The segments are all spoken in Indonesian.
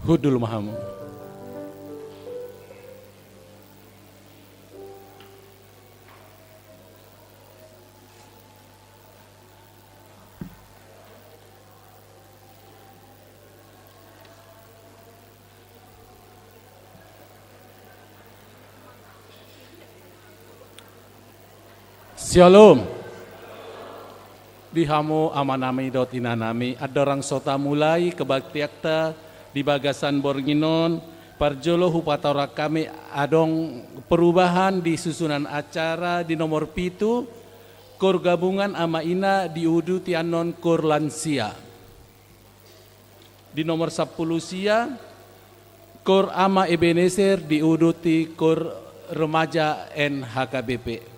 Hudul mahamu. Shalom. Dihamu amanami dot inanami adorang sota mulai kebaktiakta di bagasan Bornginon parjolo hupatora kami adong perubahan di susunan acara di nomor pitu kor gabungan ama ina di udu tianon kor lansia di nomor 10 sia kor ama Ebenezer di udu ti kor remaja NHKBP.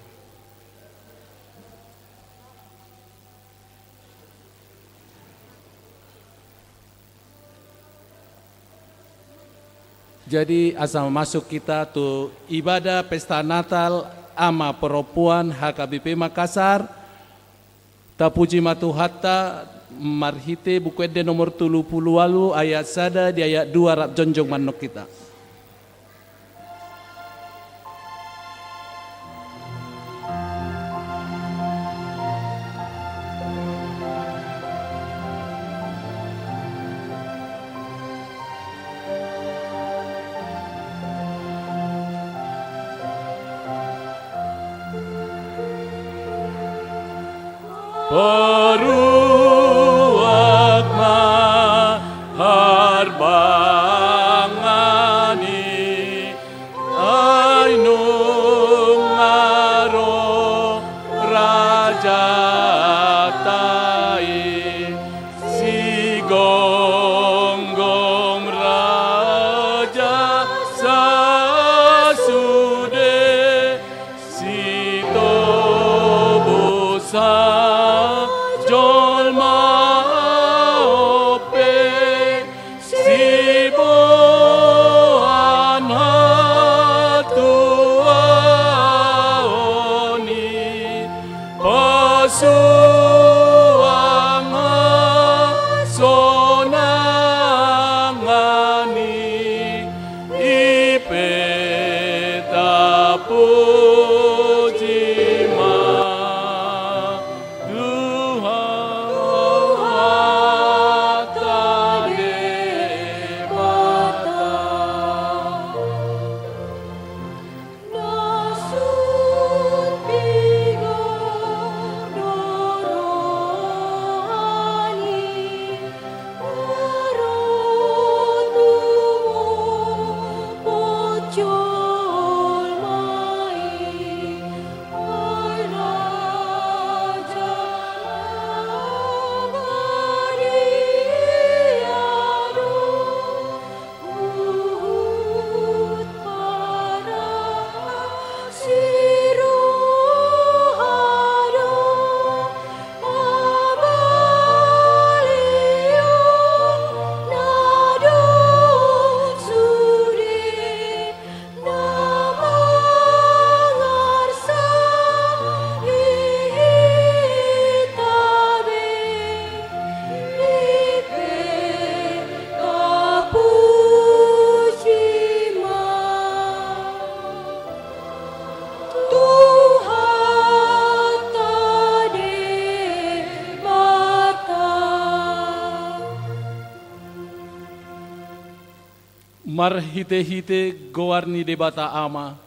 Jadi asal masuk kita tuh ibadah pesta Natal ama perempuan HKBP Makassar. Tapuji matuhatta marhite bukuede nomor 30 walu ayat sada di ayat 2 rap jonjong manuk kita. Paruak maharbangani ainung ngaro raja tai si gonggong raja sasude si tobusa marhite-hite gowarni debata ama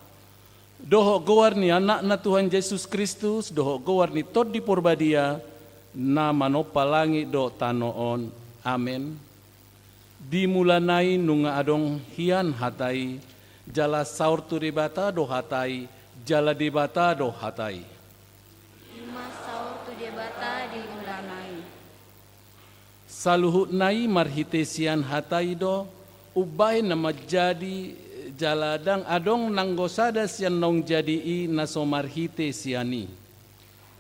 doho gowarni anak-na Tuhan Yesus Kristus doho gowarni tod di porbadia na manopa langit do tanoon amen. Dimulanai nunga adong hian hatai jala saur tu debata do hatai jala debata do hatai Ima saur tu debata dimulanai saluhut nai marhite sian hatai do ubay na jaladang adong nanggosada sian nong jadi nasomarhite siani.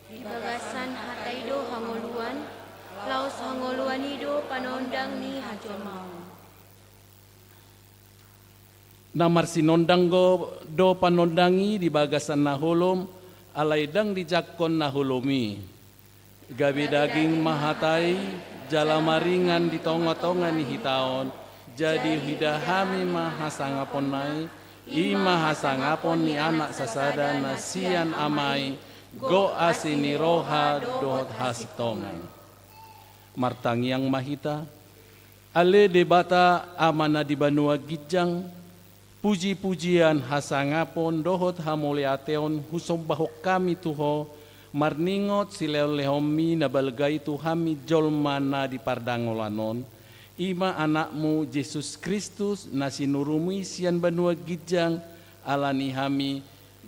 Di bagasan hataido hangoluan, laos hangoluan ido panondang ni hajol mau. Namar sinondang go do panondangi di bagasan nahulom, alaidang dijakon nahulomi. Gabi daging mahatai, jalamaringan di tonga-tonga ni hitaon, jadi hidahami mahasangapon nai, mahasangapon ni anak sasada nasian amai, go asini roha dohot hasitongan. Martang yang mahita, ale debata amana di banua gijang, puji-pujian hasangapon dohot hamuliateon husom bahok kami tuho, marningot silelehomi nabalgay tuhami jolmana di pardangolanon, ima anakmu Yesus Kristus na sinurumi sian banua gijang alani hami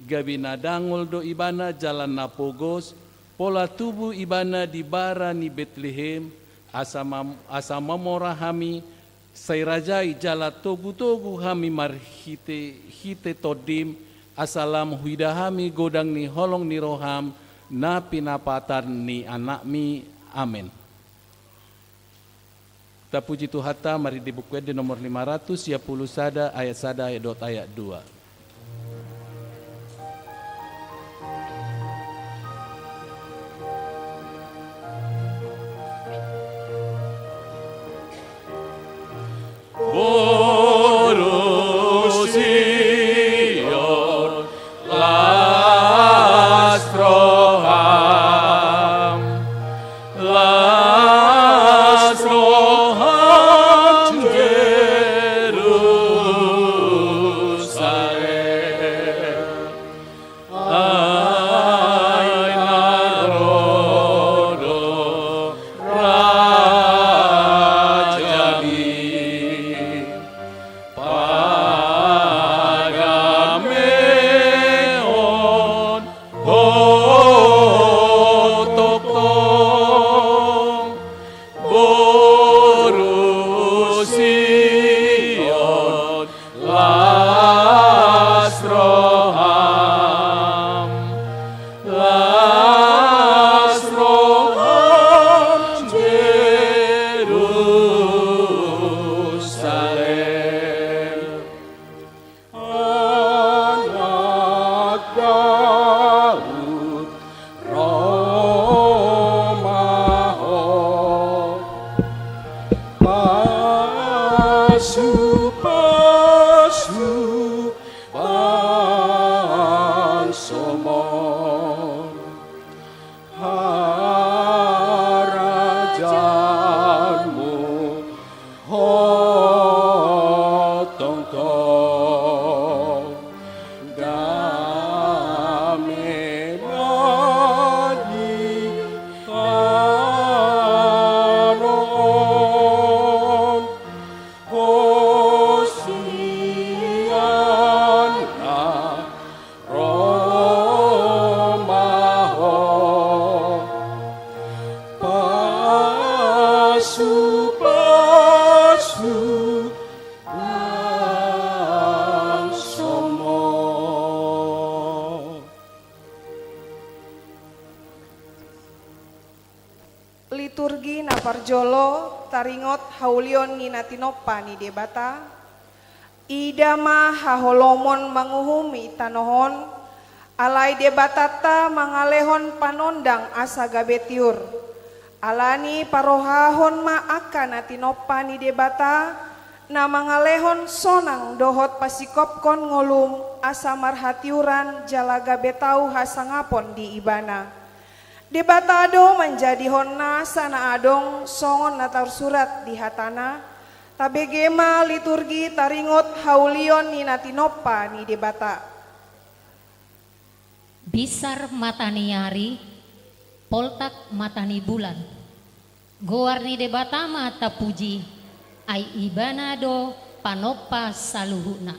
gabi nadangol do ibana jalan napogos pola tubuh ibana di bara ni Betlehem asa mamora hami sairajai jala togu-togu hami marhite todim asalam huidahami godang ni holong ni roham na pinapatan ni anakmi. Amin. Kita puji Tuhata, mari dibuka di nomor 500 ya puluh sada ayat 2. Liturgi na parjolo taringot haulion ni natinopa ni debata idama haholomon manguhumi tanohon alai debatata mangalehon panondang asa gabetiur alani parohahon ma akan natinopa ni debata na mangalehon sonang dohot pasikopkon ngolum asa marhatiuran jalaga betau hasangapon di ibana. Debata ado menjadi honna sana adong songon natar surat di hatana tabegema liturgi taringot haulion ni natinopa ni debata. Bisar matani yari, poltak matani bulan. Goar ni debata mata puji, ai ibanado panopa saluhuna.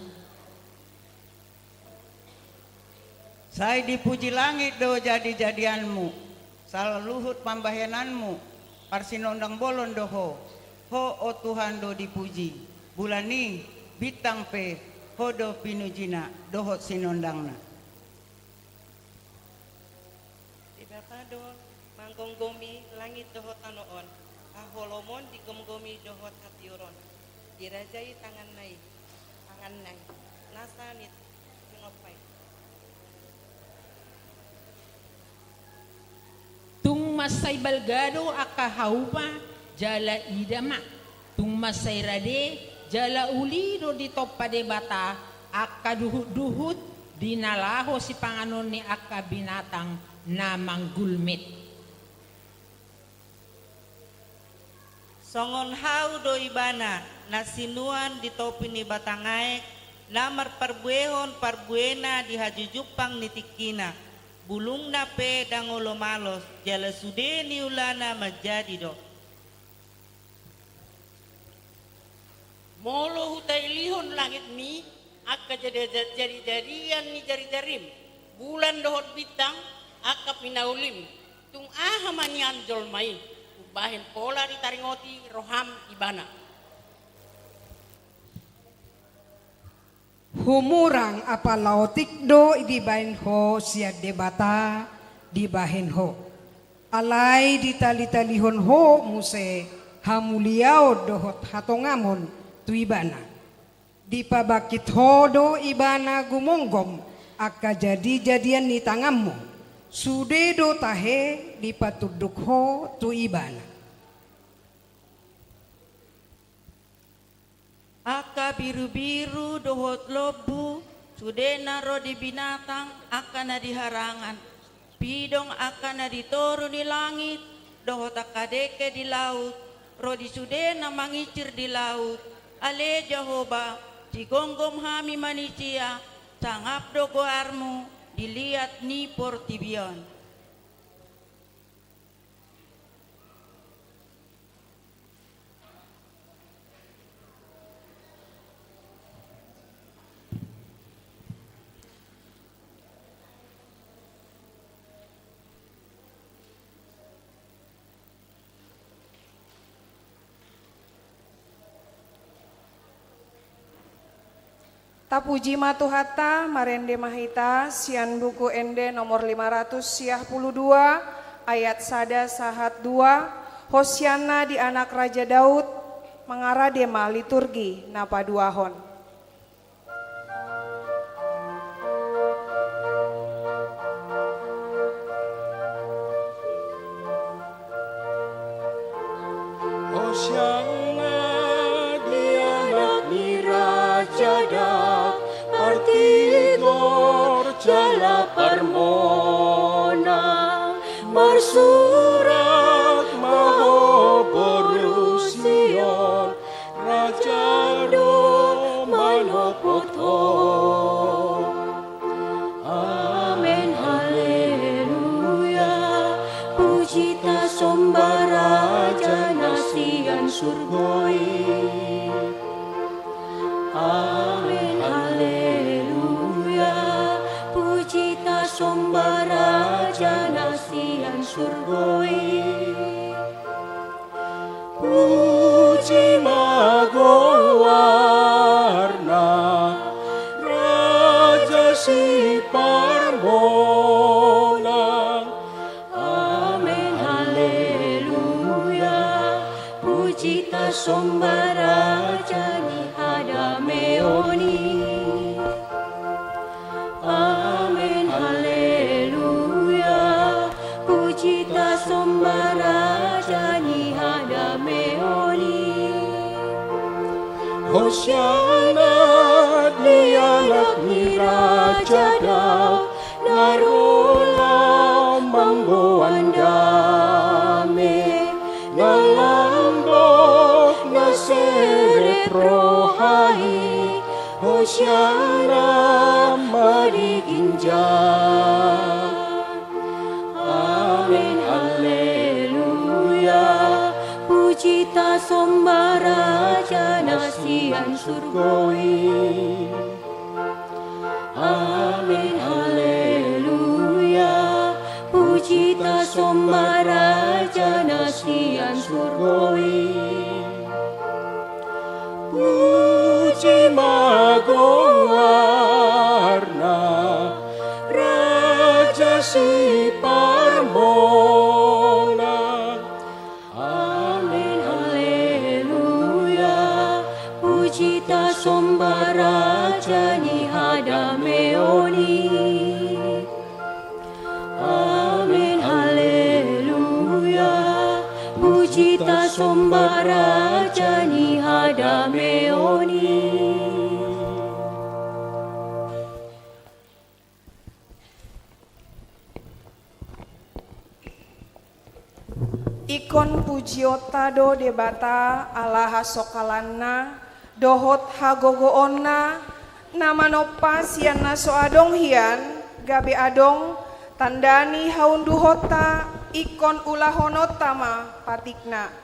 Saya dipuji langit do jadi-jadianmu. Saluhut pambahenanmu, parsinondang bolon doho, ho o Tuhan do dipuji, bulani, bitang pe, hodo pinujina dohot sinondangna. Ibapado manggonggomi langit dohot anoon, aholomon digomgomi dohot hatiuron, dirajai tangan nai, nasanit sinopay. Tung masay balgado aka haupa jala idama, tung masay rade jala ulido di toppa de bata aka duhut-duhut dinalaho si panganon ni aka binatang na manggulmit. Songon hau do ibana nasinuan di topi ni batangaek lamar parbuehon parbuena di hajujupang nitikina bulung nape dangolo malos jala sude ni ulana majadi do. Molo hutai lihon langit mi akka jadi-jadian ni jari-jarim bulan dohot bintang akka pinaulim tung ahamani anjol mai ubahin pola di taringoti roham ibana. Humurang apa lautik do dibahin ho siad debata dibahin ho. Alai ditali-talihon ho muse hamuliao dohot hatongamon tu ibana. Dipabakit ho do ibana gumonggom aka jadi-jadian ni tangammu. Sude do tahe dipatuduk ho tu ibana. Aka biru-biru dohot lobu sudena ro di binatang akan di harangan pidong akan di toru di langit dohot akadeke di laut ro di sudena mangicir di laut ale Jehovah digonggom hami manusia sangap do goarmu dilihat ni portibion. Tapuji matuhata marende mahita sian buku ende nomor 500 52 ayat sada sahat 2 Hosiana di anak Raja Daud mengarah dema liturgi napa duahon. Hosiana di anak ni Raja Daud jala parmona marsurat maho borusion raja do manopoto. Amen haleluya puji-ta somba raja nasian surgoi. Amen haleluya puji-ta somba raja nasian surgoi. Puji magowarna raja si parmona. Amen haleluya puji-ta somba raja ni hadameoni. Amen haleluya puji-ta somba raja ni hadameoni. Hosiana di anak ni Raja Daud narola manggoandame nalambok na sereprohai. Hosiana mariginja. Amen haleluya puji-ta somba raja nasian surgoi. Amen haleluya puji-ta somba raja nasian surgoi. Puji agung warna Raja si parmona. Amin haleluya, puji ta somba Raja ni hadameoni. Amin haleluya, puji ta somba Raja ni hadameoni. Ikon pujiota do debata alaha sokalanna dohot hagogoonna nama nopa sianna so adong hian gabe adong tandani haun duhota ikon ulahonotama patikna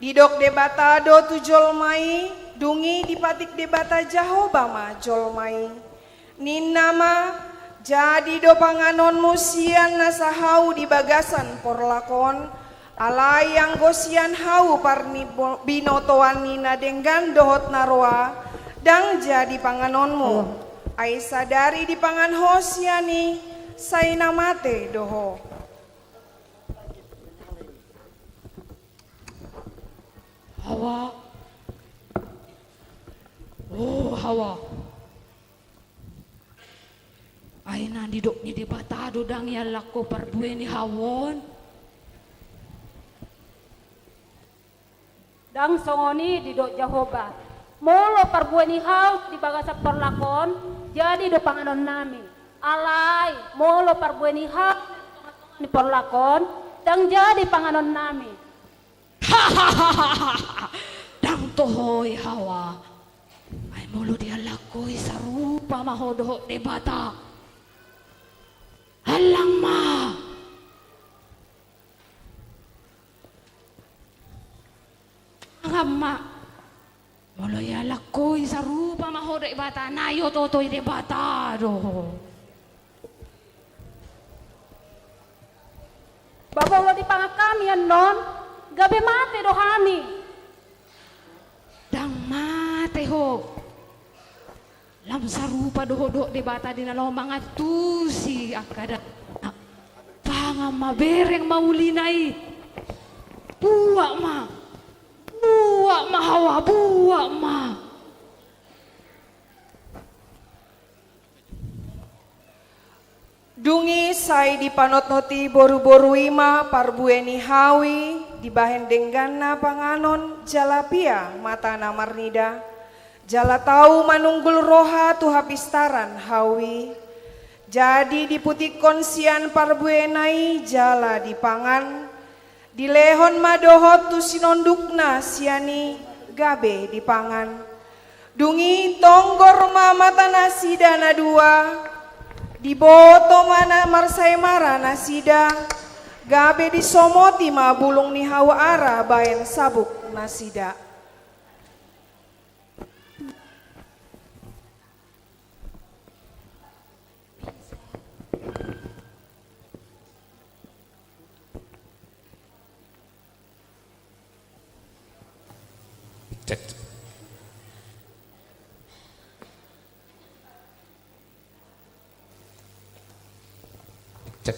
didok debata do tu jolmai dungi dipatik debata jahobama jolmai ninama jadi do panganonmu sian nasahau di bagasan porlakon alai yang gosian hau parni binotoan nina denggan dohot naroa dang jadi panganonmu ai sadari di pangan hosiani saina mate doho. Hawa, oh Hawa, aina didok ni debatado dang yang lako perbueni hawon. Dang songoni didok Jehovah, molo perbueni hau di bagasan perlakon, jadi do panganon nami. Alai, molo perbueni hau di perlakon, dang jadi panganon nami. Dang tohoy Hawa, ay molo dia lakoy sarupa mahodoh debata. Halang ma. Ngama. Molo ya lakoy sarupa mahodoh debata, nayo totoy debata do. Babolo di pangakami yan non, gabi mate do hani. Dang mate ho. Lam sarupa doho debata di nalo mga tusi akada. Panga mabereng maulinay. Buwa ma. Buwa ma Hawa, buwa ma. Dungi sai di panotnoti boru-boru ima parbueni hawi dibahen denggana panganon jalapia mata namarnida jala tau manunggul roha tu hapistaran hawi jadi diputikon sian parbuenai jala dipangan dilehon madohot tu sinondukna siani gabe dipangan dungi tonggor mamata nasi dana dua di boto mana marsai mara nasida gabe di somoti ma bulung ni hawa ara bayan sabuk nasida. Cek. Cek.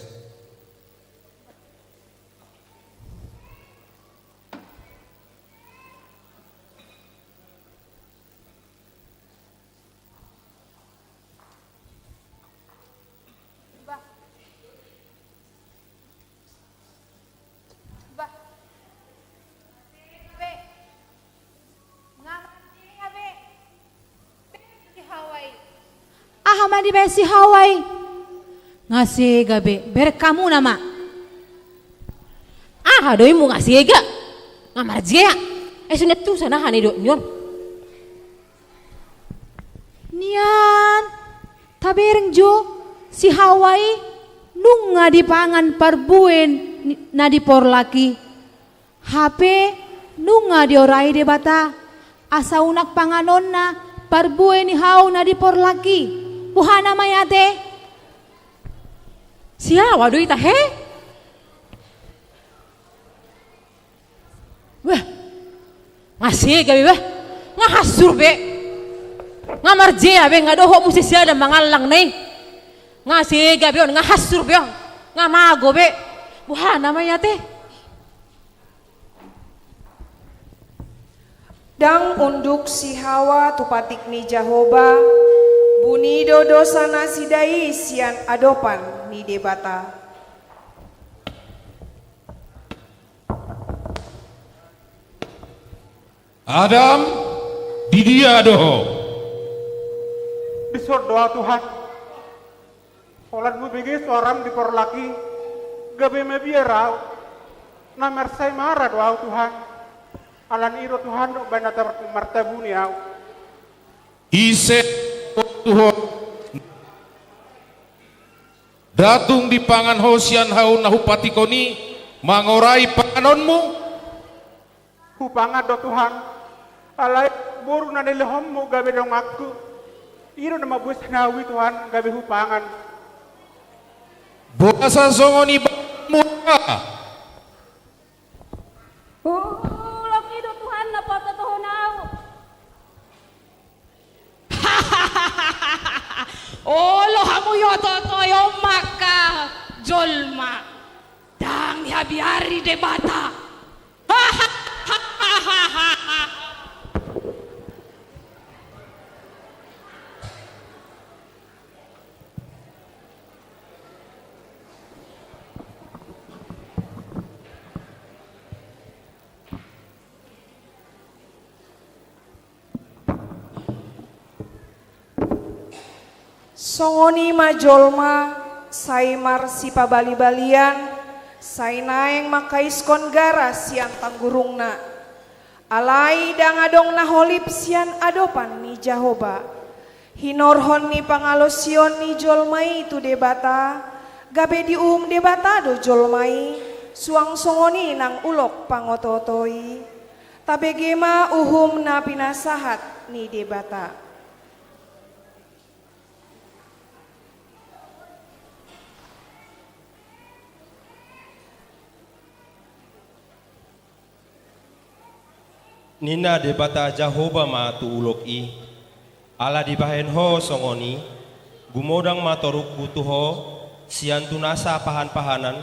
Ahama di besi Hawaii ngasih gabe berkamu nama doi mu ngasih ga ngamar jia sunet tu sana hani do nyon nian tabereng jo si Hawaii nunga di pangan parbuen na di por laki HP nunga di orai de bata asa unak panganon na parbuen ni hau na di por laki buhana mayate siya waduh ita he wah ngasih gabi wah ngahasur be Ngamarje abe ngadoho musisi ada mangalang nih. Ngasih gabion ngahasur biong. Ngamago be. Buha namanya teh. Dang unduk si Hawa tupatik ni Jahoba, buni dodo sana sidai sian adopan ni debata. Adam, di dia doho. Bisor doa Tuhan. Olatmu begi seorang di porlaki, gabe mebiarau, namar saya marah doa Tuhan. Alan iro Tuhan dok banata martabuni au. Ise Tuhan. Datung di pangan hosian hau nahupati koni mangorai panganonmu. Hupangat do Tuhan. Alai boru na nilehommu gabe dong aku. Iro nama bus nawi Tuhan gabe hupangan. Buasa songoni muka. Laki do Tuhan na patatohonaw. Olo hamu yo totoyo maka jolma. Dang habiari debata. Songoni majolma, saimar si pabali-balian, sainaeng makaiskon gara sian tanggurungna. Alai dangadong naholip sian adopan ni Jahoba. Hinorhon ni pangalosion ni jolmai tu debata, gabe dium debata do jolmai, suang songoni nang ulok pangototoi. Tabegema uhum na pinasahat ni debata. Nina debata Jahoba ma tu ulok i ala di bahen ho songoni gumodang matoruk butuho sian tunasa pahan-pahanan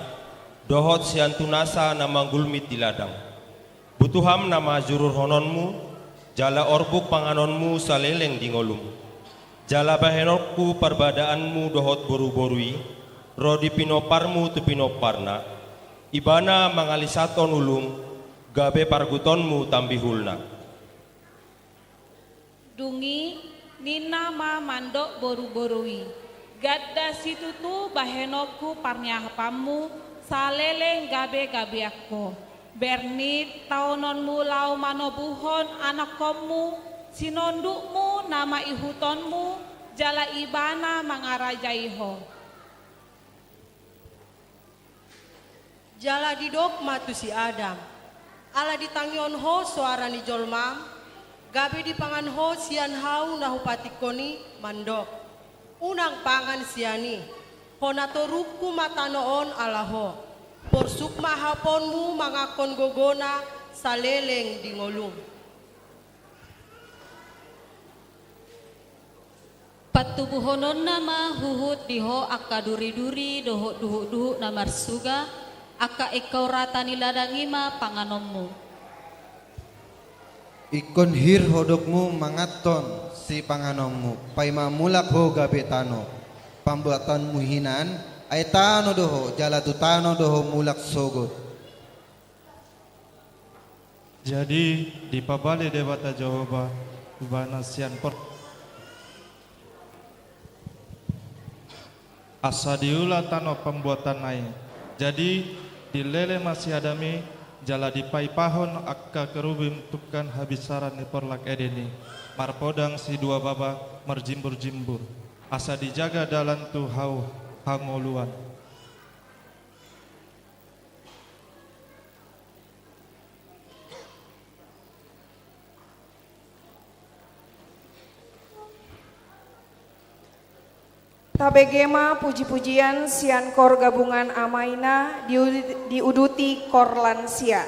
dohot sian tunasa nama gulmit di ladang butuham nama jurur hononmu jala orbuk panganonmu saleleng di ngolum jala bahenokku perbadaanmu dohot boru-borui rodi pinoparmu tu pinoparna ibana mangalisaton ulung gabe pargutonmu tambihulna. Dungi nina ma mandok boru-borui. Gadda situtu bahenoku parnyahapamu saleleng gabe aku. Bernit taunonmu lau manobuhon anakommu sinondukmu nama ihutonmu jala ibana mangarajaiho. Jala didok matu si Adam. Ala ditangyon ho suara ni jolma, gabi di pangan ho sian hau nahupatikoni mandok. Unang pangan siani, honatoruku matanoon ala ho. Porsukma haponmu mangakon gogona saleleng di ngolum. Patubuhonon nama huhut diho akaduri-duri doho duhu-duhu namar suga. Aka ekau rata niladangima panganommu. Ikon hir hodokmu mangaton si panganommu. Paima mulak ho gabetano. Pambuatanmu hinan ay tano doho jala tu tano doho mulak sogot. Jadi di pabali debata Jahoba ubana sian por asa diula tano pembuatan naik. Jadi di lele masih adami jala di paipahon akka kerubim tukan habisaran ni porlak edeni marpodang si dua baba merjimbur-jimbur asa dijaga dalam tu hau hangoluan. Tabegema puji-pujian sian kor gabungan amaina diuduti kor lansia.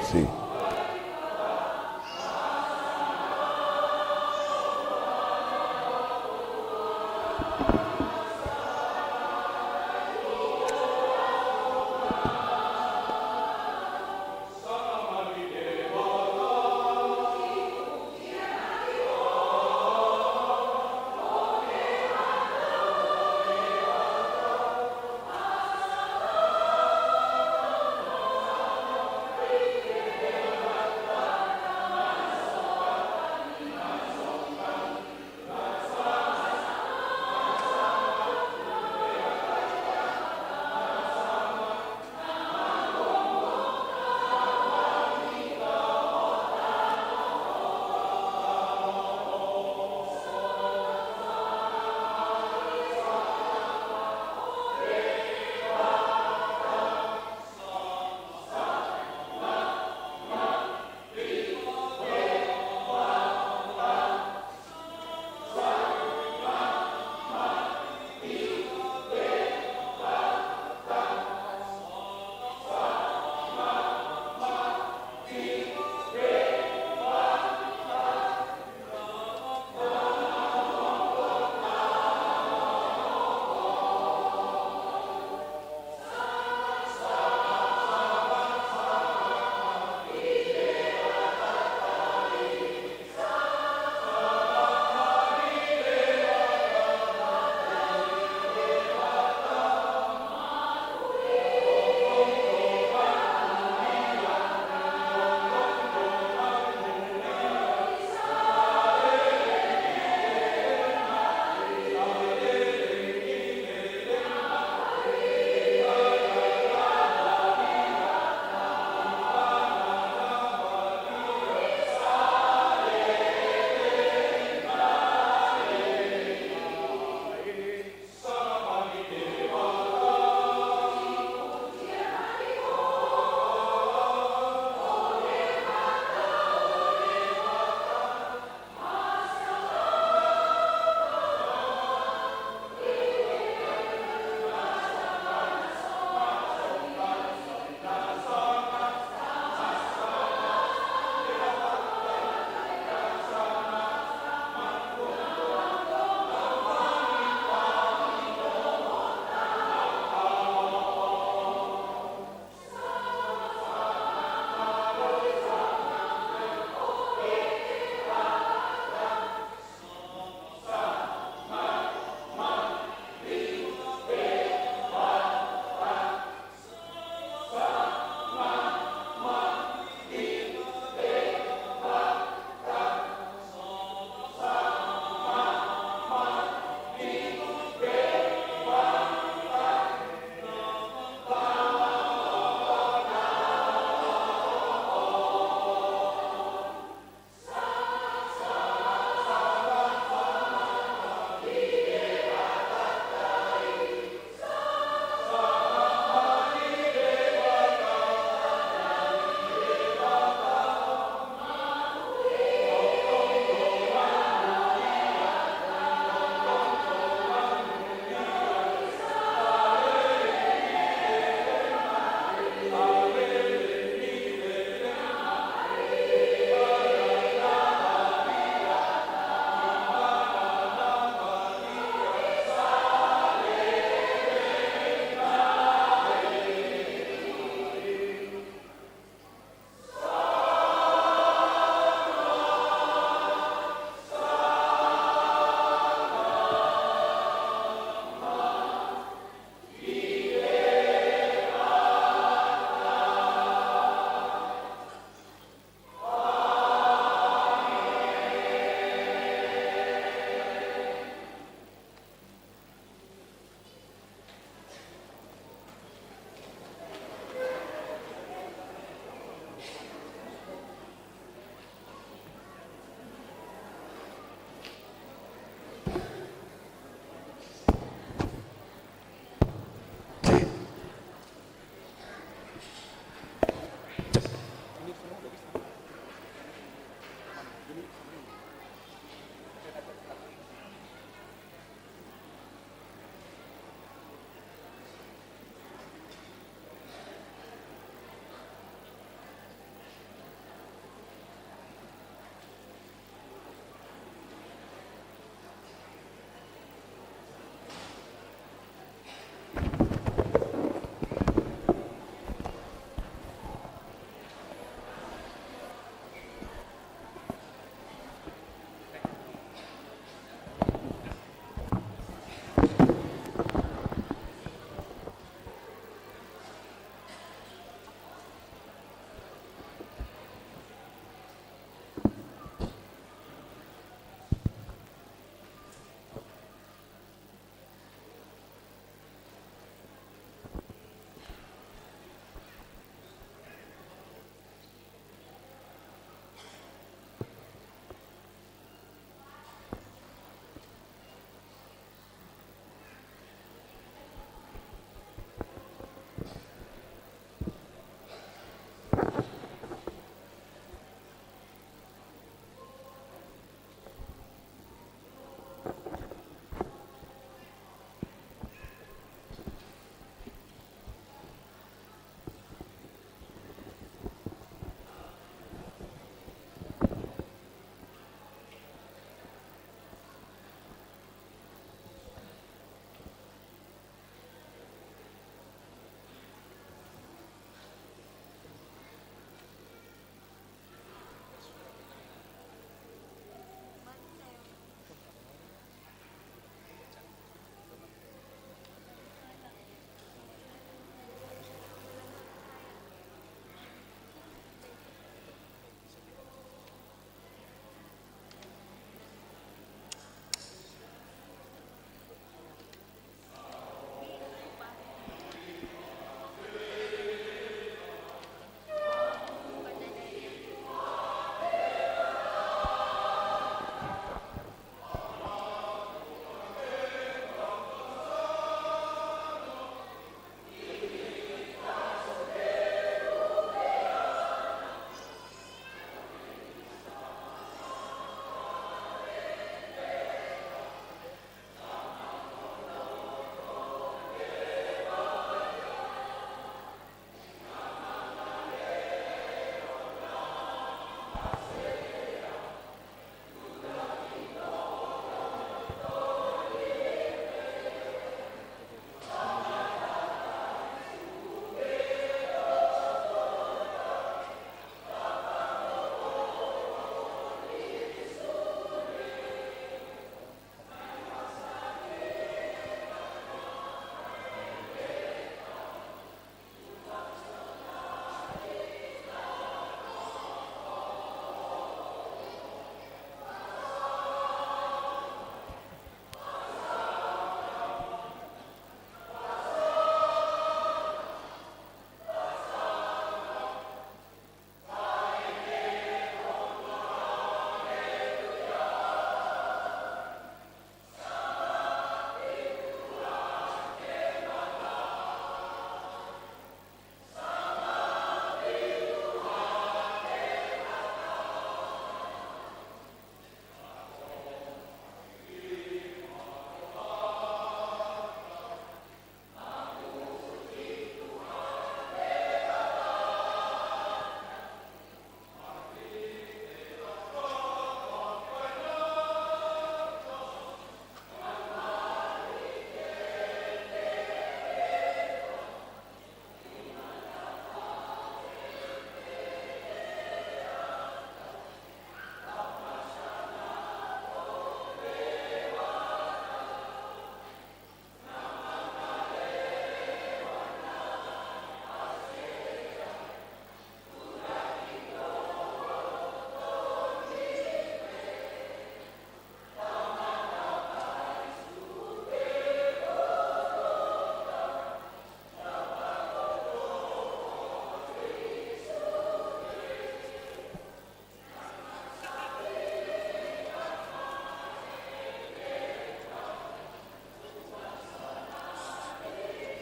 kasih.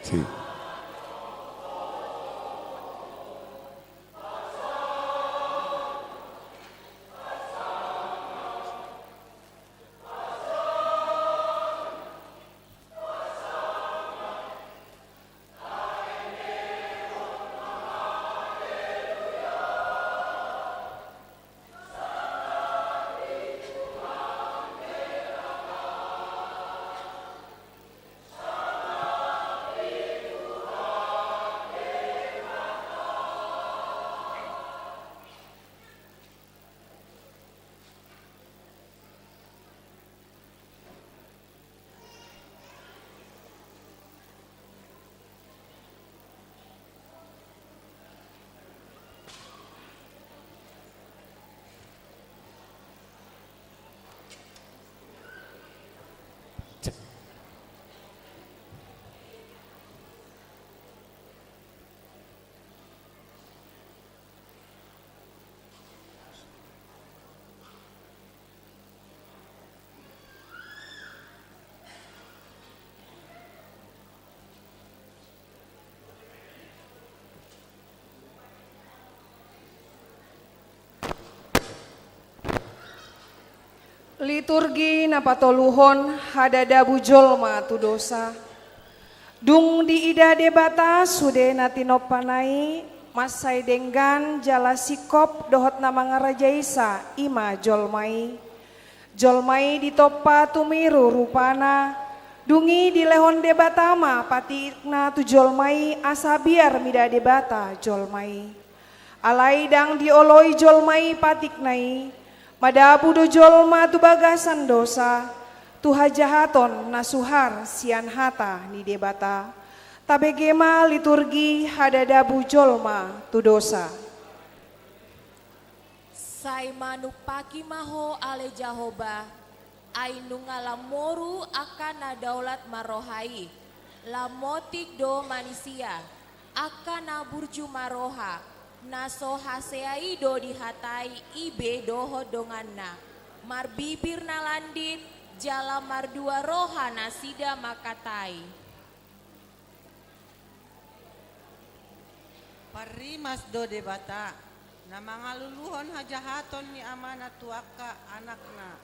Si. Liturgi napatoluhon hadadabu jolma tu dosa. Dung di ida debata sude natinopanai masai denggan jala sikop dohot nama ngarajaisa ima jolmai. Jolmai ditopa tumiru rupana. Dungi di lehon debatama patikna tu jolmai asa biar mida debata jolmai. Alai dang dioloi jolmai patiknai. Madabu do jolma tu bagasan dosa, tu hajahaton nasuhar sian hata ni debata, tabegema liturgi hadadabu jolma tu dosa. Sai manupaki maho ale Jahoba, ainu ngalamoru akan daulat marohai, lamotik do manusia, akan burju maroha. Naso haseai do dihatai ibe doho donganna marbibir nalandit jala mardua roha nasida makatai. Parimas do debata na mangaluluhon hajahaton ni amanat tuaka anakna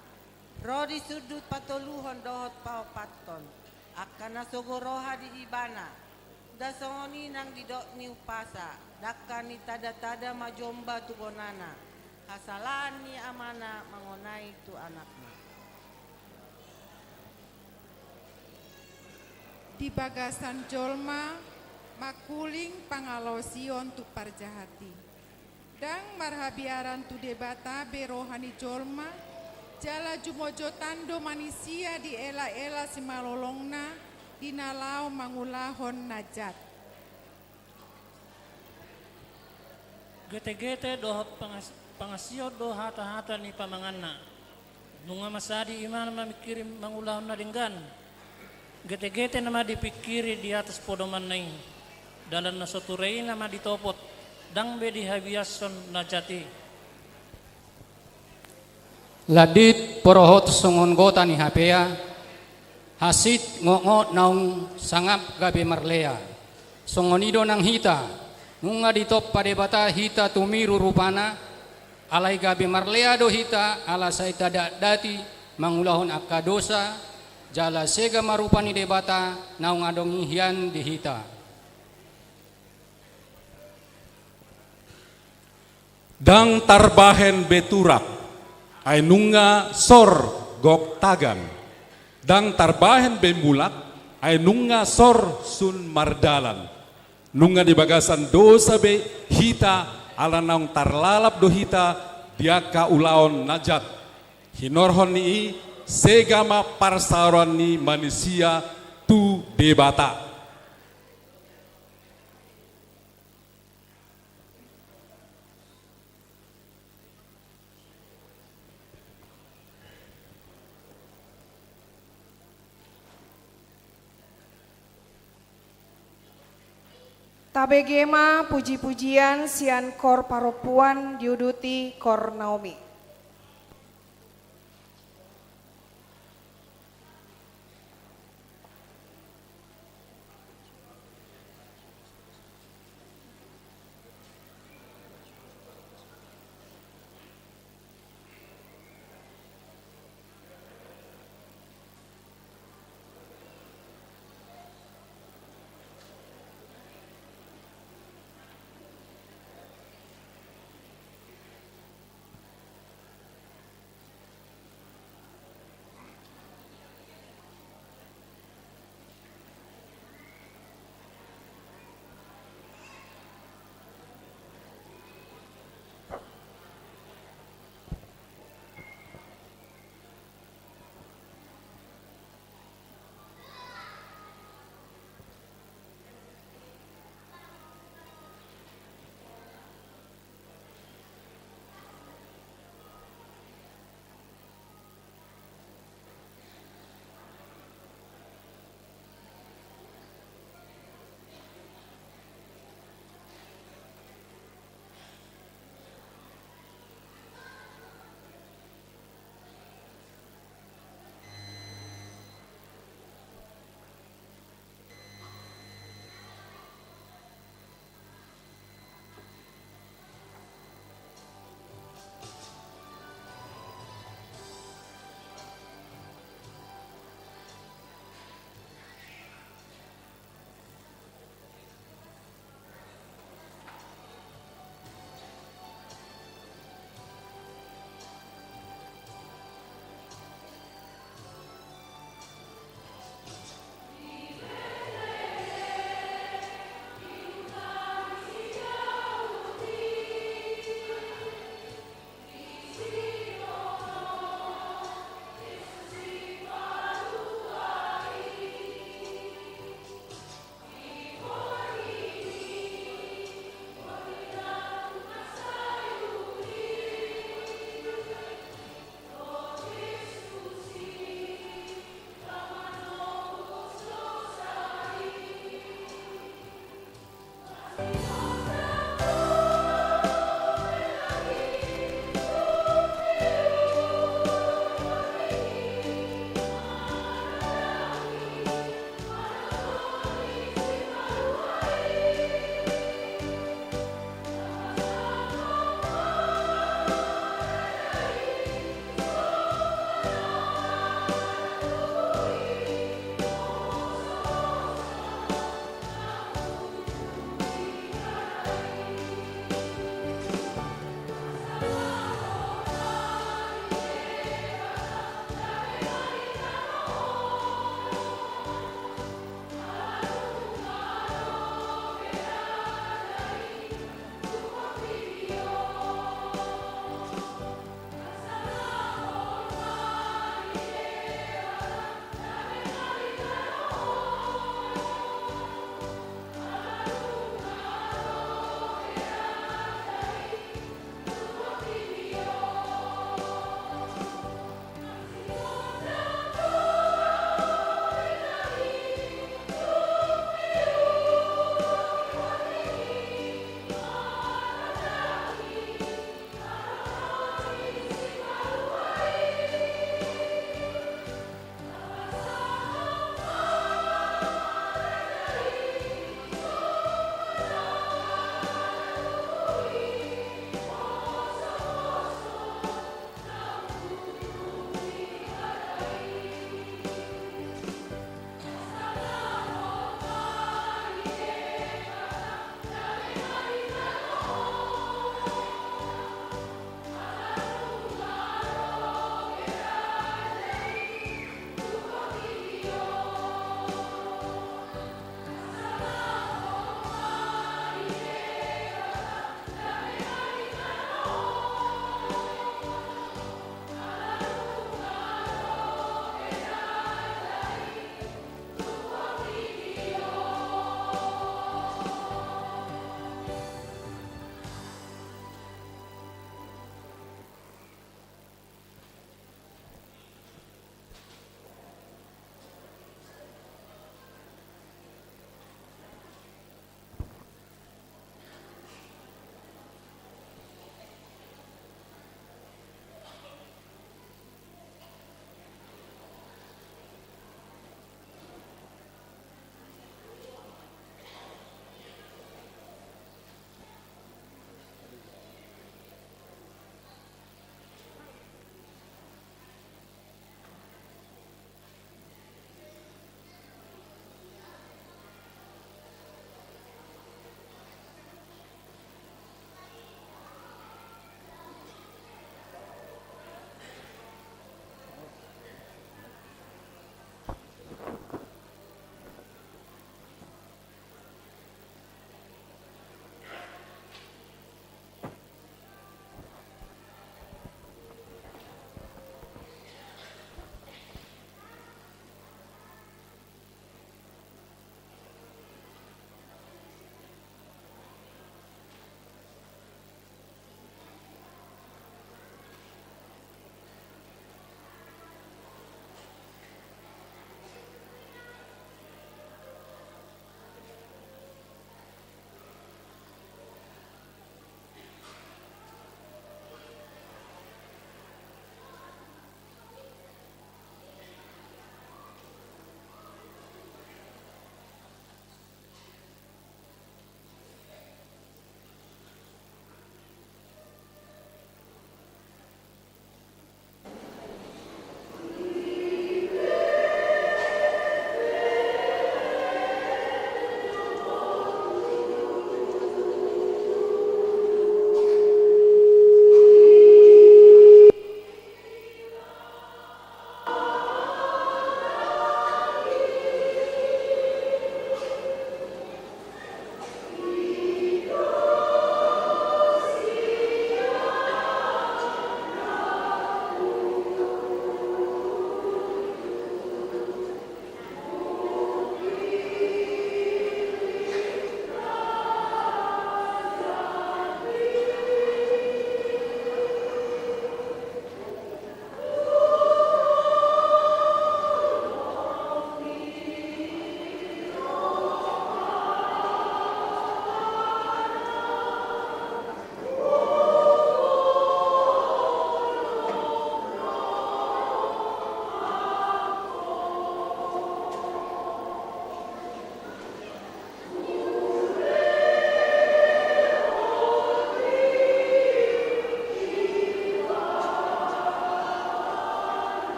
rodi sudut patoluhon dohot paopaton akan nasogoroha di ibana dasongoni nang didok ni upasa dakani tada-tada majomba tu bonana kasalan ni amana mengonai tu anakna. Di bagasan jolma makuling pangalosion tu parjahati dang marhabiaran tu debata berohani jolma jala jumojo tando manusia di ela-ela si malolongna dinalau mangulahon najat. Gete-gete dohot pangasio do hata-hata ni pamanganna. Nunga masadi iman mamikirim mangulahon na dinggan. Gete-gete nama dipikiri di atas podoman nai. Dalam nasoturei nama ditopot. Dang be dihabiason najati. Ladit porohot songon gota ni hapea. Hasit ngongo naung sangap gabe marlea. Songonido nang hita. Nunga ditop pada bata hita tumiru rupana alai gabe marlea do hita ala saita dati mangulahon akadosa jala sega marupani debata naung adong hian di hita. Dang tarbahen beturak ay nunga sor gok tagan. Dang tarbahen bemulak ay nunga sor sun mardalan. Nunga di bagasan dosa be hita ala naung tarlalap do hita diaka ulaon najat. Hinorhon ni segama parsaron ni manusia tu debata. Tabegema puji-pujian sian kor paropuan diuduti kor Naomi.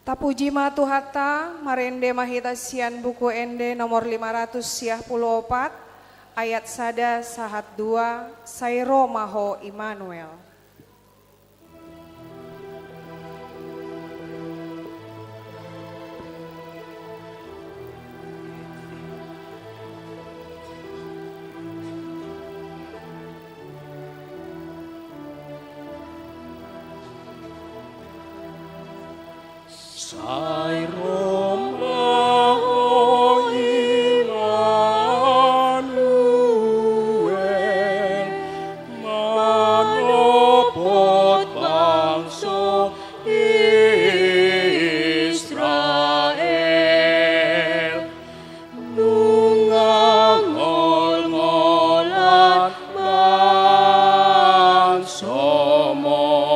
Tapuji matuhata marende mahita sian buku ende nomor 554 ayat sada sahat 2 Sairo Maho Immanuel. Sairo Maho Immanuel, manopot bangsa Israel, nungangol-ngolan bangsa mon.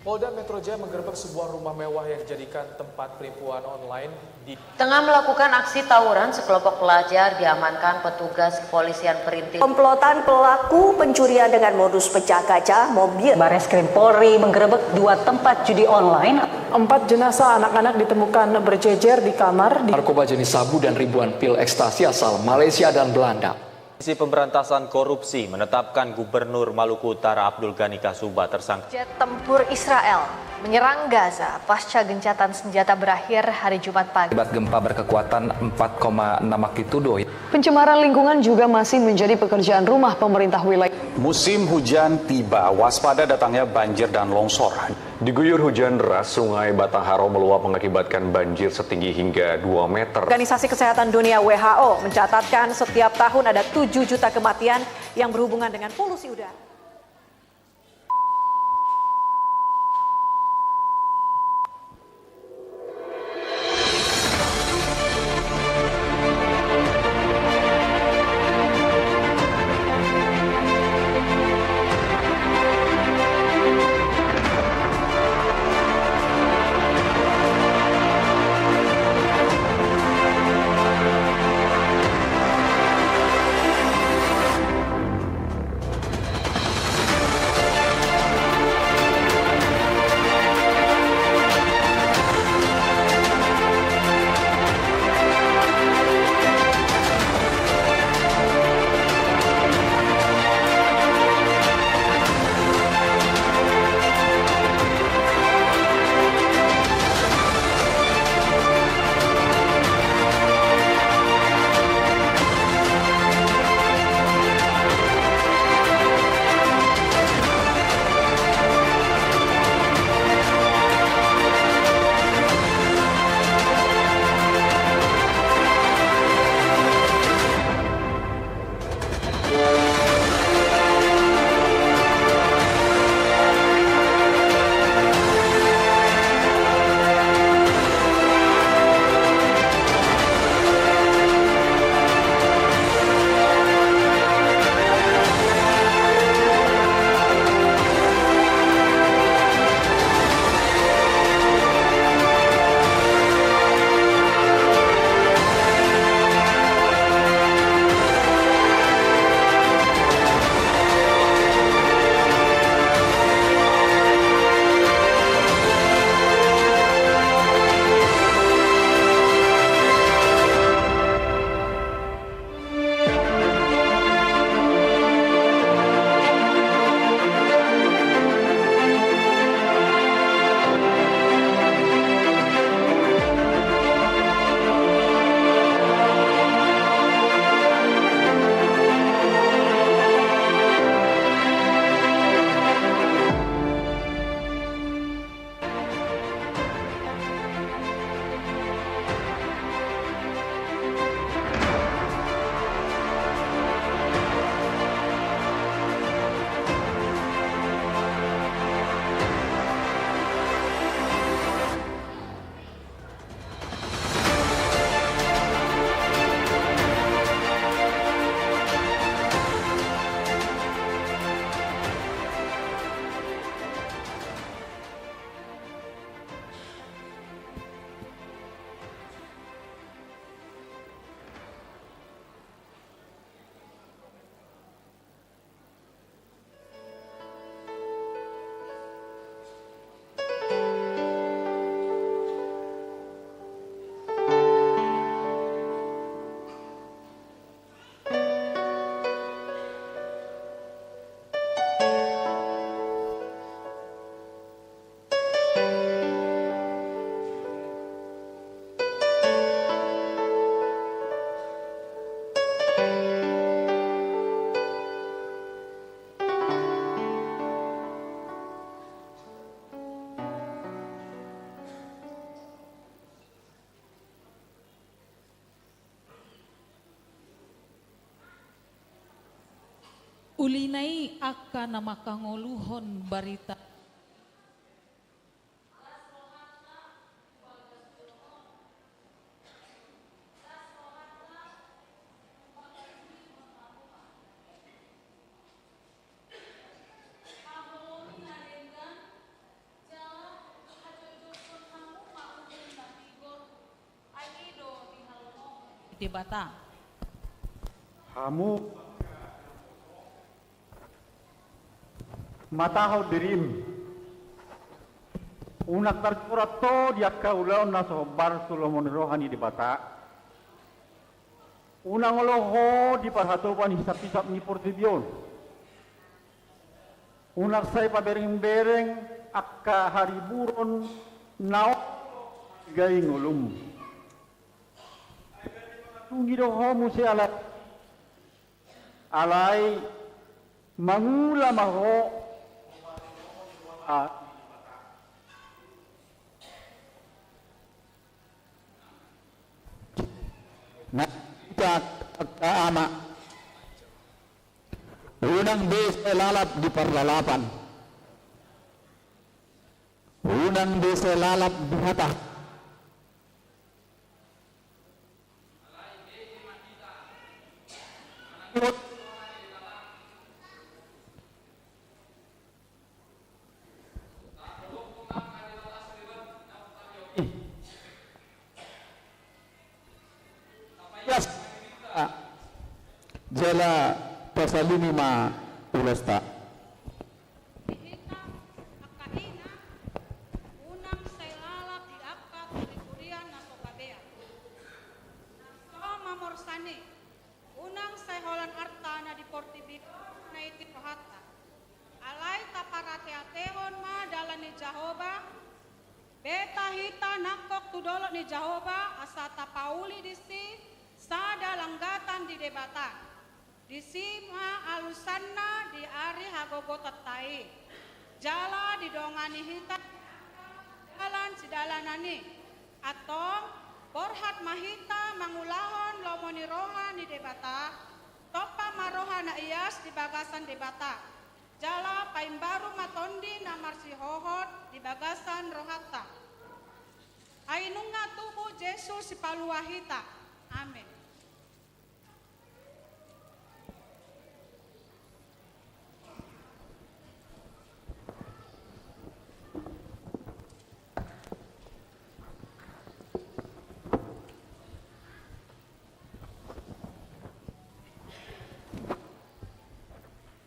Polda Metro Jaya menggerebek sebuah rumah mewah yang dijadikan tempat penipuan online di Tengah melakukan aksi tawuran, sekelompok pelajar diamankan petugas kepolisian Perintis. Komplotan pelaku pencurian dengan modus pecah kaca mobil. Bareskrim Polri menggerebek 2 tempat judi online. 4 jenazah anak-anak ditemukan berjejer di kamar. Narkoba jenis sabu dan ribuan pil ekstasi asal Malaysia dan Belanda. Komisi Pemberantasan Korupsi menetapkan Gubernur Maluku Utara Abdul Ghani Kasuba tersangka. Jet tempur Israel menyerang Gaza pasca gencatan senjata berakhir hari Jumat pagi. Akibat gempa berkekuatan 4,6 magnitudo. Pencemaran lingkungan juga masih menjadi pekerjaan rumah pemerintah wilayah. Musim hujan tiba, waspada datangnya banjir dan longsor. Diguyur hujan deras, Sungai Batangharo meluap mengakibatkan banjir setinggi hingga 2 meter. Organisasi Kesehatan Dunia WHO mencatatkan setiap tahun ada 7 juta kematian yang berhubungan dengan polusi udara. Ulinai akan nama kangoluhon barita. Di Bata. Kamu mataho dirim unak tarcurato di akkaulaon na sohbar Solomon rohani di Bata Unang loho di parhatopan hisap-hisap ni Portibion. Unak say pabereng-bereng akka hariburon nao gaing ulum. Tungi doho musi alay mangula maho na kita ama unang desa lalap di perlalapan, unang desa lalap di hata. Jala pasalini ma ulasta. Unang say lalap di akat kurian na sokabea. So mamorsani. Unang say holan arta na di portibik na iti rohata. Alay taparate-atehon ma dalan ni Jehovah. Beta hita nakok tudolot ni Jehovah asata pauli disi sada langgatan di debata. Disima alusanna di ari hagogo tatai. Jala di dongani hita jalan sidalanani. Atong borhat mahita mangulahon lomoni roha ni debata. Topa maroha na ias di bagasan debata. Jala paimbaru matondi na marsihohot di bagasan rohata. Ainunga tubuh Yesus si paluahita. Amin.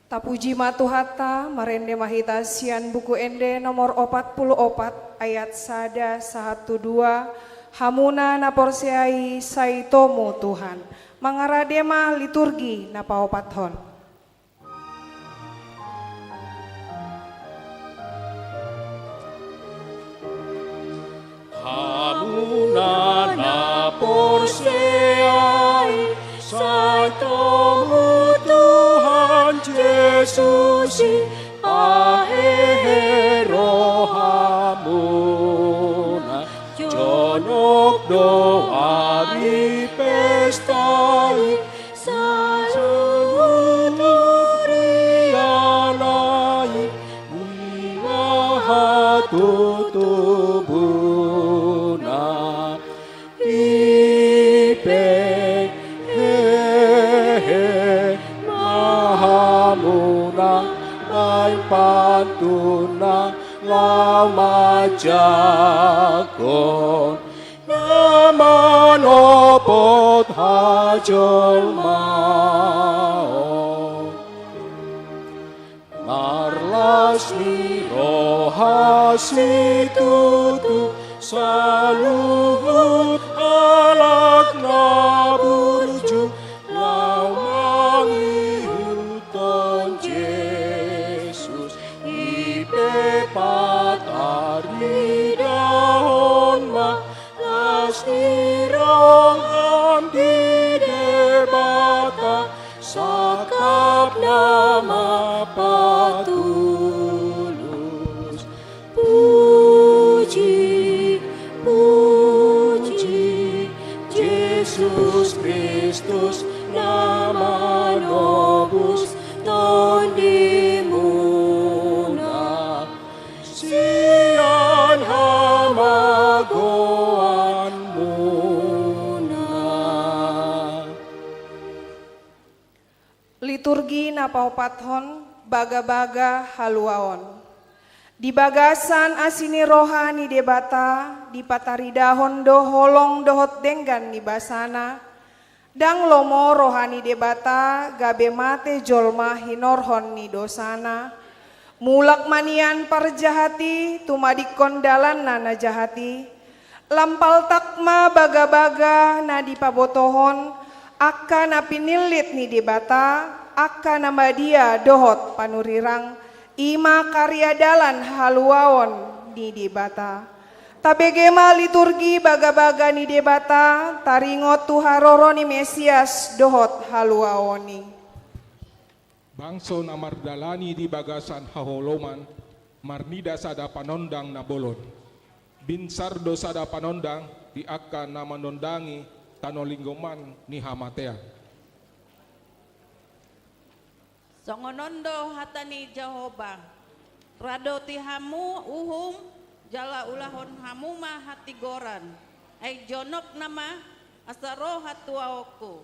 Tapuji matuhata marende mahita sian buku ende nomor 44 ayat sada 12 hamuna naporsiai saitomu Tuhan mangaradema liturgi napaopathon. Hamuna naporsiai saitomu Yesusi ahe rohamuna jonok doari pestai saluturianai wimahatutubuna ipe pantuna lama jagon namanopot hajol mao marlas ni rohasi tutu saluhut alak naburju lawangi huton patari dahon ma lasirang di debata sakap nama patulus puji puji Yesus Kristus nama nobus tondimu Liturgi napaopathon baga-baga haluaon. Di bagasan asini rohani debata di pataridahon do holong dohot denggan ni basana dang lomo rohani debata gabe mate jolma hinorhon ni dosana mulak manian parjahati tumadik kondalan nana jahati lampal takma baga-baga na di pabotohon Akka na pinilit ni debata, akka na madia dohot panurirang, ima karya dalan haluaon ni debata. Tabegema liturgi baga-baga ni debata, taringot tuharoro ni Mesias dohot haluaoni. Bangso na mardalani di bagasan haholoman, marnida sada panondang na bolon. Binsardo sada panondang, di akka na manondangi tanolinggoman ni hamatea. Songonondo hatani Jehovah, rado tihamu uhum, jala ulahon hamuma hati goran, ay jonok nama asaro hatuaoko,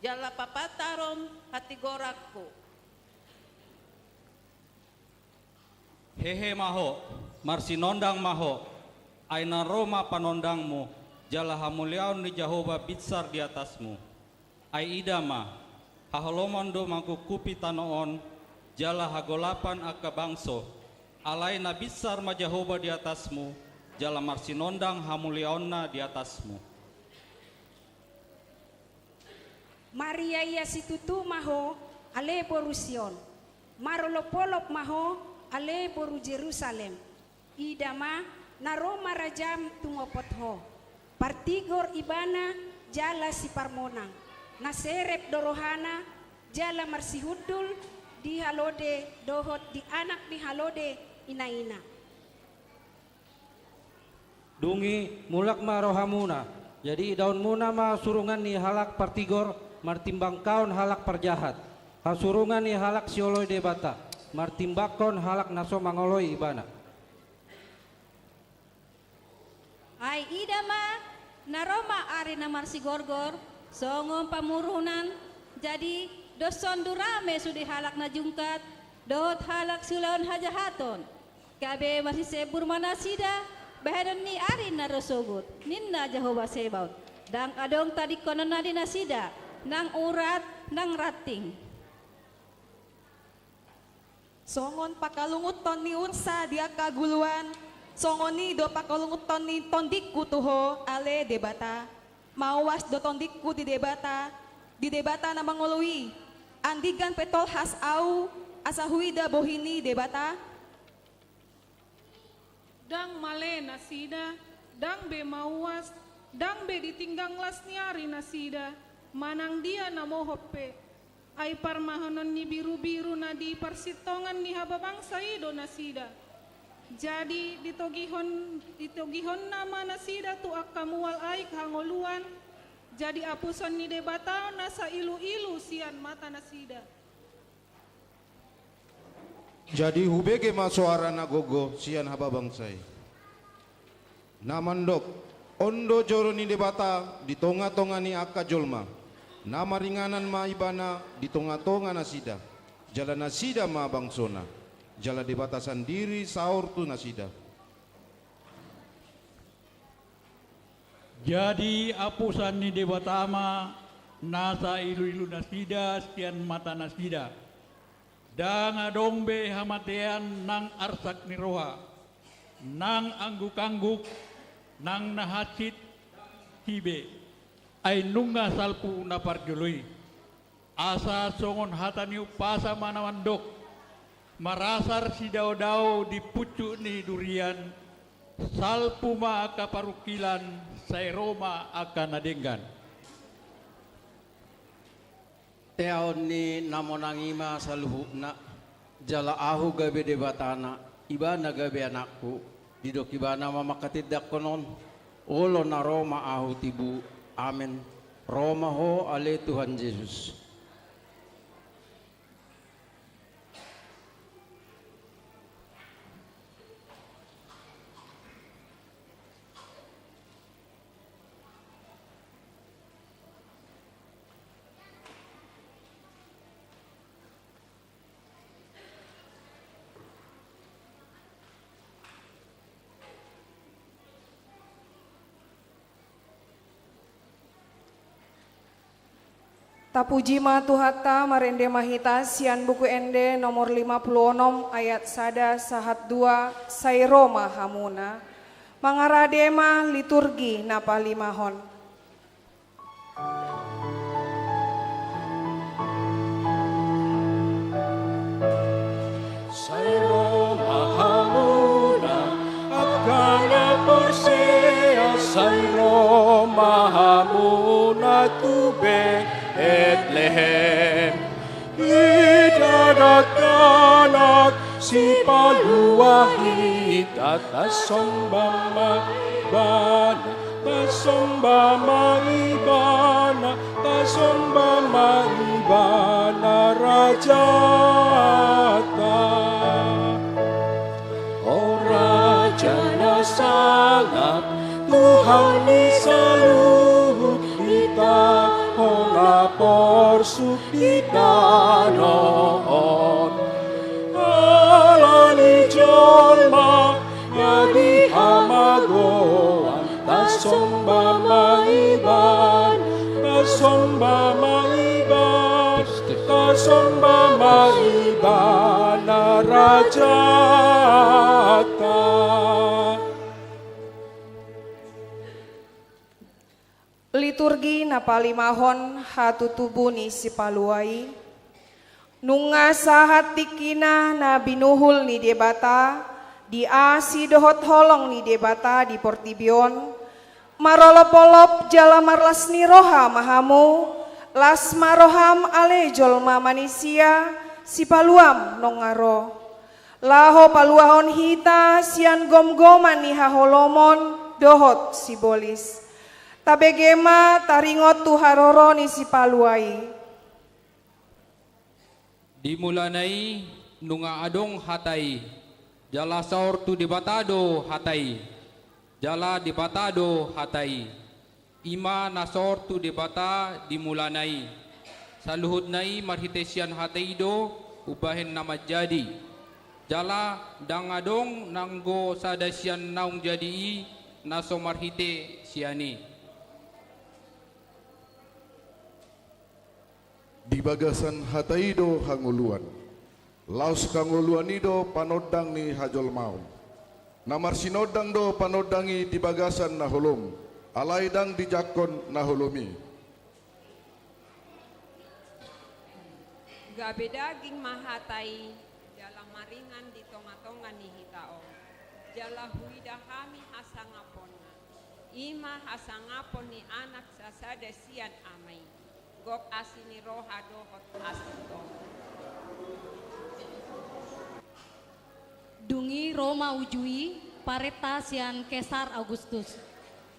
jala papatarom hati gorakku. Hehe maho, marsinondang maho, ay naroma panondangmu, jala hamuliaon ni Jehovah bitsar di atasmu. Ay idama, haholomondo mangkukupi tanoon, jala hagolapan akka bangso, alay na bitsar ma Jehovah di atasmu, jala marsinondang hamuliaonna di atasmu. Maria iya situtu maho, ale porusion, marolopolop maho, ale poru Jerusalem. Idama na Roma rajam tungopotho. Partigor ibana jala si parmonang. Naserep dorohana jala marsihudul di halode dohot di anak di halode ina-ina. Dungi mulak marohamuna. Jadi daun muna ma surungan ni halak partigor martimbang kaon halak parjahat. Hasurungan ni halak sioloy debata. Martimbakon halak naso mangoloi ibana. Ay idama naroma ari na marsigorgor songom pamurunan jadi doson durame sudi halak na jungkat dot halak sulaon hajahaton kabe masih sebur manasida bahadan ni ari na rosogut ninna Jehovah Sebaot dang adong tadi konon na dinasida nang urat nang rating. Songon pakalunguton ni unsa dia kaguluan, songon ni do pakalunguton ni tondikku tuho ale debata, mawas do tondikku di debata na mangului, andigan petol has au, asahuida bohini debata. Dang male nasida, dang be mawas, dang be ditinggang las niari nasida, manang dia na mohoppe. Ay parmahanon ni biru-biru na di persitongan ni hababangsa ido nasida. Jadi ditogihon nama nasida tu akamual aik hangoluan. Jadi apuson ni debata nasa ilu-ilu sian mata nasida. Jadi hubege masuara nagogo sian hababangsai. Namandok ondo joro ni debata di tonga-tonga ni akka jolma. Nama ringanan ma ibana di tonga-tonga nasida. Jala nasida ma bangsona. Jala di batasan diri saur tu nasida. Jadi apusan ni debatama nasa ilu-ilu nasida sekian mata nasida. Dang adongbe hamatean nang arsak ni roha. Nang angguk-angguk nang nahasit hibe. Ay nunga salpu na parjului asa songon hatani upasa manawandok marasar si daw-daw di pucuk ni durian salpu ma aka parukilan say Roma aka nadenggan. Teaon ni namonangima saluhukna jala ahu gabe debatana ibana gabe anakku didok ibana mamakatidak konon ulo na Roma ahu tibu. Amin. Roma ho ale Tuhan Yesus. Tapuji ma tuhata marende mahita sian buku ende nomor 56 ayat sada sahat 2 sairoma hamuna mangaradema liturgi napa limahon. na tu Bethlehem. Idadagdanak si paluahit at asomba maibana, tasomba maibana, tasomba maibana rajata. O Raja na sangat, Tuhan ni saluhut kita, Hona porsuk di danon. Alani jolma, yadi hamagoan, tasomba maiban, tasomba maiban, tasomba maiban na rajata. Liturgi napalimahon hatutubuni si paluai nunga sahat dikina na binuhul ni debata di asi dohot holong ni debata di Portibion marolop-olop jala marlas ni roha mahamu las maroham ale jolma manisia si paluam nongaro laho paluahon hita sian gom-goman ni haholomon dohot si bolis tabegema taringot tu haroro ni si paluai. Dimulanai nunga adong hatai, jala saur tu dibatado hatai, jala dibatado hatai, ima nasor tu dibata dimulanai, saluhut nai marhitesian hatai do ubahin nama jadi, jala dang adong nanggo sadasian naung jadi naso marhite siani. Di bagasan hataido hanguluan, laos kanguluan ido panodang ni hajol mau. Namar sinodang do panodangi di bagasan naholom, alaidang di jakon naholomi. Gabe daging mahatai, jala maringan di tonga-tonga ni hitao. Jala huida kami hasangaponna, ima hasangapon ni anak sasada sian amai. Gok asini roha dohot asito. Dungi Roma ujui pareta sian Kesar Augustus.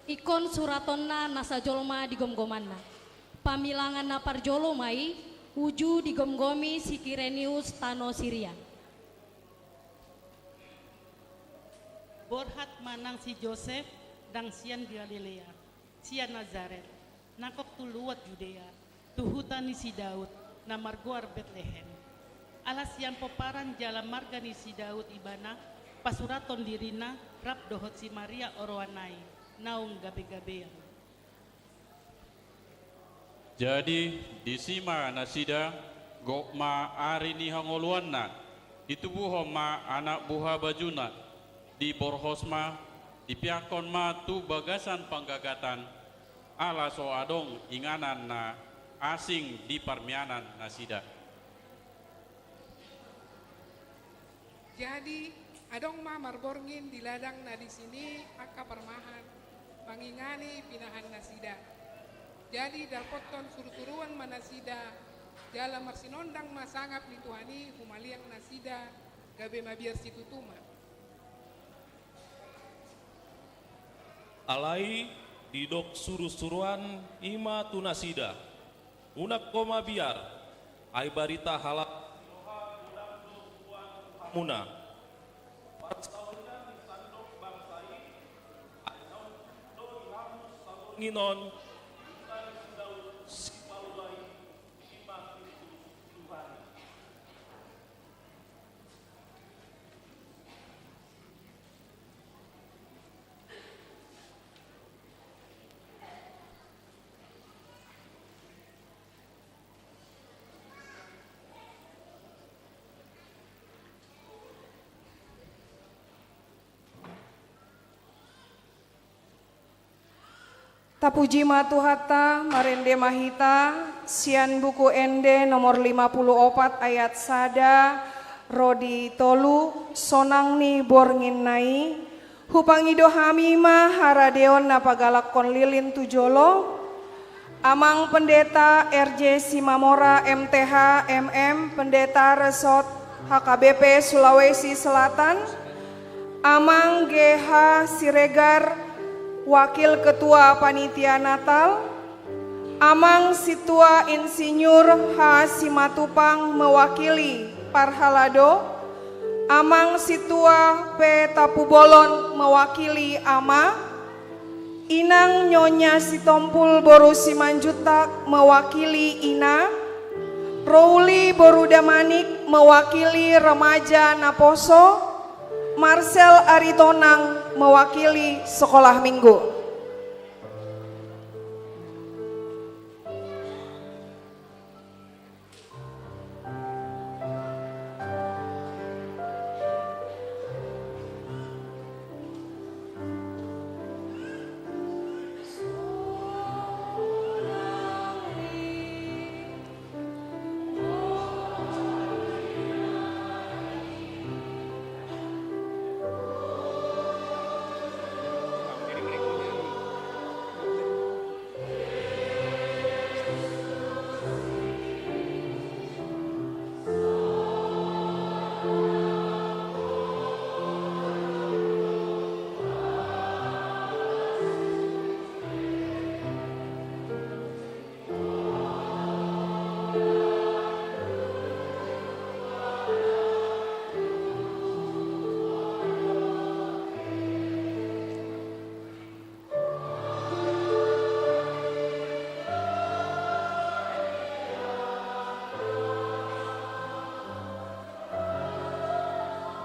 Ikon suratonna nasa jolma digom-gomanna. Pamilangan na parjolo mai uju digom-gomi si Kirenius tano Syria. Borhat manang si Joseph dang sian Galilea, sian Nazaret, nakok tuluat Judea. Tuhutan ni si Daud na marguar Bethlehem. Alas yang peparan jalan marga ni si Daud ibana pasuraton dirina rap dohot si Maria oroanai naung gabe-gabean. Jadi disima nasida gokma ari ni hangoluanna ditubuhoma anak buha bajuna di borhosma di piakon ma tu bagasan panggagatan ala so adong inganan na asing di parmianan nasida. Jadi adong ma marborngin di ladang na di sini aka permahan mangingani pinahan nasida. Jadi dapoton suruturuan manasida jala marsinondang masangap ni Tuhani humaliang nasida gabe mabiar situtuma. Alai didok suru-suruan ima tu nasida. Unak koma biar, ai barita halak muna. Nginon Tapuji matuhata marende mahita sian buku ende nomor 54 ayat sada rodi tolu sonang ni borngin nai hupangido hamima haradeon napagalakon lilin tujolo Amang Pendeta RJ Simamora MTH MM Pendeta Resort HKBP Sulawesi Selatan, Amang GH Siregar Wakil Ketua Panitia Natal, Amang Situa Insinyur H Simatupang mewakili Parhalado, Amang Situa P Tapubolon mewakili AMA, Inang Nyonya Sitompul Boru Simanjutak mewakili INA, Rouli Borudamanik mewakili Remaja Naposo, Marcel Aritonang mewakili Sekolah Minggu.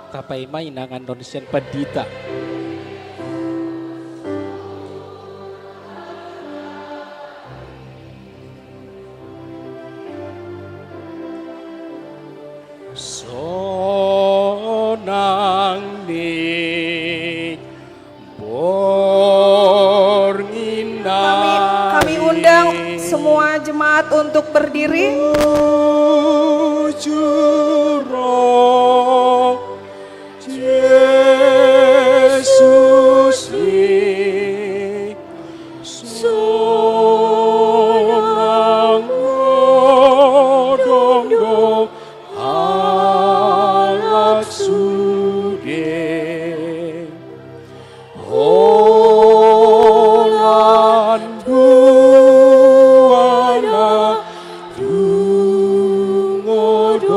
Tapay may nanganon siyan padita. Sonang ni bornginai. Kami undang semua jemaat untuk berdiri. Yesus ni sonang odong alat sude holan buana dungodong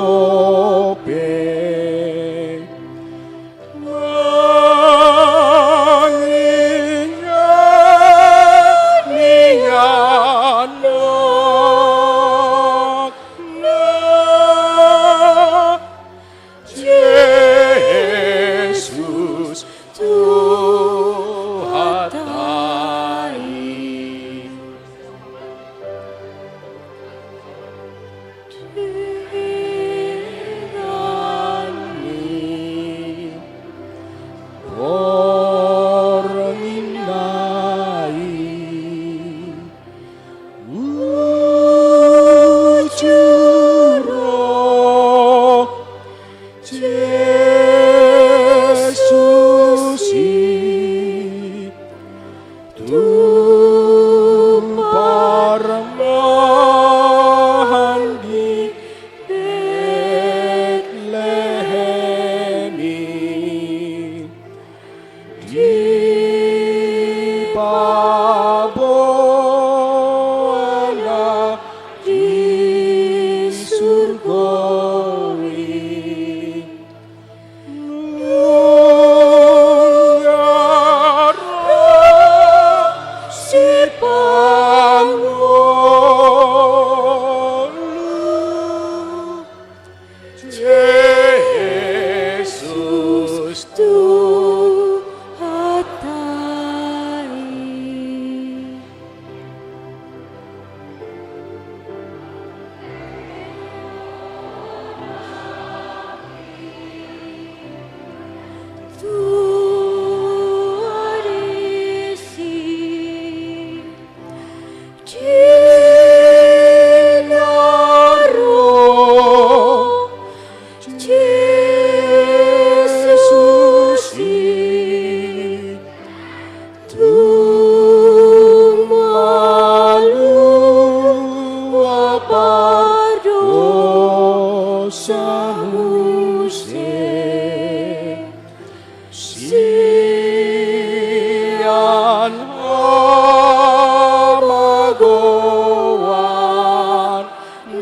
goan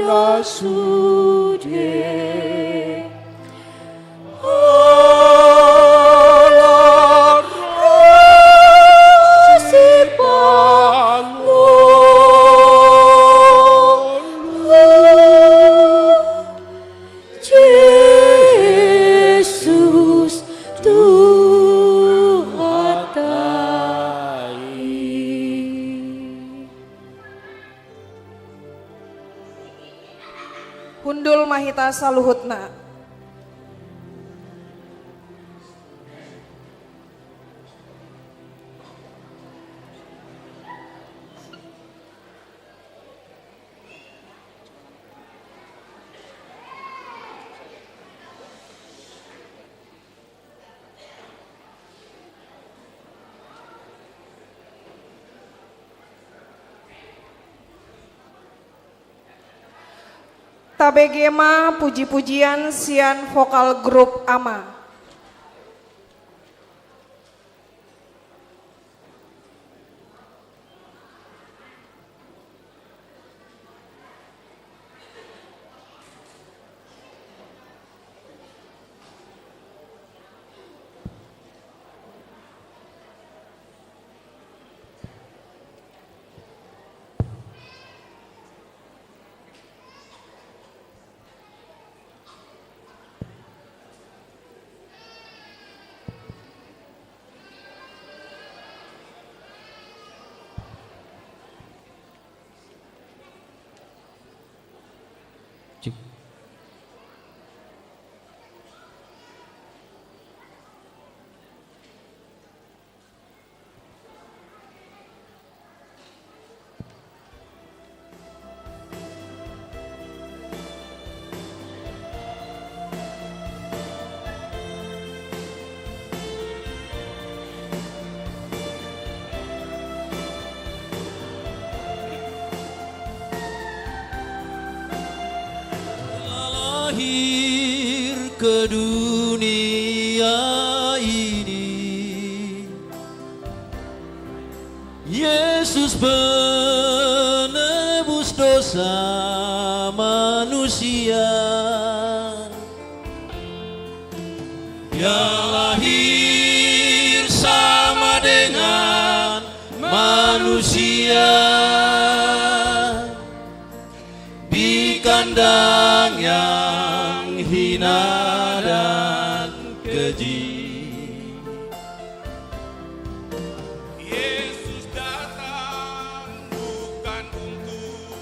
nasude. Hundul mahita saluhutna. Tabegema puji-pujian sian vokal grup AMA. Lahir ke dunia ini, Yesus penebus dosa manusia. Dia lahir sama dengan manusia di kandang yang hina dan keji. Yesus datang bukan untuk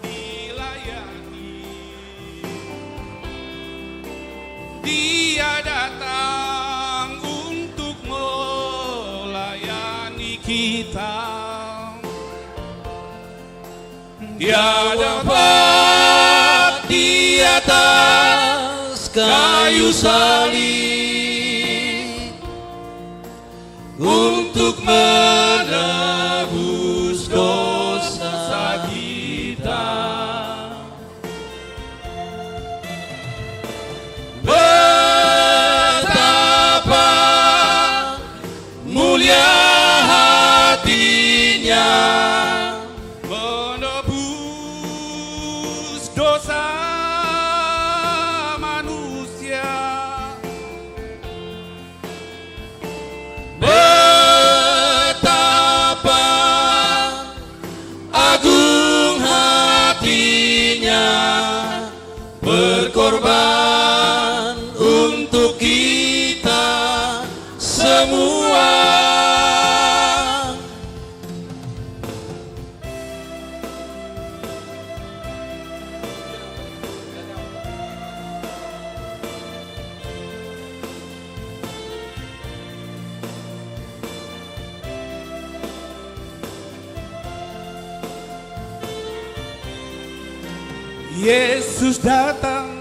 dilayani, Dia datang untuk melayani kita. Dia dapat di atas kayu salib untuk menebus dosa kita. Betapa mulia hatinya menebus dosa manusia. Betapa agung hatinya berkorban untuk kita semua. Yesus datang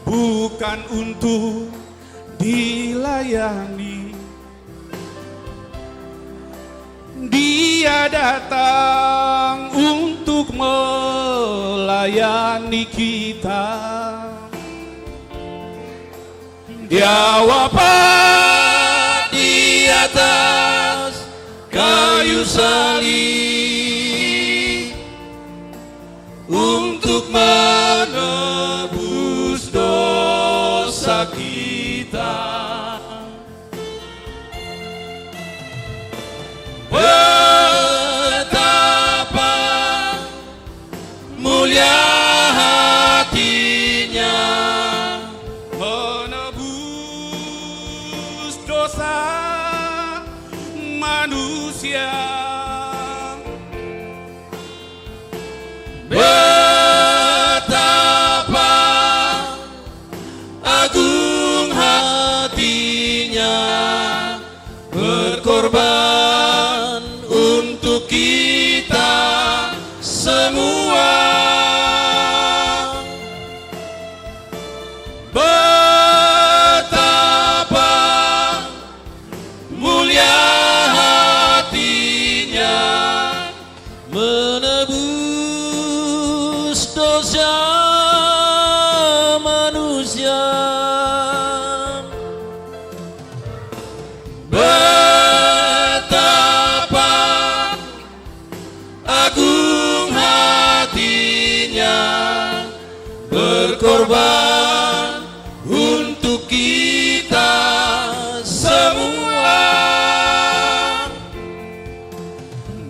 bukan untuk dilayani, Dia datang untuk melayani kita. Dia wafat di atas kayu salib semua. Betapa mulia hatinya menebus dosa manusia. Betapa agung hatinya berkorban untuk kita semua.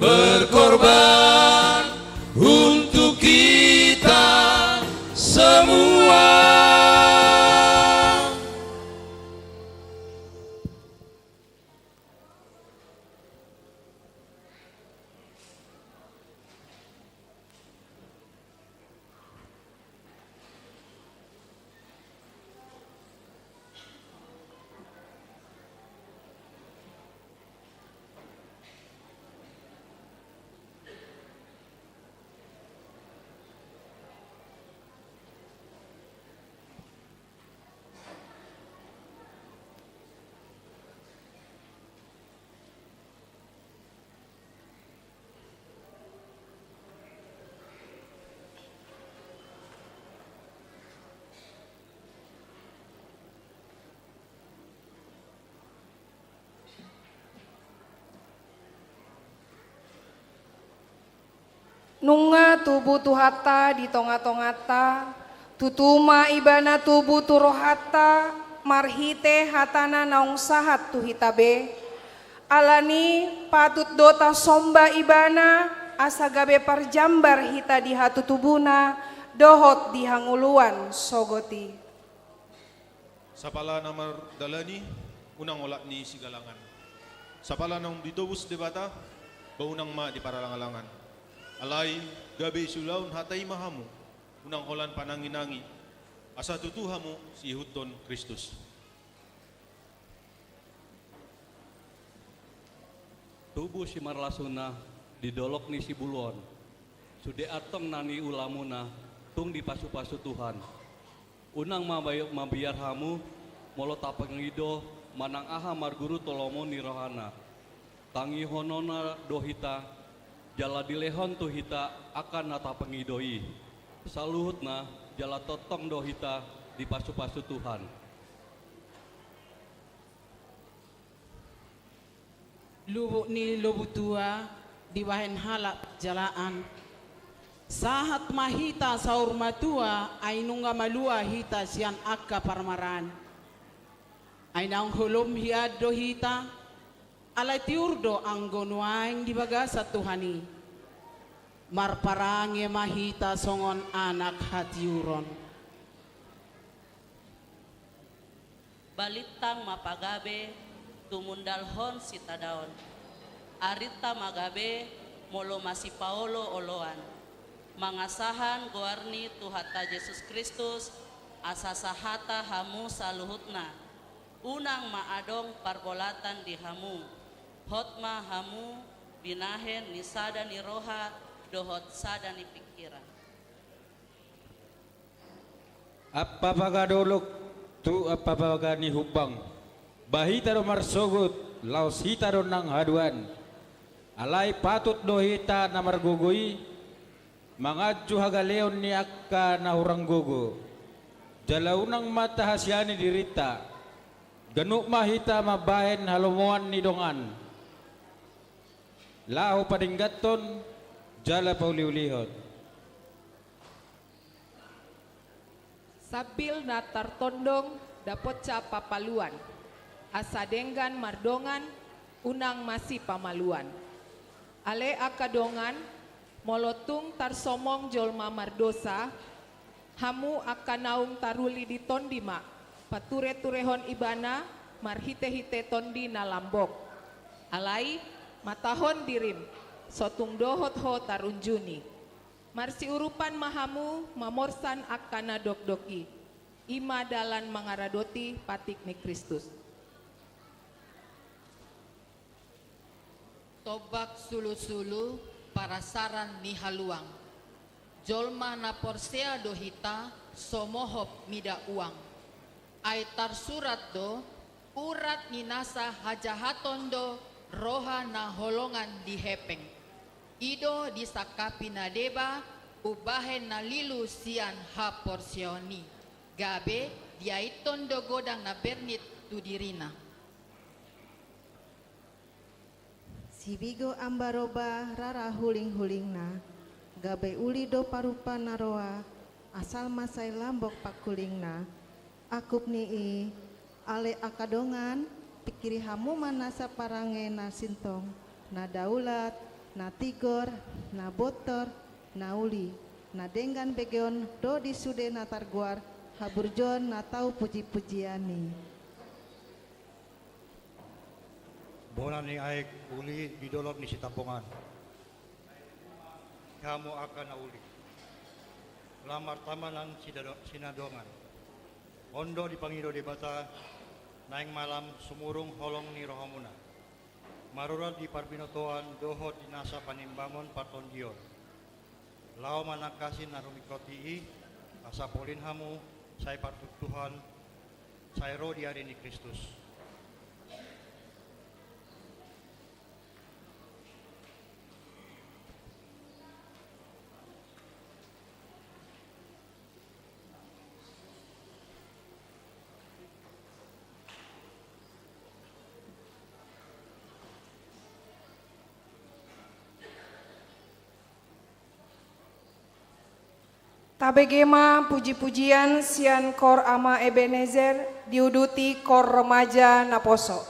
Berkorban untuk kita semua. Nunga tubuh tuhata di tonga-tongata, tutuma ibana tubuh turohata, marhite hatana naung sahat tuhitabe, alani patut dota somba ibana, asagabe parjambar hita di hatu tubuna, dohot di hanguluan sogoti. Sapala namar dalani, unang olak ni sigalangan. Sapala nang ditubus di bata, baunang ma di paralangalangan. Alay gabi sulaun hatay mahamu, unang holan pananginangi, asa tutuhamu si Huton Kristus. Tubuh si marlasuna didolok ni si buluon, sude atong nani ulamuna tung di pasu-pasu Tuhan. Unang mabiar hamu, molo tapangido manang aha marguru tolomo ni rohana. Tangi honona dohita, jala dilehon tuhita akan nata pengidoi. Saluhutna jala totong dohita di pasu-pasu Tuhan. Lubuk ni lubuk tua di wahen halak jalaan. Sahat mahita saur matua ainunga malua hita sian akka parmaran. Ainang hulum hiad dohita alay tiurdo ang gonuaing di bagasa Tuhani. Marparange mahita songon anak hatiuron. Balitang mapagabe tumundalhon si tadaon. Arita magabe molo masi Paolo oloan. Mangasahan goarni tuhata Yesus Kristus asasahata hamu saluhutna. Unang maadong parbolatan di hamu. Hotma hamu binahen ni sada ni roha dohot sada ni pikiran. Apa pagadolok tu apa pagani hubang bahita do marsogut laos hita do nang haduan alay patut dohita na margugui mangadju hagaleon ni akka na hurang gugu jalaunang mata hasyani dirita ganuk mahita mabahen halomoan ni dongan lahu padinggaton jala pauliulihon. Sabil natar tondong dapot ca papaluan, asa denggan mardongan unang masih pamaluan. Ale akadongan molotung tarsomong jolma mardosa, hamu akanaung taruli di tondima, pature-turehon ibana marhite-hite tondi na lambok. Alai matahon dirim, sotung dohot ho tarunjuni. Marsi urupan mahamu mamorsan akana dokdoki, ima dalan mangaradoti patik ni Kristus. Tobak sulu-sulu parasaran ni haluang, jolma na porsea dohita somohop mida uang. Ai tar surat do urat ni nasa hajahaton do roha na holongan di hepeng. Ido disakapi na deba ubahen na lilu sian ha porsioni. Gabe diaiton do godang na bernit tu dirina. Sibigo ambaroba rara huling-hulingna. Gabe uli do parupa naroa asal masai lambok pakulingna. Akup nii ale akadongan pikiri hamu manasa parange na sintong na daulat na tigor na botor na uli na denggan begeon do disude na targuar haburjon na tau puji-pujiani. Bona ni aik uli didolot ni sitapongan. Kamu akan nauli. Lamar tamanan sinadongan. Ondo dipangido di bata, naing malam sumurung holong ni rohamuna. Marurat di parbinotoan dohot dinasa panimbangon paton dior. Lao manakasin narumikoti asa polin hamu, saya patut Tuhan, saya roh di hari ini Kristus. Tabegema puji-pujian sian kor ama Ebenezer diuduti kor remaja Naposo.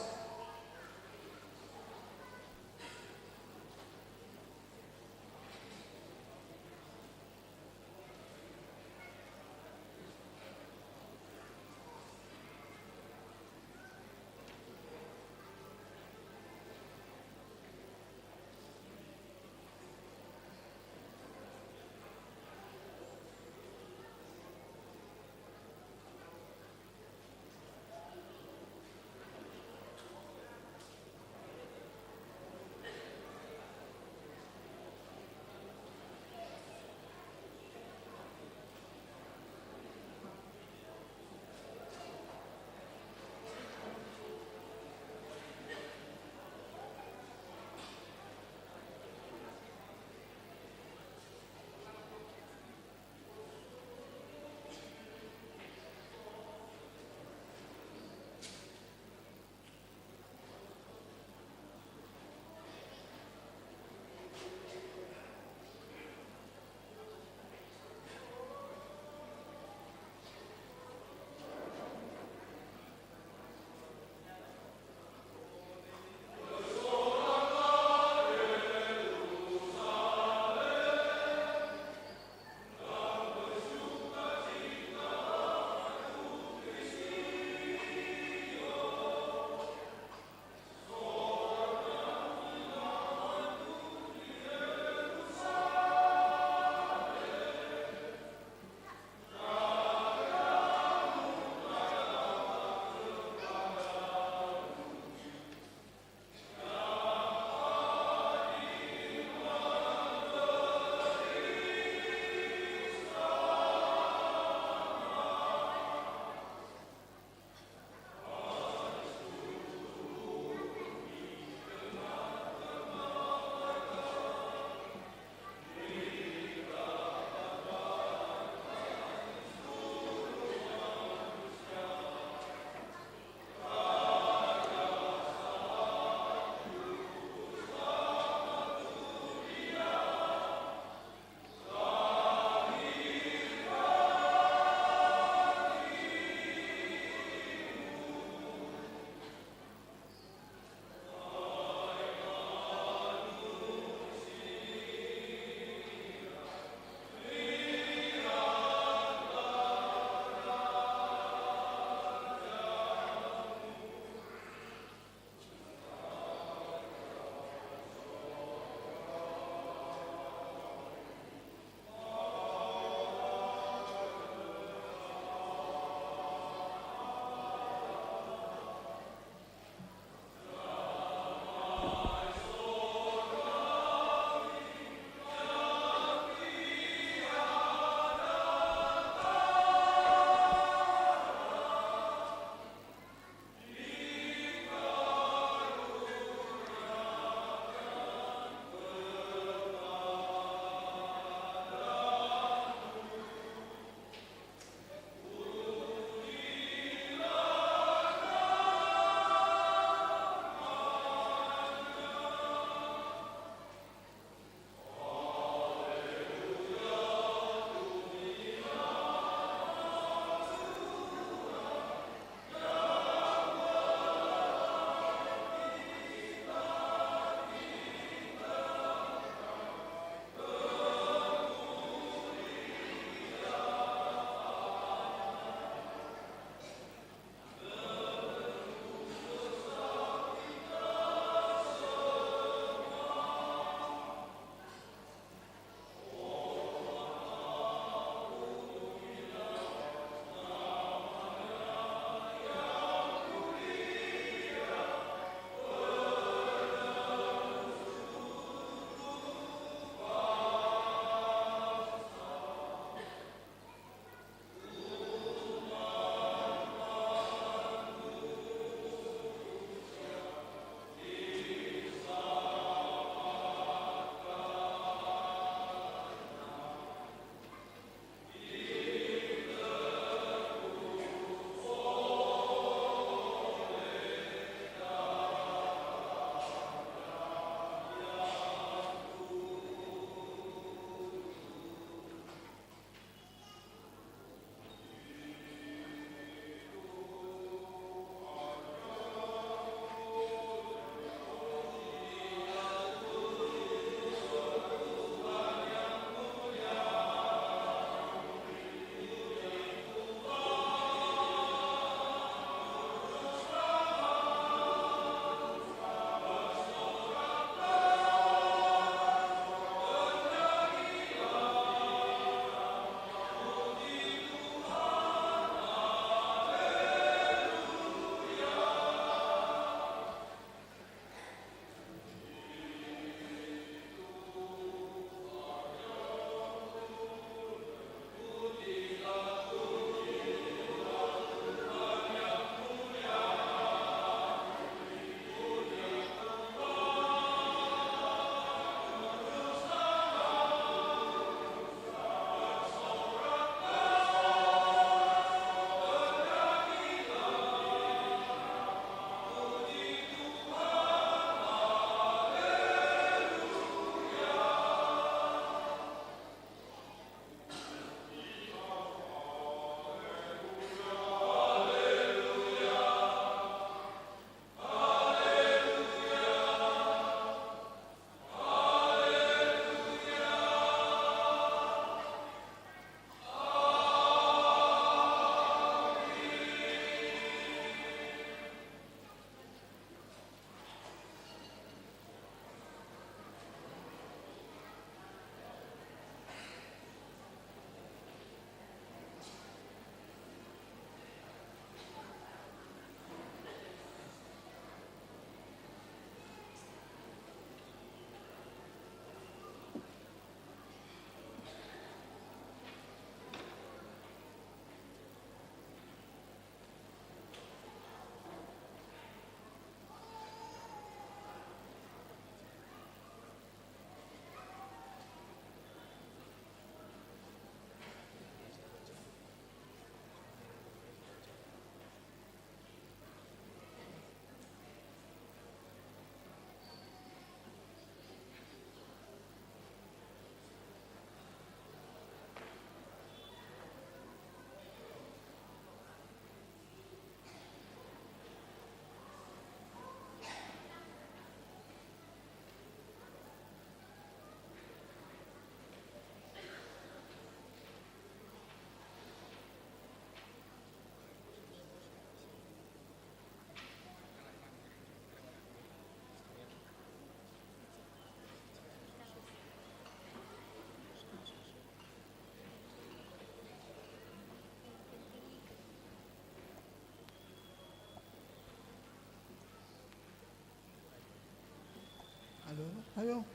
Ayo,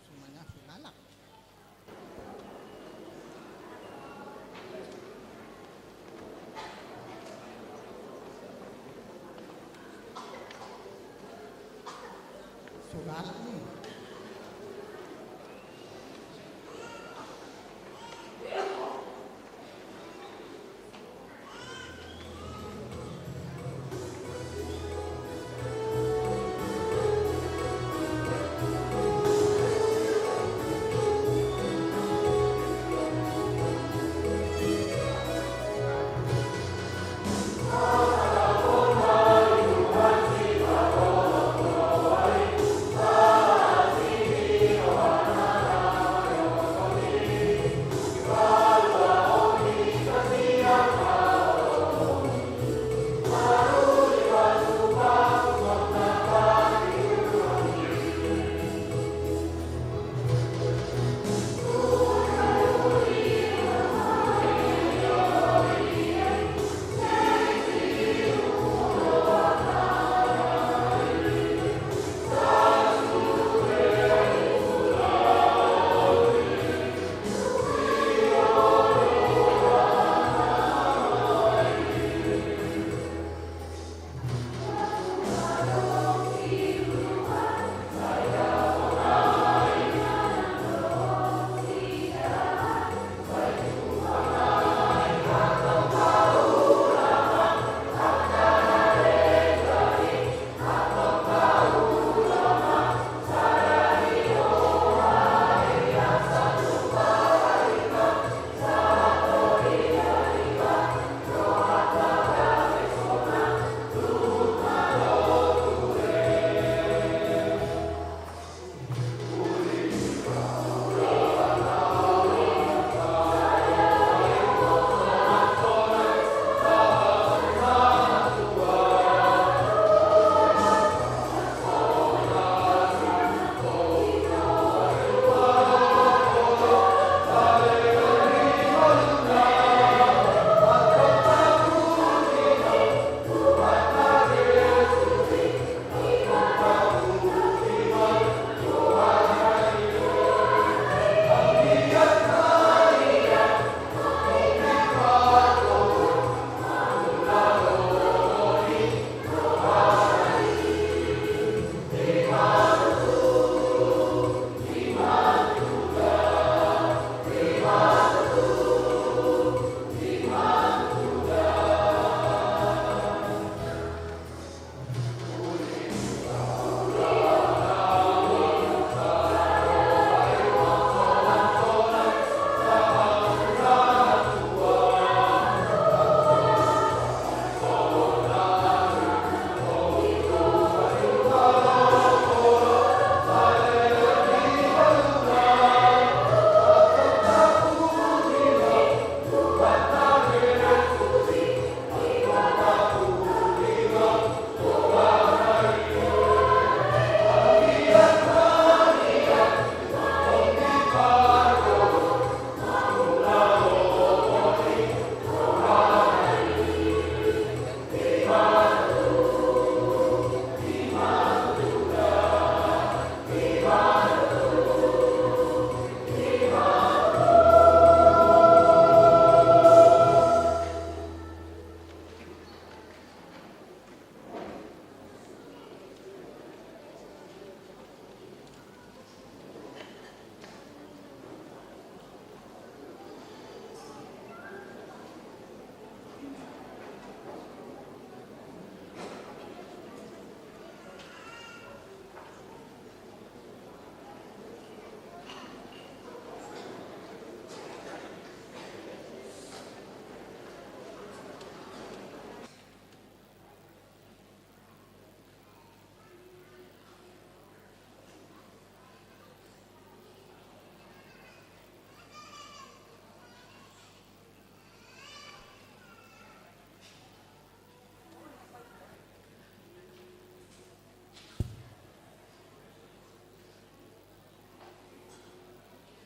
semuanya galak. So galak nih.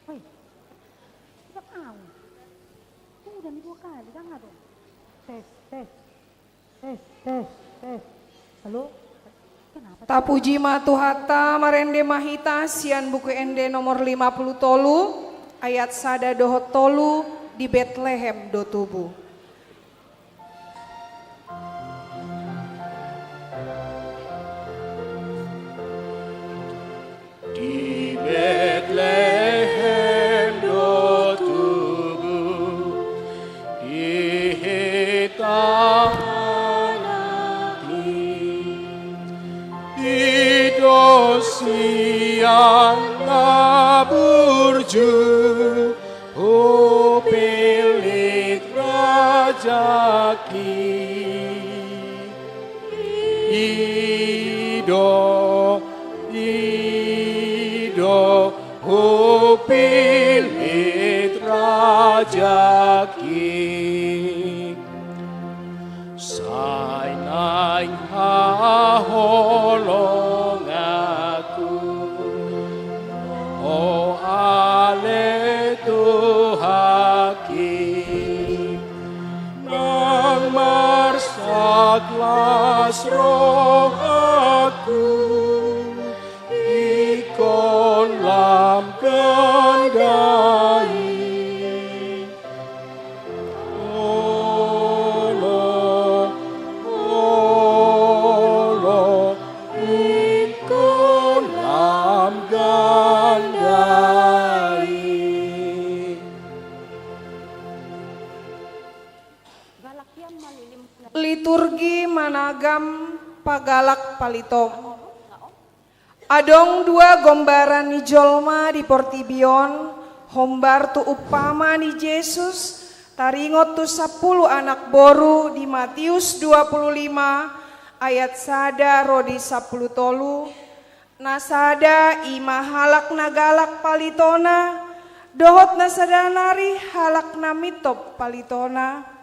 Hoi, kita tahu. Ini udah 2 kali, kan nggak dong? Tes. Halo? Tapuji matuhata marende mahita sian buku ende nomor 50 tolu ayat sada dohot tolu di Bethlehem do tubuh. Di Bethlehem do tubuh dihitam Ido siang laburju O pilit rajaki Ido O pilit rajaki Sainai haholong aku O ale Tuhaki Nang marsaklas roh aku Ikon lam gandai Liturgi managam pagalak palitom. Adong dua gombaran ni jolma di Portibion, hombar tu upama ni Yesus, taringot tu 10 anak boru di Matius 25 ayat sada rodi 10 tolu. Nasada ima halak nagalak palitona, dohot nasadanari halak namitop palitona.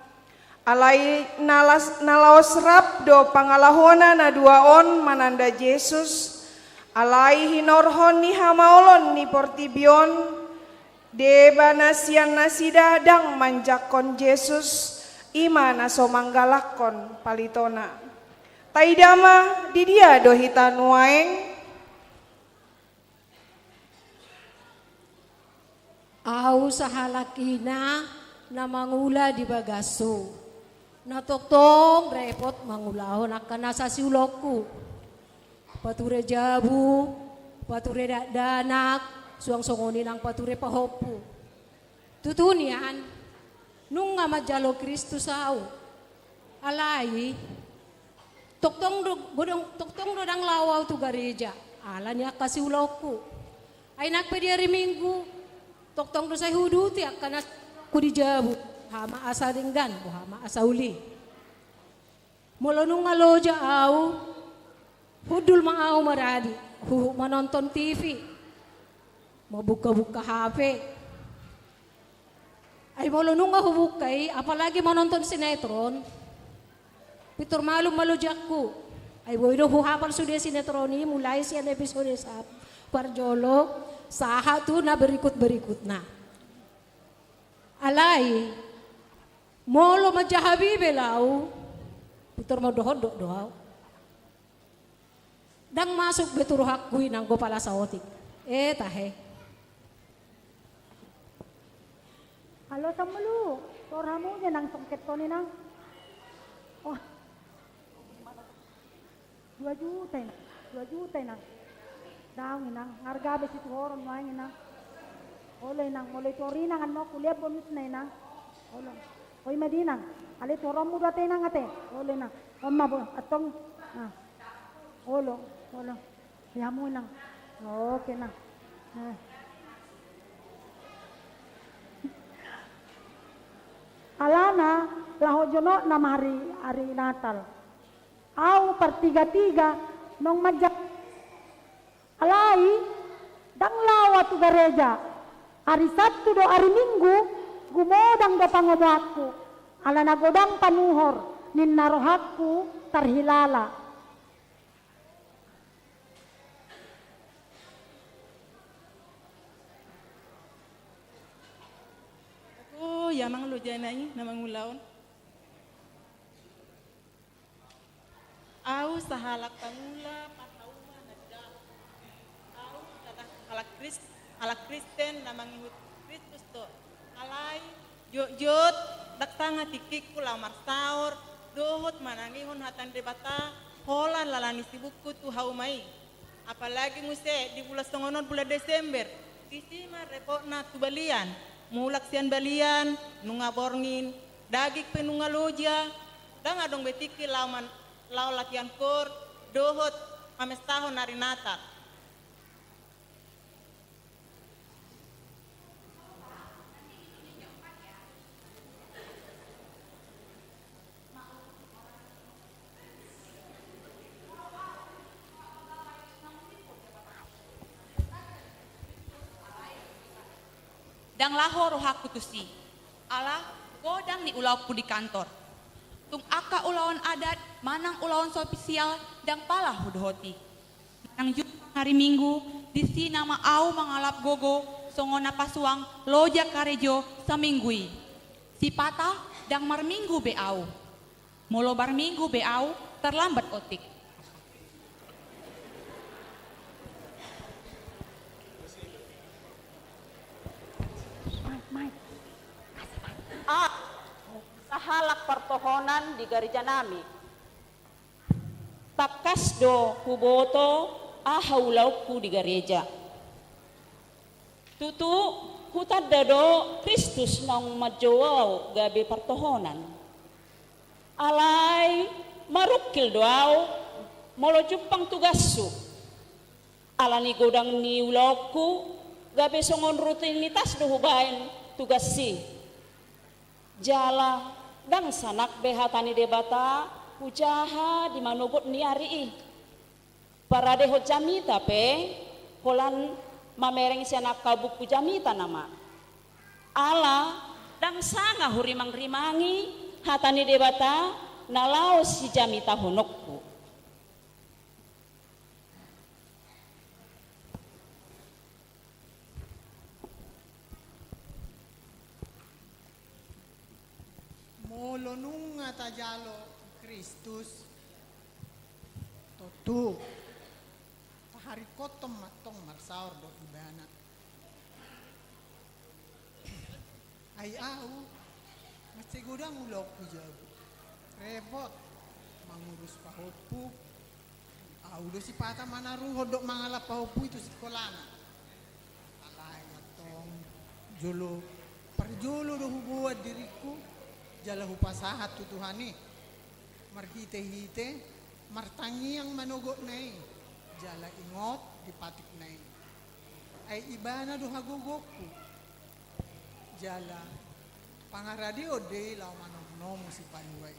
Alai nalaos rap do pangalahona na duaon mananda Yesus. Alai hinorhon ni hamaolon ni Portibion. Deba nasian nasida dang manjakon Yesus. Ima naso manggalakon palitona. Taidama di dia dohita nuaeng. Au sahalakina na mangula di bagaso. Natoktong repot mangulahon akan nasa siuloku. Pature jabu, pature danak, suang songonin ang pature pahopu. Tutunian, nung nga majalo Kristus au. Alay, toktong rodang lawaw tu gareja. Ala niya kasiuloku. Ay nakpediari minggu, toktong do sa huduti akan ku di jabu. Hama asa dinggan, hama asa uli. Mula nung ngaloja au, hudul maau maradi, menonton TV, mau buka-buka HP. Ay mula nung ngahubukay, apalagi menonton sinetron, pitur malu jakku. Ay boydo huhapal sudah sinetron ini mulai sian episode sa Parjolo, saha tu na berikut-berikut na. Alay, molo majahabi belau, pitur mo dohodok doaw. Dang masuk betur hakui nang gopala saotik. Tahe. Halo samulu, torhamu nya nang songket to ni nang. Oh. 2 juta nang. Daw ni nang harga besi horon wae nang. Oleh nang mulai tori nang ano kuliah bonus na nang. Oleh. Hoy Madinang, ali torom mo dati nang ate. Ole na. Omma bo atong olo. Yamu nang. Okay na. Alana laho jono na hari Natal. Au pertiga-tiga nong majak. Alai dang lawa tu gereja. Hari Sabtu do hari Minggu gumodang do pangomoakku, ala nagodang panuhor, nin narohakku tarhilala. Ako, yamang lo dyan ay, namang ulaon. Au sahalak pangula patauma nagda. Au halak Kristen na mangihut Kristus to. Alay jot daktanga tikik kula marsaor dohot manangihon hatan debata holan lalani sibukku tu haumai. Apalagi nguse di bulan songonon bulan Desember. Isi mah repotna tu balian. Mulak sian balian nunga borngin dagik penunga loja. Dang adong betiki lauman lau latihan kor dohot amestahon nari Natal. Dang lahor rohaku tusi. Allah godang ni ulauku di kantor. Tung aka ulawan adat, manang ulawan sosial, dang pala hudohoti. Nang hari Minggu, disi nama au mangalap gogo, songona pasuang, loja karejo, saminggui. Si patah, dang mar minggu be au. Molo bar minggu be au, terlambat otik. Sahalak pertohonan di gereja nami. Takas do huboto ahaulauku di gereja. Tutu hutad do Kristus nang majoau gabe pertohonan. Alay marukil doau molo jupang tugassu. Alani godang ni ulauku gabe songon rutinitas do hubain tugas si. Jala dang sanak behatani debata hujaha di manogot ni ari para deho jamita pe holan mamereng sianak kabuk jamita nama ala dang sanga hurimang rimangi hatani debata nalao si jamita honokku. Molo nunga tajalo Kristus totu tahari kotom matong marsaor do ibana ay au mesti gudang ulok ku jago repot mangurus pahopu au do si pata mana ruho dok mangalap pahopu itu sekolana alay matong jolo perjolo do hubuat diriku jala hupasahat tutuhani marhite-hite martangi yang manogok nai jala ingot dipatik nai ay ibana do hagogokku jala pangaradio de law manom si panuway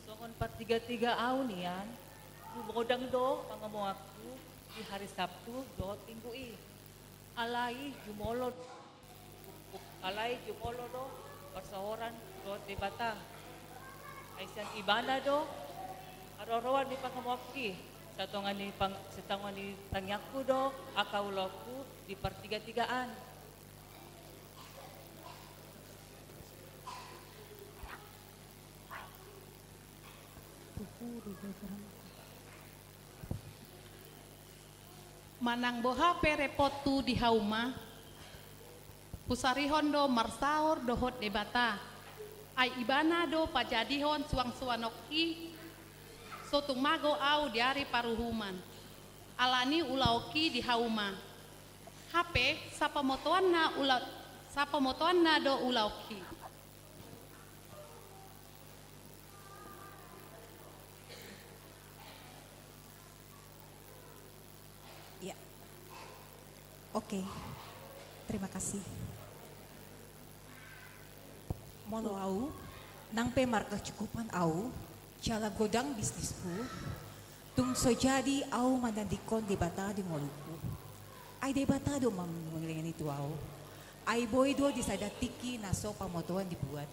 songon 433 aun yan Bumodang do, pangamu aku di hari Sabtu, do tinggui. Alai jumolo do, persahoran do debata. Aisan ibana do, aroroan di pangamu aku. Satongan ni tangyaku do, akauloku di pertiga-tigaan. Manang boha perepotu di hauma pusarihon do marsaor dohot debata ay ibana do pajadihon suang-suanoki sotung mago au diari paruhuman alani ulauki di hauma hape sapamotoan na do ulauki. Oke, terima kasih. Mono au, nang pe marka cukupan au, jala godang bisnisku, tung so jadi au manandikon debata di moluku. Ay debata do mamulungan itu au. Ay boy do disadatiki naso pamotoan dibuat.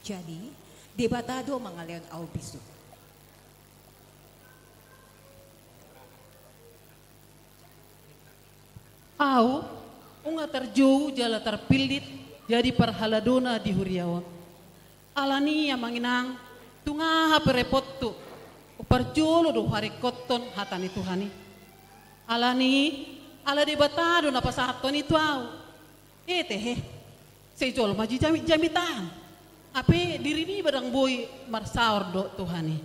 Jadi, debata do mangaleon au bisu. Au unga terjauh jala terpilit jadi parhaladona di huriawan. Alani yang manginang tungaha perepot tu uparjolo do hari koton hatani Tuhani. Alani ala de batado na pasahaton itu au. Teh sejol maji jamitan. Ape diri ni badang boy marsaor do Tuhani.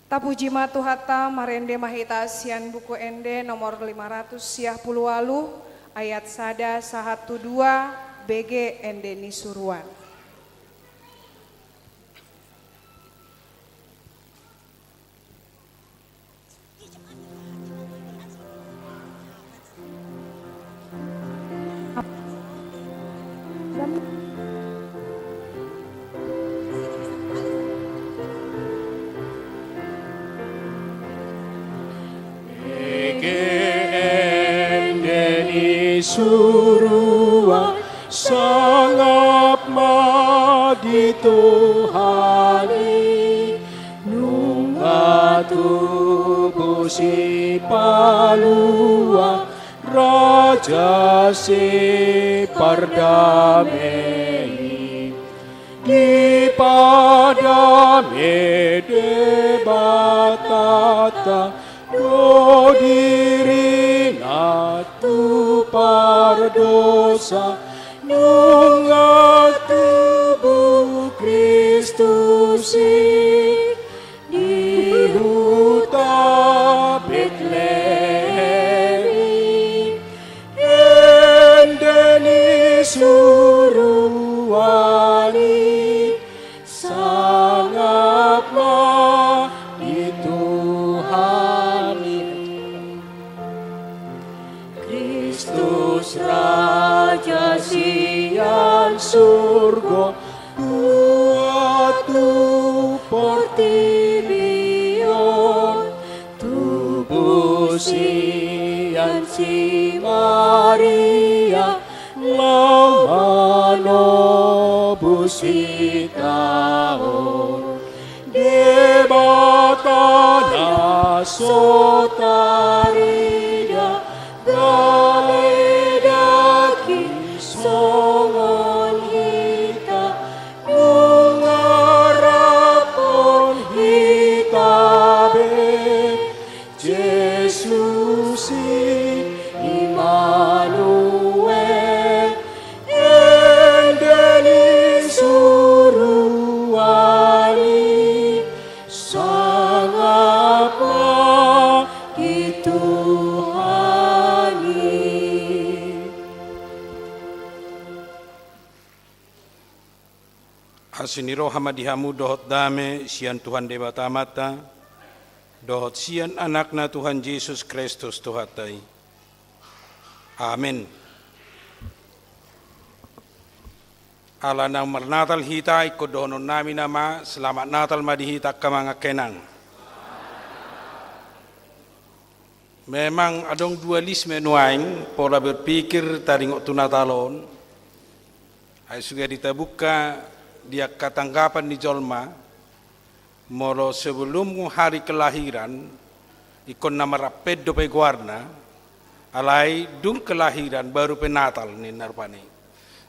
Tapuji matuhata marende mahita sian buku ende nomor 500 siah puluwalu ayat sada 12 BG ende nisuruan. Surua sangap madi Tuhani nunga tubuh si palua raja si pardamai di padame debatata do diri tu pardosa nunga tubuh Kristus di huta Betlehem endeni suruani sangat di Tuhani Kristus Raja sian surga tuatu portibion tubuh sian si Maria lama nobusi taon debatana sotarida galedaki songon hita nungarapon hitabe Yesus Immanuel endeni suruani sangaplah di Tuhani. Arsiniro hamadihamu dohot dame sian Tuhan debata mata, dohot sian anakna Tuhan Yesus Kristus Tuhatai. Amin. Ala nang marnatal hita ikut dohonon nami nama selamat Natal madihita kamanga kenang. Memang adong dualisme nuaing pola berpikir taringok tunatalon. Ay sudah ditabuka dia katanggapan di jolma molo sebelum hari kelahiran ikon nama raped dope guarna alai dung kelahiran baru penatal ni narpani.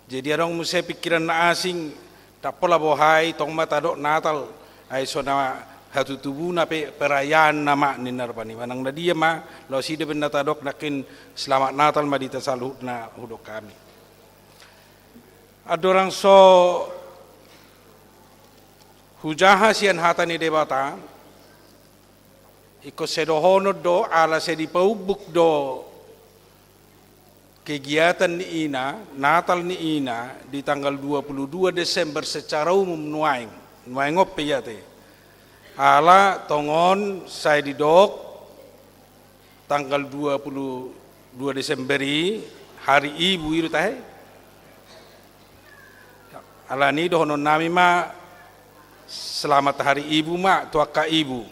Jadi orang mesti pikiran na asing tak pola bohai tong mata dok Natal ay so na hatu tubuh na perayaan nama ni narpani manang na dia ma lo si de benata dok nakin selamat Natal madita salut na hudok kami. Adorang so hujaha sian hatani debata iko sedohonod do ala sedipaubuk do kegiatan ni ina Natal ni ina di tanggal 22 Desember secara umum nuaing ope yate ala tongon saya didok tanggal 22 Desemberi hari ibu itu tahe ala ni dohonon nami ma selamat hari ibu mak tuaka ibu.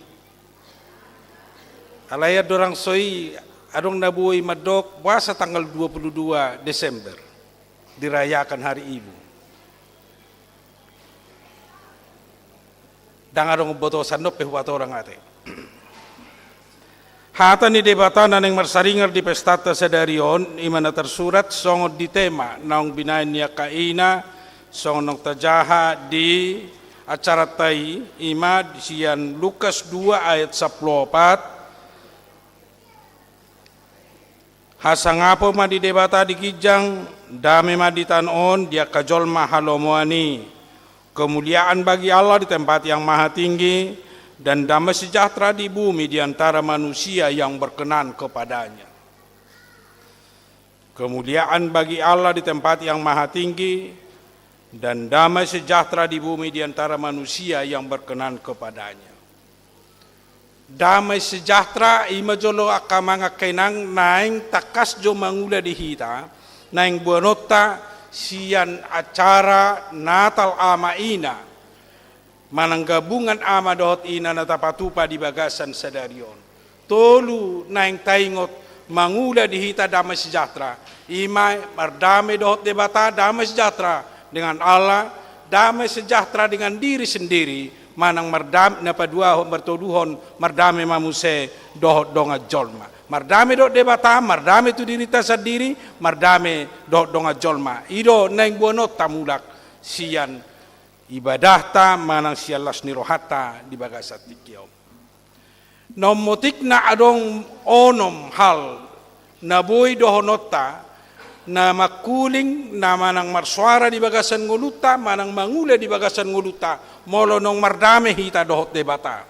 Alaya dorang soi adong nabuai madok puasa tanggal 22 Desember dirayakan hari ibu. Dang adong botosan no pehuat orang ate. Hata ni debatan nang marsaringar di pestata sedarion imana tersurat songod di tema naong binain niya kaina songod tajaha di acara tai ima sian Lukas 2 ayat 14 hasangapo madi debata di kijang dame madi tanon dia kajol mahalomoani kemuliaan bagi Allah di tempat yang maha tinggi dan damai sejahtera di bumi di antara manusia yang berkenan kepadanya. Kemuliaan bagi Allah di tempat yang maha tinggi dan damai sejahtera di bumi di antara manusia yang berkenan kepadanya. Damai sejahtera ima jolo akamanga kenang naing takas jo mangula di hita naing buanota sian acara Natal ama ina manang gabungan ama dohot ina natapatupa di bagasan sadarion tolu naing taingot mangula di hita damai sejahtera ima mardame dohot debata damai sejahtera dengan Allah, damai sejahtera dengan diri sendiri, manang mardam napa dua bertoduhon mardame mamuse dohot donga jolma. Mardame dot debata, mardame tu diri ta sendiri, mardame dohot donga jolma. Ido naing buanot tamulak sian ibadah ta manang sian lasni rohata di bagasat tikiau. Nomotik na adong onom hal naboy dohonota na makuling na manang marsuara di bagasan nguluta manang mangula di bagasan nguluta molo nong mardame hita dohot debata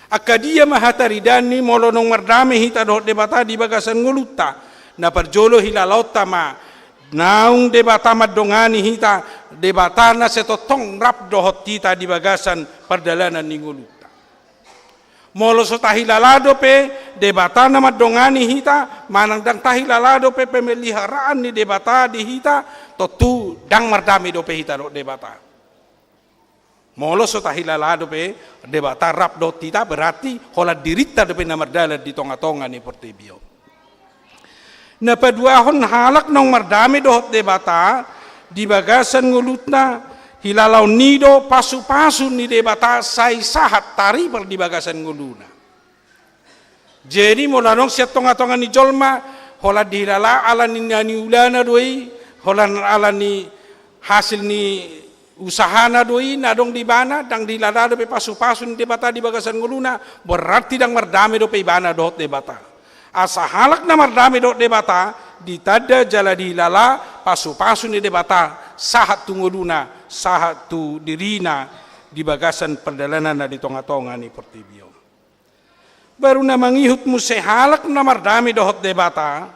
akadia mahataridani molo nong mardame hita dohot debata di bagasan nguluta na parjolo hilalota ma naung debata madongani hita debata na setotong rap dohot hita di bagasan perdalanan ni nguluta molo so tahilalado pe debata na madongani hita manang dang tahilalado pe pemeliharaan ni debata di hita totu dang mardami do pe hita do debata molo so tahilalado pe debata rap do hita berarti hola dirita do pe na mardala di tonga-tonga ni portibio na paduahon halak nong mardami do debata di bagasan ngulutna hilalau nido pasu-pasu ni debata sai sahat tari per di bagasan nguluna. Jadi molanong siat tonga-tonga ni jolma hola dilala ala ni nani ulana doi hola ala ni hasil ni usahana doi nadong di bana dang dilala do pe pasu-pasu ni debata di bagasan nguluna berarti dang mardame do pe bana do debata. Asa halak na mardame do debata ditada jala dilala pasu-pasu ni debata sahat tunguluna sahat tu dirina di bagasan perdalanan na di tonga-tonga ni portibio. Baru na mangihut mo se halak na mardami dohot debata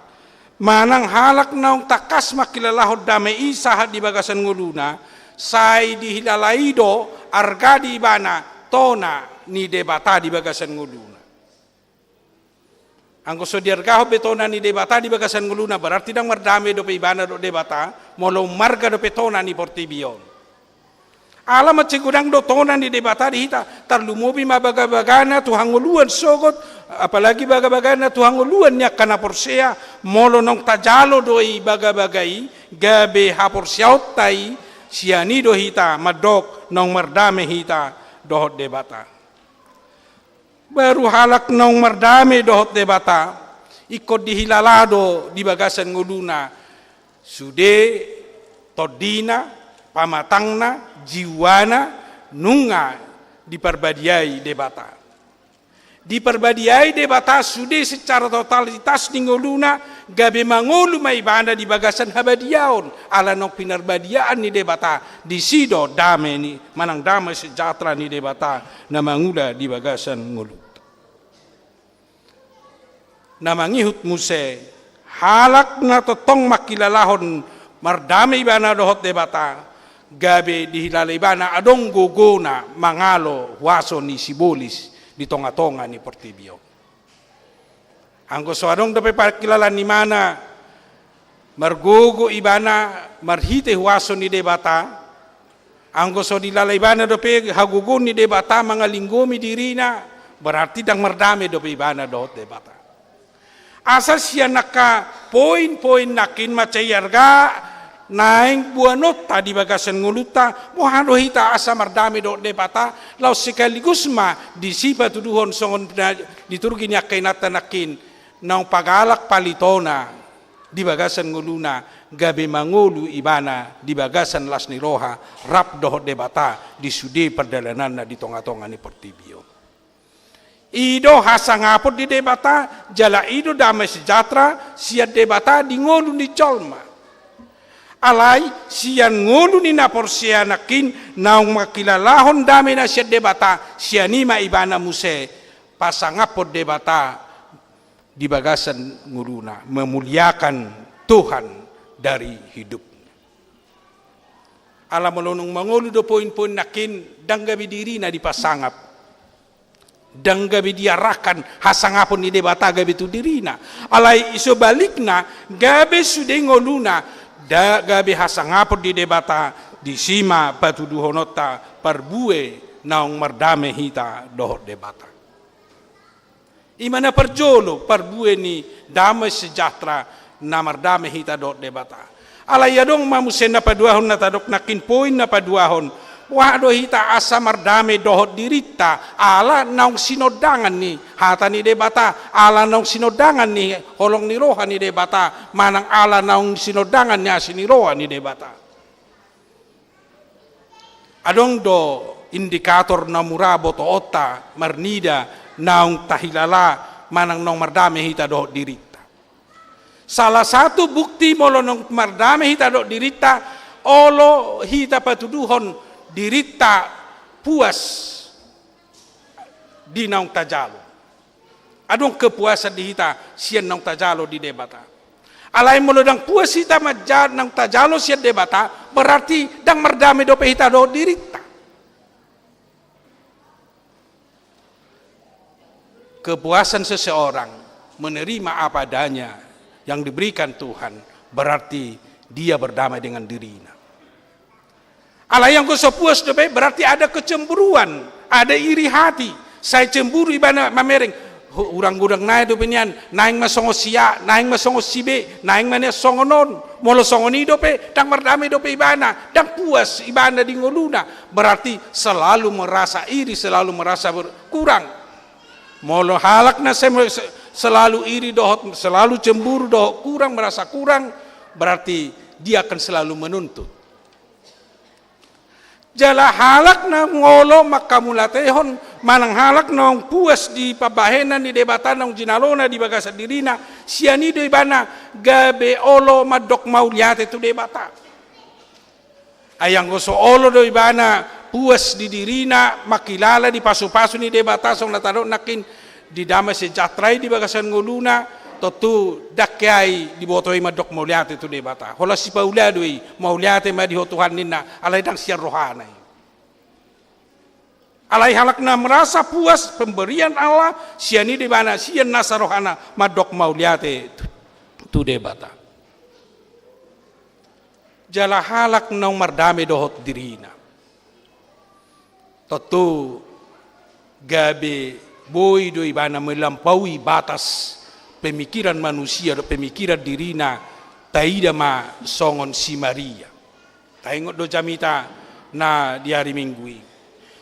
manang halak naong takas makilalahod dame isahat di bagasan nguluna sai dihilalaido arga di ibana tona ni debata di bagasan nguluna. Angko so diargaho betona ni debata di bagasan nguluna berarti dang mardame do ibana do debata molo marga do petona ni portibion. Alam cegudang do tona ni debata di hita tarlumobi mabaga-bagana tuhang nguluan sogot apalagi baga-bagana tuhang nguluan nya kana porsea molo nong tajalo do baga-bagai gabe haporsiaut tai siani do hita madok nong mardame hita dohot debata. Baru halak nong mardame dohot debata ikut dihilalado di bagasan nguluna sude todina pamatangna jiwana nunga diperbadiai debata. Diperbadiai debata sude secara totalitas di nguluna gabe mangulu mai banda di bagasan habadiaon ala nong pinarbadiaan ni debata di sido dame ni manang damai sejahtera ni debata na mangula di bagasan ngulu. Namangihut muse halak na totong makilalahon mardame ibana dohot debata gabe dihilalibana adong gogona mangalo waso ni sibolis di tonga-tonga ni Portibio. Anggo so adong dapat pakilalan ni mana margogo ibana marhite waso ni debata anggo so dilalibana dope hagugun ni debata mangalinggomi dirina berarti dang mardame dope ibana dohot debata. Asal siya naka poin-poin nakin macayarga naing buanota di bagasan nguluta mohano hita asa mardami do debata lau sekaligus ma disipa tuduhon songon diturgi niya kay natanakin naung pagalak palitona di bagasan nguluna gabi mangulu ibana di bagasan las ni roha rap dohot debata di sudi perdalanan na di tonga-tonga ni Portibio. Ido hasangapot di debata jala ido damai sejahtera siat debata di ngolu ni colma alai sian ngolu ni napor sianakin naung makilalahon damai na siat debata sianima ibana muse pasangapot debata di bagasan nguluna memuliakan Tuhan dari hidup. Alam melonong mangolu do poin-poin nakin dan gabi diri na dipasangap dan gabi diarahkan hasangapun ni debata gabi tu dirina alai iso balikna gabi sude ngoluna da gabi hasangapun di debata di sima batu duhonota perbue naung mardame hita dohot debata imana perjolo perbue ni damai sejahtera na mardame hita dohot debata alai adong mamusen na paduahon na tadok nakin poin na paduahon wado hita asa mardame dohot dirita ala naung sinodangan ni hata ni debata ala naung sinodangan ni holong ni roha ni debata manang ala naung sinodangan ni asini roha ni debata adong do indikator na murabo to otta marnida naung tahilala manang naung mardame hita dohot dirita salah satu bukti molo naung mardame hita dohot dirita olo hita patuduhon dirita puas di naung tajalo adong kepuasan di hita sian naung tajalo di debata alai molodang puas hita majad naung tajalo sian debata berarti dang merdame dope hita do dirita kepuasan seseorang menerima apa adanya yang diberikan Tuhan berarti dia berdamai dengan dirinya. Ala yang kau puas dope berarti ada kecemburuan, ada iri hati. Saya cemburu ibana mamereng. Urang-urang naik dope nian, naing masongo sia, naing masongo sibe, naing mana songonon, molo songoni dope, dang merdame dope ibana, dang puas ibana di ngoluna. Berarti selalu merasa iri, selalu merasa kurang. Molo halak na selalu iri dohot, selalu cemburu dohot, kurang merasa kurang, berarti dia akan selalu menuntut. Jala halak na ngolo makamulatehon manang halak nong puas di pabahenan di debatan nong jinalona di bagasa dirina siani do ibana gabe olo madok mauliate tu debata ayang goso olo do ibana puas di dirina makilala di pasu-pasu ni debata song nataro nakin di damai sejahtera di bagasan ngoluna Totu dakyai dibotoi madok mauliate tu debata. Hola si pauladui mauliate ma diho Tuhan nina alai dang siar rohanai. Alai halakna merasa puas pemberian Allah siani debana sian nasa rohana madok mauliate tu debata. Jala halak nang mardame dohot dirina. Totu gabe boy do ibana melampaui batas pemikiran manusia, pemikiran dirina, taida ma songon si Maria. Taingot do jamita na di hari Minggu.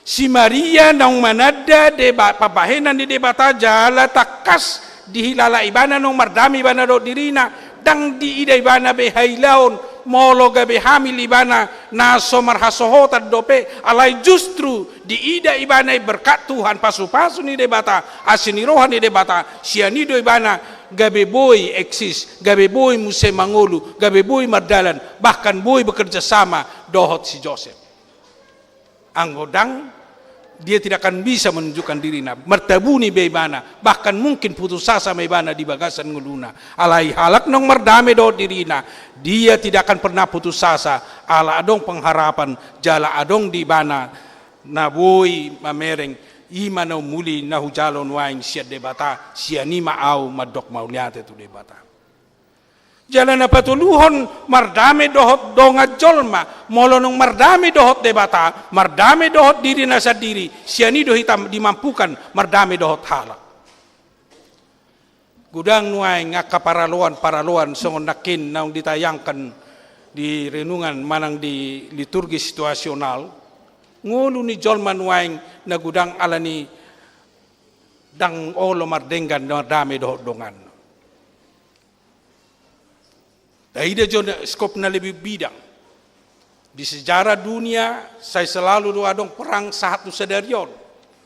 Si Maria nang manada debat papahenan di debata jala takas dihilala ibana nang mardami ibana do dirina dang di ida ibana behailaon molo gabe hamil ibana na somar hasohotan dope alai justru di ida ibana berkat Tuhan pasu-pasu ni debata asini rohan ni debata sianido ibana gabe boy eksis gabe boy muse mangolu gabe boy mardalan bahkan boy bekerja sama dohot si Joseph anggodang dia tidak akan bisa menunjukkan dirinya mertabuni beibana bahkan mungkin putus asa beibana di bagasan nguluna alai halak nong merdame do dirina dia tidak akan pernah putus asa ala adong pengharapan jala adong di bana na boy mamereng ima na muli na hujalon wain siya debata siya ni maaw madok mauliate tu debata jalan na patuluhon mardame dohot donga jolma molo nung mardame dohot debata mardame dohot diri nasa diri siani do hitam dimampukan mardame dohot halak gudang nuay ngaka paraluan songon nakin naung ditayangkan di renungan manang di liturgi situasional ngulu ni jolma nuay na gudang alani dang olo mardenggan mardame dohot dongan Taida jo skop na lebih bidang. Di sejarah dunia, saya selalu doa dong perang satu sedarion.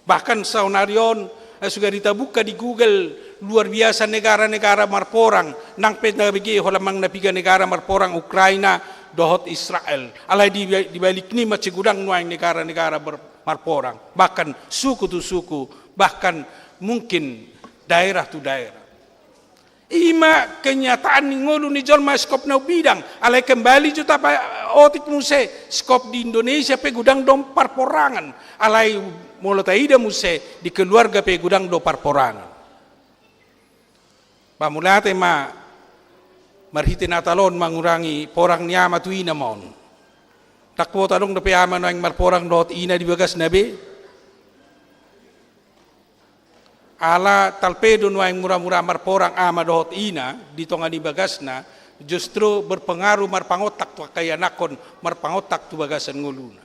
Bahkan saunarion sudah ditabuka di Google luar biasa negara-negara marporang. Nang penabigi holamang napiga negara marporang Ukraina dohot Israel. Alai di balik ni macam gudang nuang negara-negara marporang. Bahkan suku tu suku, bahkan mungkin daerah tu daerah. Ima kenyataan ni ngolu ni jolma skop na bidang alai kembali juta pa otik muse skop di Indonesia pe gudang dom parporangan alai molo taida muse di keluarga pe gudang do parporangan pamulate ma marhite natalon mangurangi porang niama tu ina mon takwo talong do pe ama no ang marporang dot ina di bagas nabe ala talpedo nuang murah-murah marporang ama dohot ina di tonga di bagasna justru berpengaruh marpangotak tu kaya nakon marpangotak tu bagasan nguluna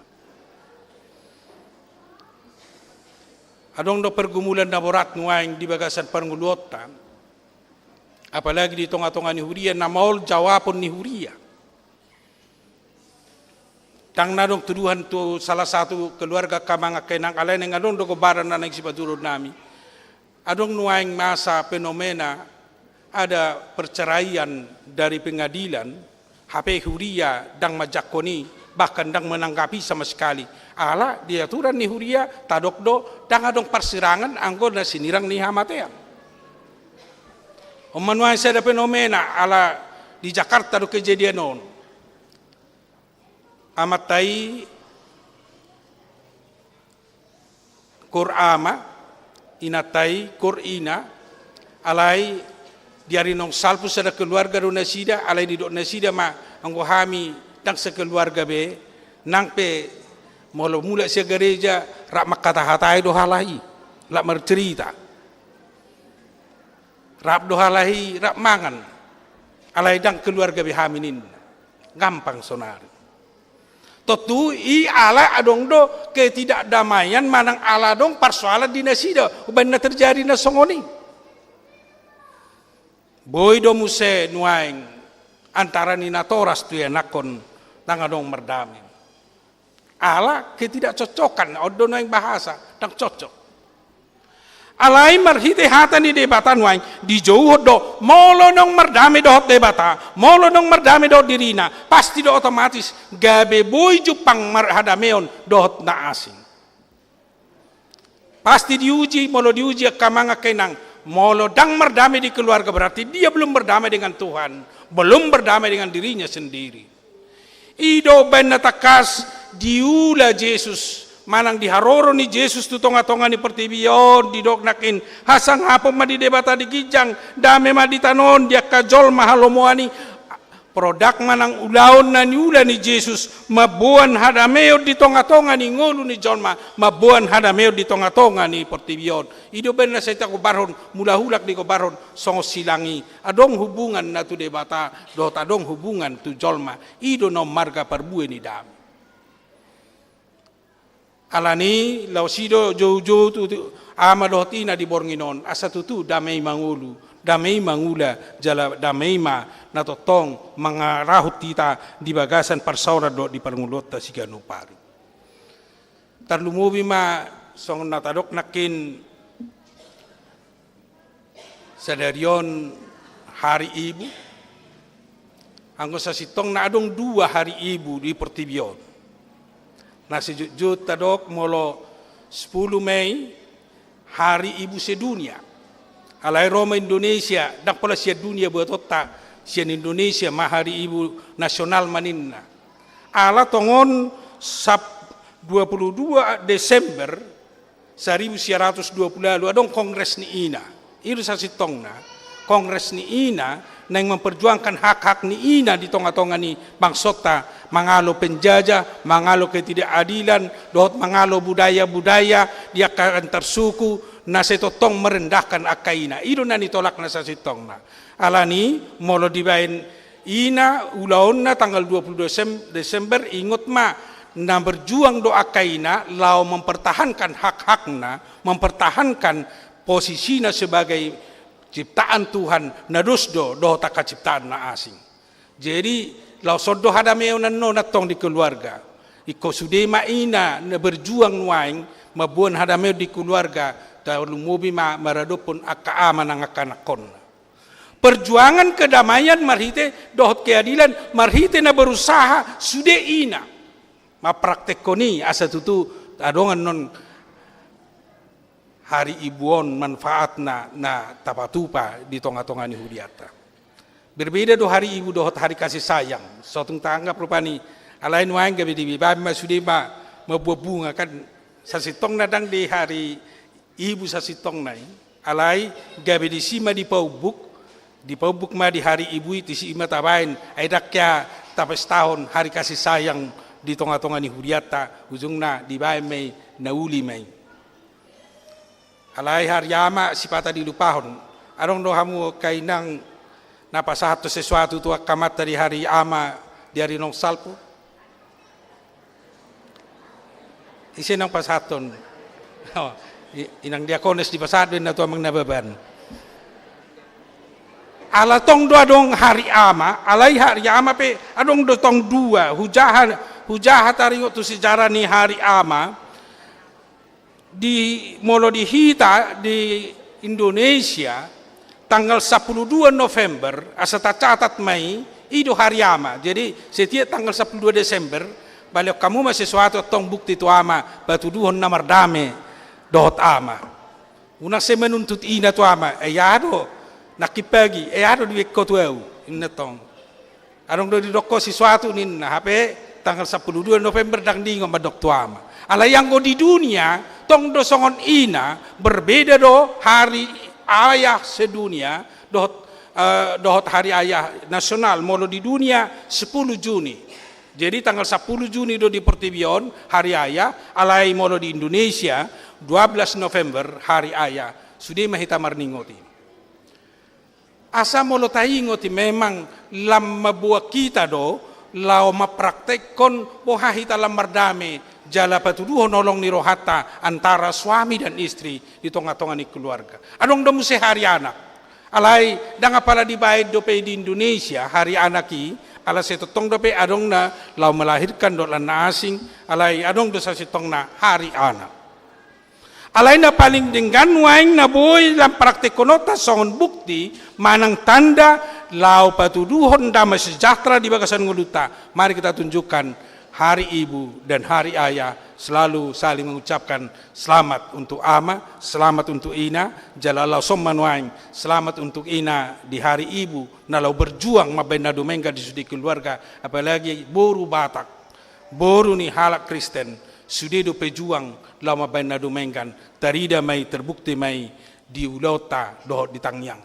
adong do pergumulan na borat nuang di bagasan parnguluota apalagi di tonga-tonga ni huria na maul jawapon ni huria tang nadong tuduhan tu salah satu keluarga kamanga kenang alay ng adong do gobaran na nagsipadulod nami adong nuaing masa fenomena ada perceraian dari pengadilan HP huria dang majakoni bahkan dang menanggapi sama sekali ala diaturan ni huria tadokdo dang adong persirangan anggo na sinirang ni hamatea omanuang sada fenomena ala di Jakarta do kejadian non amatai Qur'ama inatai Qur'ina alai diari nong salpu sada keluarga do nasida alai di do nasida ma anggo hami dang sekeluarga be nang pe molo mula sia gereja rak makata-hatai do halahi lak mercerita rap do halahi rak mangan alai dang keluarga be haminin gampang sonari Totu i ala adong do ketidakdamaian manang ala dong persoalan di nasida uban na terjadi na songoni. Boy do muse nuaing antara ni natoras tu ya nakon tangadong merdami. Ala ketidakcocokan odo nuaing bahasa tang cocok. Alai marhite hata ni debatan wain di jauh do molo nong merdame dohot debata molo nong merdame dohot dirina pasti do otomatis gabe boy jupang marhadameon dohot na asing pasti diuji molo diuji kamanga kenang molo dang berdamai di keluarga berarti dia belum berdamai dengan Tuhan, belum berdamai dengan dirinya sendiri. Ido benna takas diula Yesus manang diharoro ni Yesus tu tonga-tonga ni pertibion di dok nakin hasang apa ma di debata di gijang dame ma di tanon dia kajol mahalomoani produk manang ulaon na ni ula ni Yesus mabuan hadameo di tonga-tonga ni ngolu ni jolma mabuan hadameo di tonga-tonga ni pertibion ido benna saya ko baron mula hulak di ko baron songo silangi adong hubungan na tu debata dot adong hubungan tu jolma ido no marga perbue ni dam alani lausido jo tu ama dohtina di bornginon asa tutu damai mangulu damai mangula jala damai ma natotong mangarahut tita di bagasan parsaura do di parngulota sigano pari tarlumubi ma song natadok nakin sadarion hari ibu anggo sa sitong na adong 2 hari ibu di pertibion. Nah sejujut tadok molo 10 Mei hari ibu sedunia. Alai Roma Indonesia dak pala sia dunia buat otak sia Indonesia ma hari ibu nasional maninna. Ala tongon 22 Desember 1920 lalu adong kongres ni ina. Iru sasitongna kongres ni ina nang memperjuangkan hak-hak ni ina di tonga-tonga ni bangsota mangalo penjajah, mangalo ketidakadilan, dohot mangalo budaya-budaya dia akan tersuku na setotong merendahkan akaina. Ido na nitolak na sa sitong na. Alani molo dibain ina ulaon na tanggal 22 Desember ingot ma na berjuang do akaina lau mempertahankan hak-hakna, mempertahankan posisinya sebagai ciptaan Tuhan nadusdo doh tak ciptaan na asing. Jadi lau sodo hadameo nanno natong di keluarga. Iko sude maina na berjuang nuaing mabuan hadameo di keluarga ta lumubi ma maradopun akaama nang akanakon. Perjuangan kedamaian marhite dohot keadilan marhite na berusaha sude ina ma praktekoni asa tutu adongan non hari ibuon manfaatna na tapatupa di tonga-tonga ni hudiata. Berbeda do hari ibu dohot hari kasih sayang. Sotung tanggap rupani alain waing gabi di babi masudima mabuah bunga kan sasitong nadang di hari ibu sasitong nai alai gabi di sima di paubuk ma di hari ibu itu si ima tabain aidakya tapes tahun hari kasih sayang di tonga-tonga ni hudiata ujungna di babi mai nauli mai. Alai haryama sipata dilupahon. Arong do hamu kainang napasahat sesuatu tu akamat dari hari ama di hari nong salpo. Isi nang pasaton. Oh, inang diakones di pasadon na tu amang nababan. Ala tong do adong hari ama, alai hari ama pe adong do tong 2 hujahat hari tu sejarah ni hari ama. Di molo di hita di Indonesia tanggal 12 November asa catat Mei ido hari ama. Jadi setiap tanggal 12 Desember balik kamu masih sesuatu tong bukti tu ama batu duhon namar dame dohot ama. Una se menuntut ina tu ama ayado nakipagi ayado di kotuau inna tong. Arong do di doko sesuatu ninna hape tanggal 12 November dang dingo madok tu ama. Ala yang go di dunia tong do songon ina berbeda do hari ayah sedunia dohot hari ayah nasional molo di dunia 10 Juni. Jadi tanggal 10 Juni do di Pertibion hari ayah alai molo di Indonesia 12 November hari ayah sudah mahita marningoti. Asa molo taingoti memang lam mabuah kita do lau mapraktekon bohahita lam mardame jala patuduho nolong ni rohata antara suami dan istri di tonga-tonga ni keluarga. Adong domu se hari anak. Alai danga pala dibaid dope di Indonesia hari anaki ala setotong dope adong na lau melahirkan do lan asing alai adong do sa setong na hari anak. Alai na paling dengan waing na boy lam praktekonota songon bukti manang tanda lau patuduhon damai sejahtera di bagasan nguluta. Mari kita tunjukkan Hari Ibu dan Hari Ayah selalu saling mengucapkan selamat untuk Ama, selamat untuk Ina, jalalau sommanuain, selamat untuk Ina di Hari Ibu, nalau berjuang mabena domenga di sudi keluarga, apalagi boru Batak, boru ni halak Kristen, sudedo pejuang lau mabena domengan, tarida mai terbukti mai di ulota dohot di tangyang.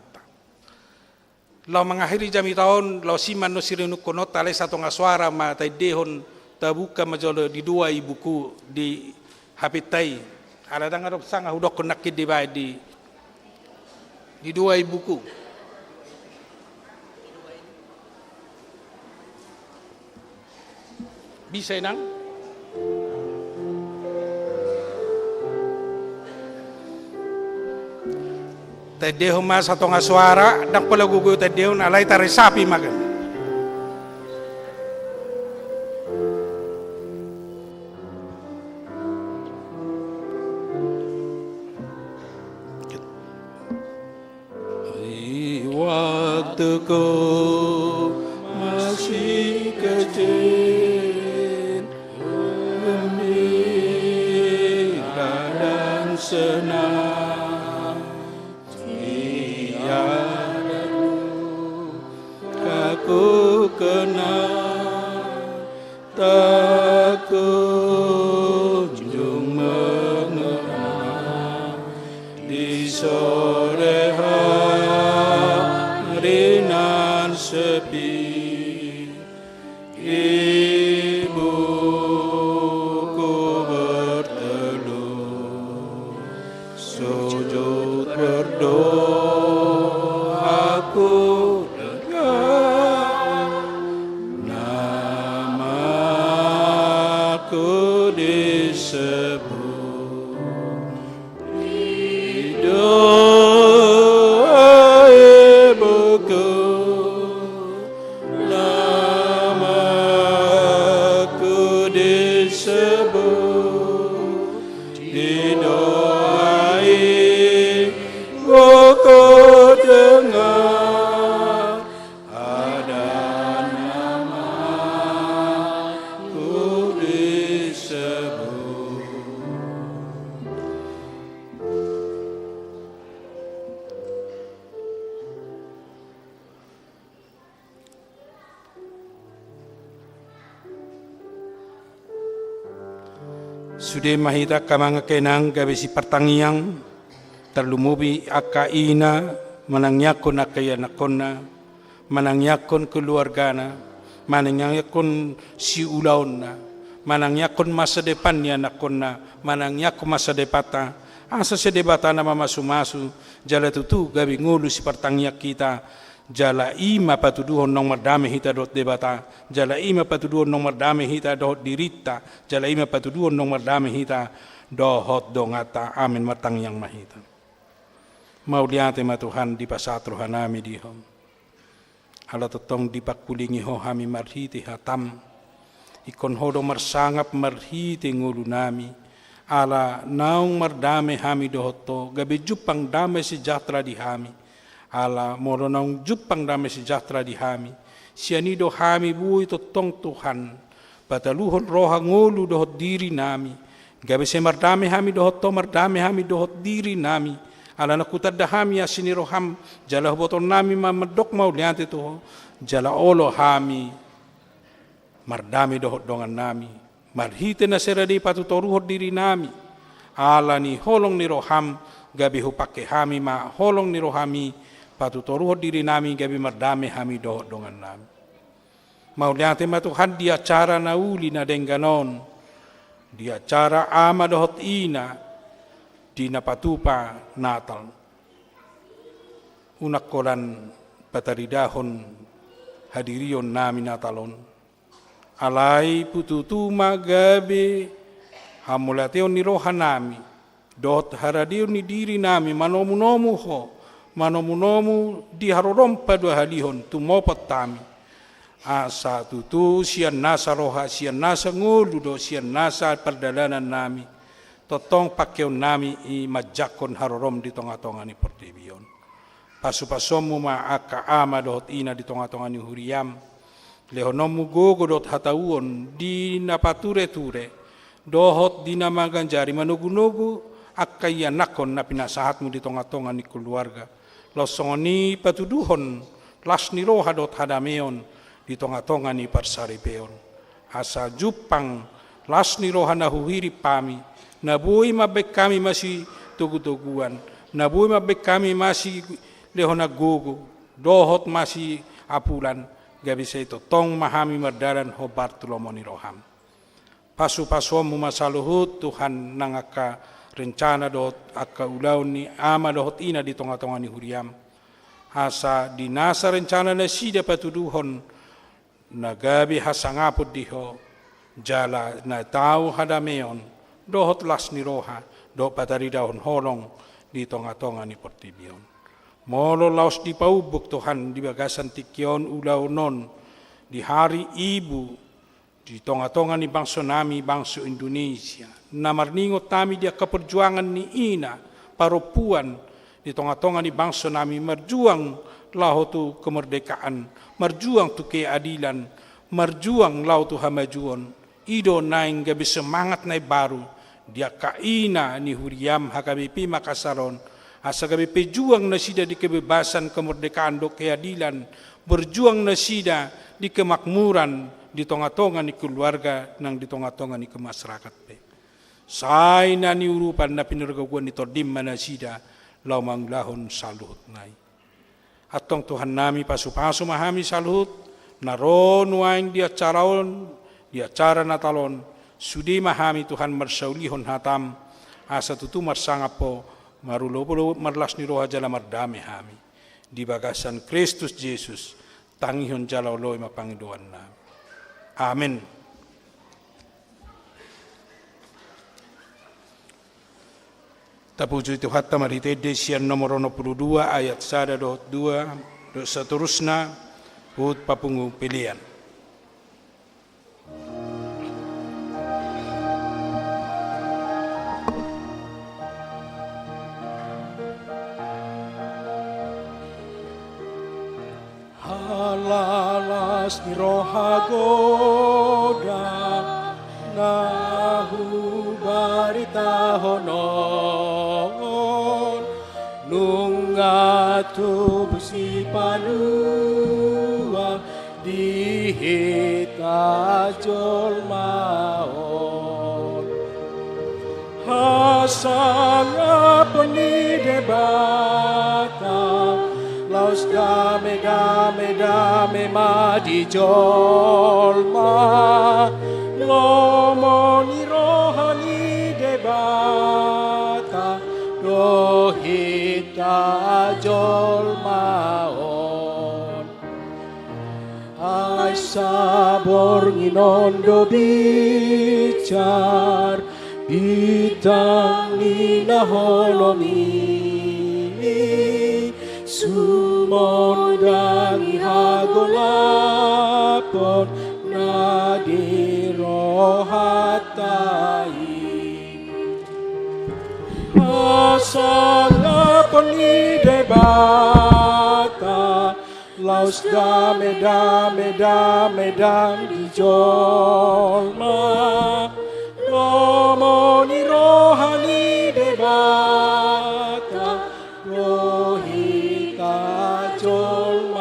Lau mengakhiri jami tahun, lau siman no sirinu konota le satu ngaswara ma tai dehon tabuka majolo di dua ibuku di hapitai ada dangar sanga udok nakid di dua ibuku bisa nang tadeho mas atau ngaswara dak pala gugu tadeho alai tare sapi magan. Waktuku masih kecil, gembira dan senang, tiada aku kenal, tak kunjung mengenal di sore hari nan sepi, ibuku berteduh, sujud berdoa, aku dengar namaku disebut. Sudah mahita kamanga kenang gabe si pertangiang terlumubi aka ina manangyakon akaya nakonna manangyakon keluargana manangyakon si ulauna manangyakon masa depannya nakonna manangyakon masa depata asa se debata nama masu-masu jala tutu gabe ngulu si pertangiak kita jala ima patuduhon nong merdame hita dot debata jala ima patuduhon nong merdame hita dot dirita jala ima patuduhon nong merdame hita dohot dongata amin matang yang mahita mau liate ma Tuhan di pasatro hanami dihom ala totong dipakulingi ho hami marhiti hatam ikon hodo marsangap marhiti ngulu nami ala naung merdame hami dohoto gabe jupang damai sejahtera di hami ala moronong jupang damai sejahtera di hami sianido hami bui totong Tuhan bataluhon roha ngulu dohot diri nami gabe se mardame hami dohot to mardame hami dohot diri nami ala nakutadda hami asini roham jala boton nami mamadok mau liante to jala olo hami mardame dohot dongan nami marhite na seradi patutoruhot diri nami ala ni holong ni roham gabe hupake hami ma holong ni rohami patutoruhot diri nami gabi mardame hami dohot dongan nami. Mau liate ma Tuhan di acara nauli na dengganon, di acara ama dohot ina, di napatupa Natal. Unak kolan pataridahon hadirion nami Natalon. Alai pututuma gabi hamulateon ni roha nami, dohot haradion ni diri nami manomu-nomu ho, manomu-nomu di harorompa dua halihon tumopot tami asa tutu sian nasa roha sian nasa ngulu do sian nasa perdalanan nami totong pakeon nami i majakon harorom di tonga-tonga ni pertibion pasu-pasomu ma aka ama dohot ina di tonga-tonga ni huriam Lehonomu gogo dot hatauon di napature-ture dohot di nama ganjari manugu-nugu akkai anakon na pinasahatmu di tonga-tonga ni keluarga. Losongoni patuduhon las ni roha dot hadameon di tonga-tonga ni parsaripeon. Asa jupang las ni roha nahuhiri pami. Nabui mabek kami masih tugu-tuguan. Nabui mabek kami masih lehona gogo. Dohot masih apulan. Gabi sa ito tong mahami mardaran ho Bartolomo ni roham. Pasu-pasuamu masaluhut Tuhan nangaka rencana dot akka ulaw ni ama dohot ina di tonga-tonga ni huriam. Asa dinasa rencana na sida patuduhon na gabi hasangapod diho jala na tao hadameon dohot las ni roha do pataridahon holong di tonga-tonga ni Portibion. Molo laos di paubuk Tuhan di bagasan tikyon ulaw non di hari ibu di tonga-tonga ni bangsa nami, bangsa Indonesia. Namarningot nami dia keperjuangan ni ina, parupuan di tonga-tonga ni bangsa nami merjuang lahu tu kemerdekaan, merjuang tu keadilan, merjuang lahu tu hamajuan. Ido naing gabi semangat nai baru, dia kaina ni huriam hakabipi Makasaron, asa gabi pejuang nasida di kebebasan, kemerdekaan do keadilan, berjuang nasida di kemakmuran, di tonga-tonga ni keluarga nang di tonga-tonga ni kemasyarakat pe. Sai na ni urupan na pinaragawan ni tordim manasida lau manglahon saluhut nai. Atong Tuhan nami pasu-pasu mahami saluhut naron waing dia caraon dia cara natalon sudi mahami Tuhan marsaulihon hatam asa tutu marsangapo marulo marlas ni roha jala mardame hami di bagasan Kristus Yesus tangihon jala loy mapangiduan nami. Amin. Tapuju itu hatta marite desian nomor 22 ayat 1-2 seterusnya hut papungu pilihan. Halalas ni roha goda nahu barita honon nungatu busi palua dihita jolmaon hasanga peni debata laus dame madi jolma ngomoni rohani debata dohita jolmaon ay sabor nginondo bicar itang ninaholomi sumondang ihagolapon na dirohatai asangapon ni debata laus dame dam di jolma ngomoni rohani debata rohita jolmaon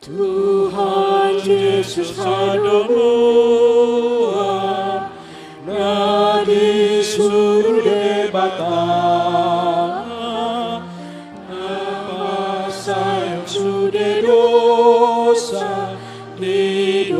Tuhan Yesus hadomuan na disuruh debata apa sayang sudah dosa di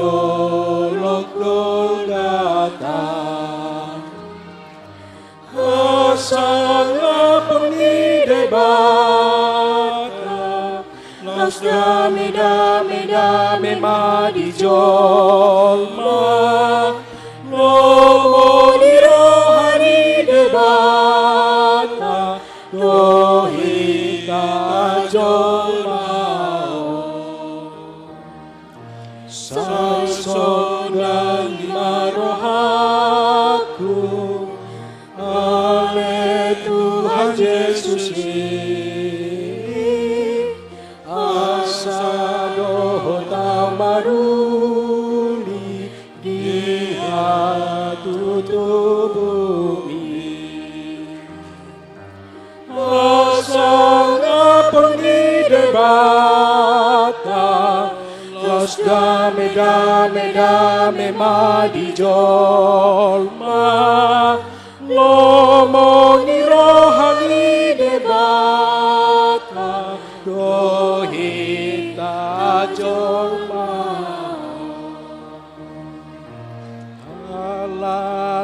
dame dame madi jolma lomo di rohani debata dohita jolma sasonang di marohaku ale Tuhan Yesus maruli di tutup bumi asang apun di debata los dame dame dame madi jolma lomo ni rohani debata dohita jolma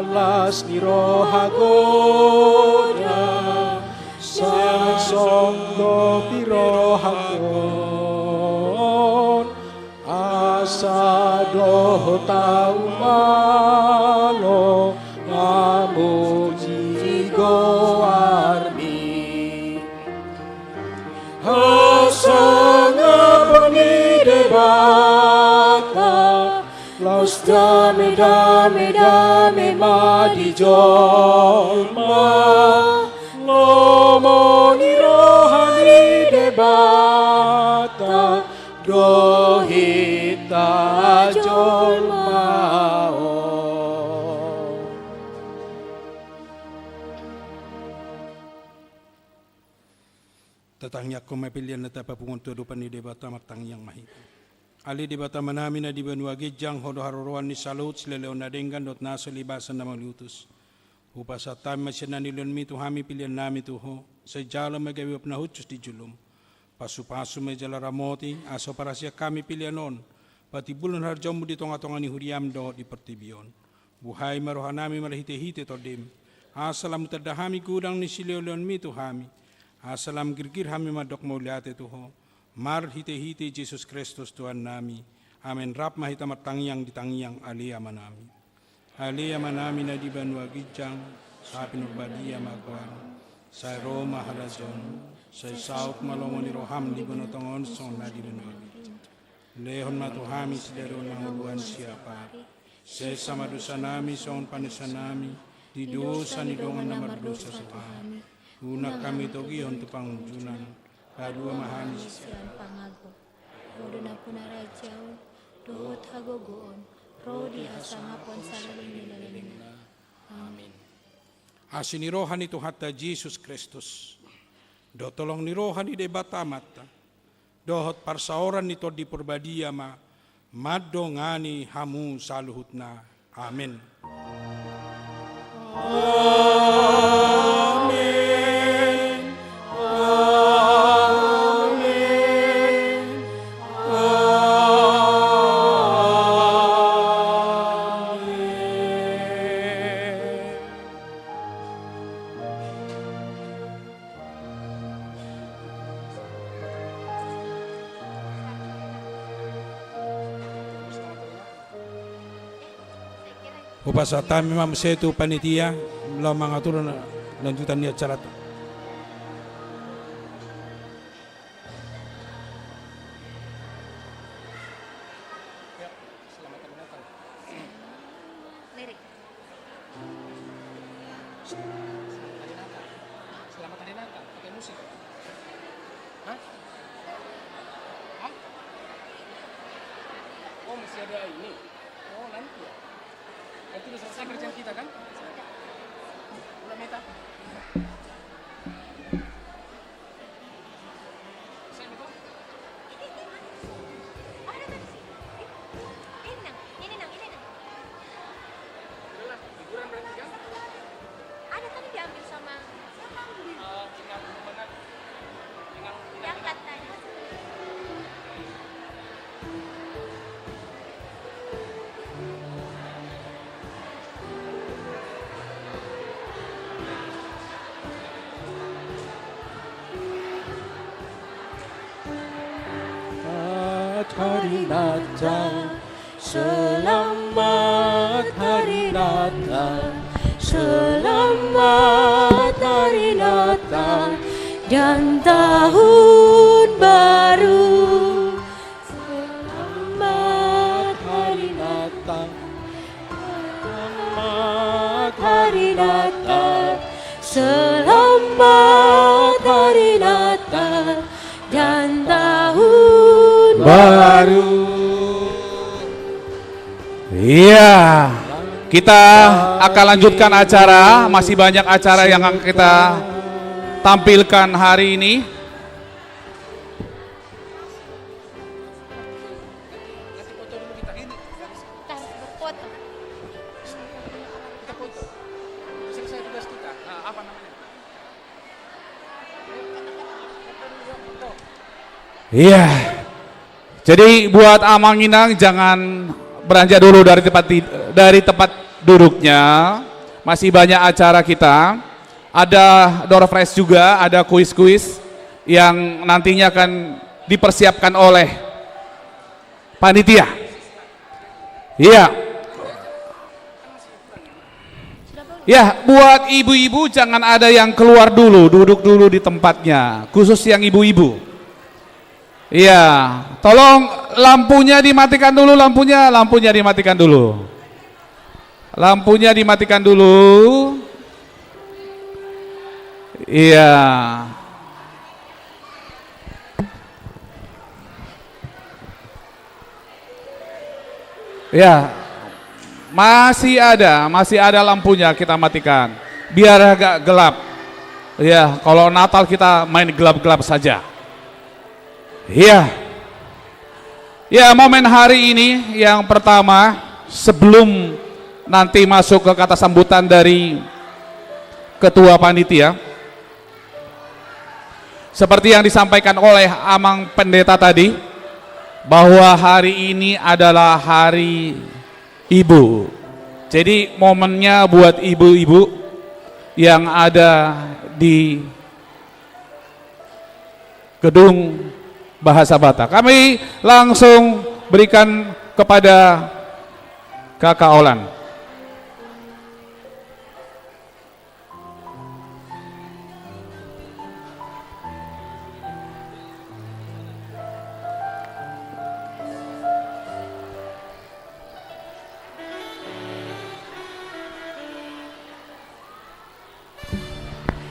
las ni rohagoda sang songgo pirohagon asa doh tau malo ngamuji goarmi asa ngaponi debata los dame dame dame madi jolma lomo ni rohani debata dohita jolma Tatangnya ko mapilian na tapapungon tudupan ni debata matang yang mahito. Ali debata manami na di banua gejang hodo haruruan ni salut sila leon na denggan dot naso libasan na malutus. Upasa tami masya na nilon mi tuhami pilihan nami tuho. Sa jalo magawiwap na hutus di julum. Pasu-pasu may jala ramoti aso para siya kami pilihanon. Pati bulan harjamu di tonga-tonga ni huriam do di pertibion. Buhay marohan nami marahite-hite todim. Asalam terdahami kudang ni sila leon mi tuhami. Asalam girgir hami madok mauliate tuho. Mar hite-hite Jesus Kristus Tuhan nami. Amen. Rap mahita matangyang ditangyang alia manami. Alia manami na di banua gijang. Sapi nurbadia magwan. Sa Roma halazon. Sa sauk malongo ni roham di banotongon son na di banua gijang. Lehon matuhami sidaron manguluan siapa. Sa samadusa nami son panusa nami. Di dosa ni dongan na mardosa sa kami. Una kami togihon tupang junan. Kadua mahani sian pangago rodo na punarajau dohot hagogoon rodi asangapon salalinila amin. Asin ni rohan itu hatta Jesus Kristus do tolong ni rohan ide batamata dohot parsaoran nito di perbadia ma maddo ngani hamu saluhutna amin. Upasata memang setu panitia lo mengatur lanjutan ni acara tu. Selamat hari Natal, pakai musik. Hah? Hah? Oh masih ada ini. Oh nanti ya. Nanti udah selesai kerjaan kita kan? Udah Meta. hari Natal, selamat hari Natal, selamat hari Natal dan tahun baru. Selamat hari Natal, selamat hari Natal, selamat hari Natal dan tahun baru. Iya, kita akan lanjutkan acara. Masih banyak acara yang akan kita tampilkan hari ini. Iya. Jadi buat Amanginang jangan beranjak dulu dari tempat duduknya. Masih banyak acara kita. Ada door prize juga, ada kuis-kuis yang nantinya akan dipersiapkan oleh panitia. Iya. Ya, buat ibu-ibu jangan ada yang keluar dulu, duduk dulu di tempatnya, khusus yang ibu-ibu. Iya, tolong lampunya dimatikan dulu, lampunya dimatikan dulu. Lampunya dimatikan dulu. Iya. Ya. Masih ada lampunya, kita matikan. Biar agak gelap. Ya, kalau Natal kita main gelap-gelap saja. Iya. Ya, momen hari ini yang pertama sebelum nanti masuk ke kata sambutan dari ketua panitia. Seperti yang disampaikan oleh Amang Pendeta tadi, bahwa hari ini adalah hari ibu. Jadi momennya buat ibu-ibu yang ada di gedung Bahasa Batak. Kami langsung berikan kepada Kakak Olan.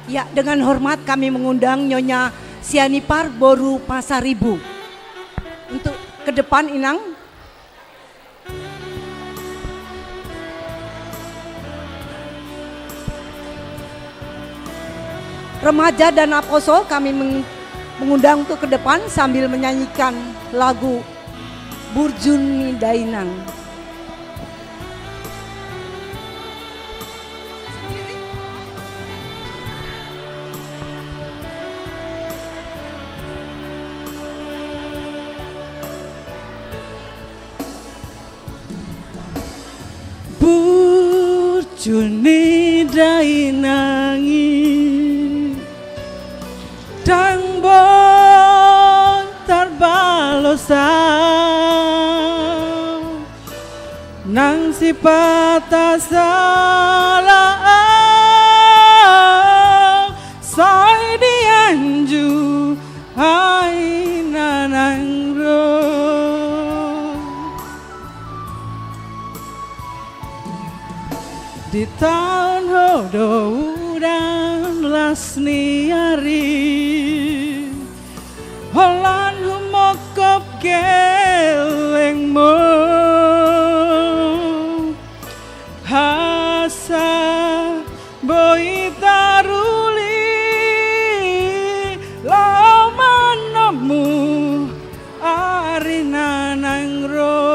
Ya, dengan hormat kami mengundang Nyonya Sianipar Boru Pasaribu untuk ke depan, Inang. Remaja dan Aposo kami mengundang untuk ke depan sambil menyanyikan lagu Burjuni Dainang. Burjuni dainangi dang bontar balosa nang sipata salah sai dianju hai nanang ro. Di tahun hodo udan lasni hari holan humokop gelengmu hasa boi taruli lamanamu arina nangro.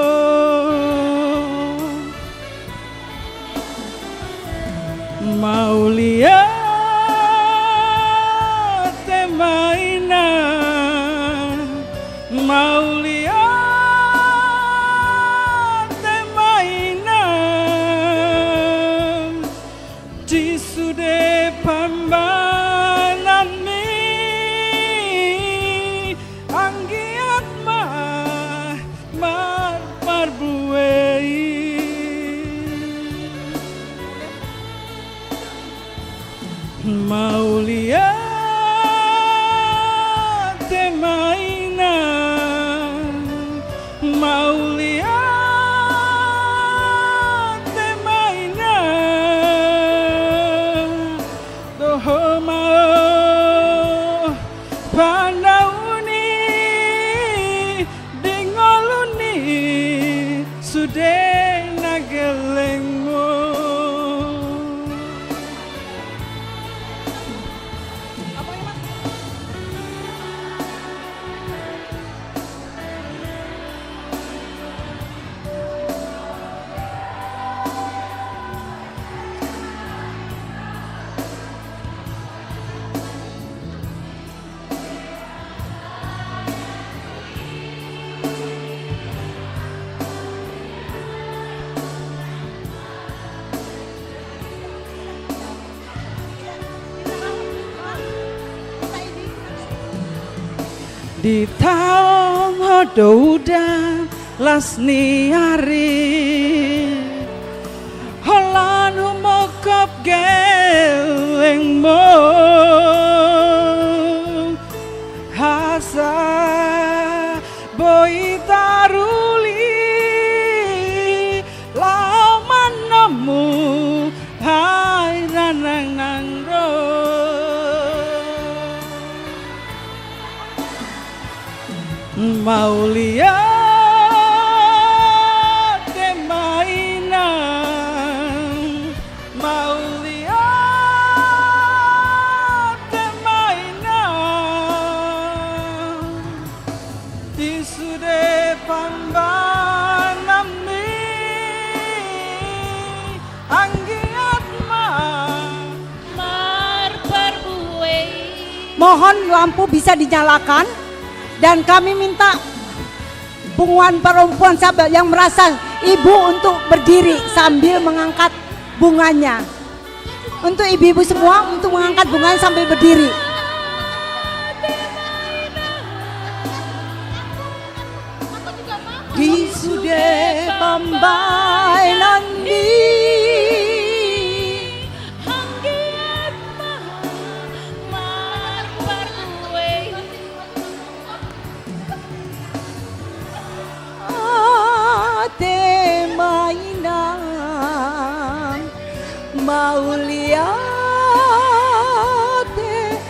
Mau lihat mainan, mau lihat Maulia te maina, Maulia te maina, doho mau pandauni dingoluni sudah nagelengmu. Di tahun hododa lasni hari Holan humokop gelengmo Hasa boi taruli Lauman namu hai ranang nangro Maulia te maina, Maulia te maina, di sude pambanam ni anggiat mar perbuai. Mohon lampu bisa dinyalakan. Dan kami minta bunguan perempuan sahabat yang merasa ibu untuk berdiri sambil mengangkat bunganya. Untuk ibu-ibu semua untuk mengangkat bunganya sambil berdiri. Di sude pambai nandi te mainan Maulia te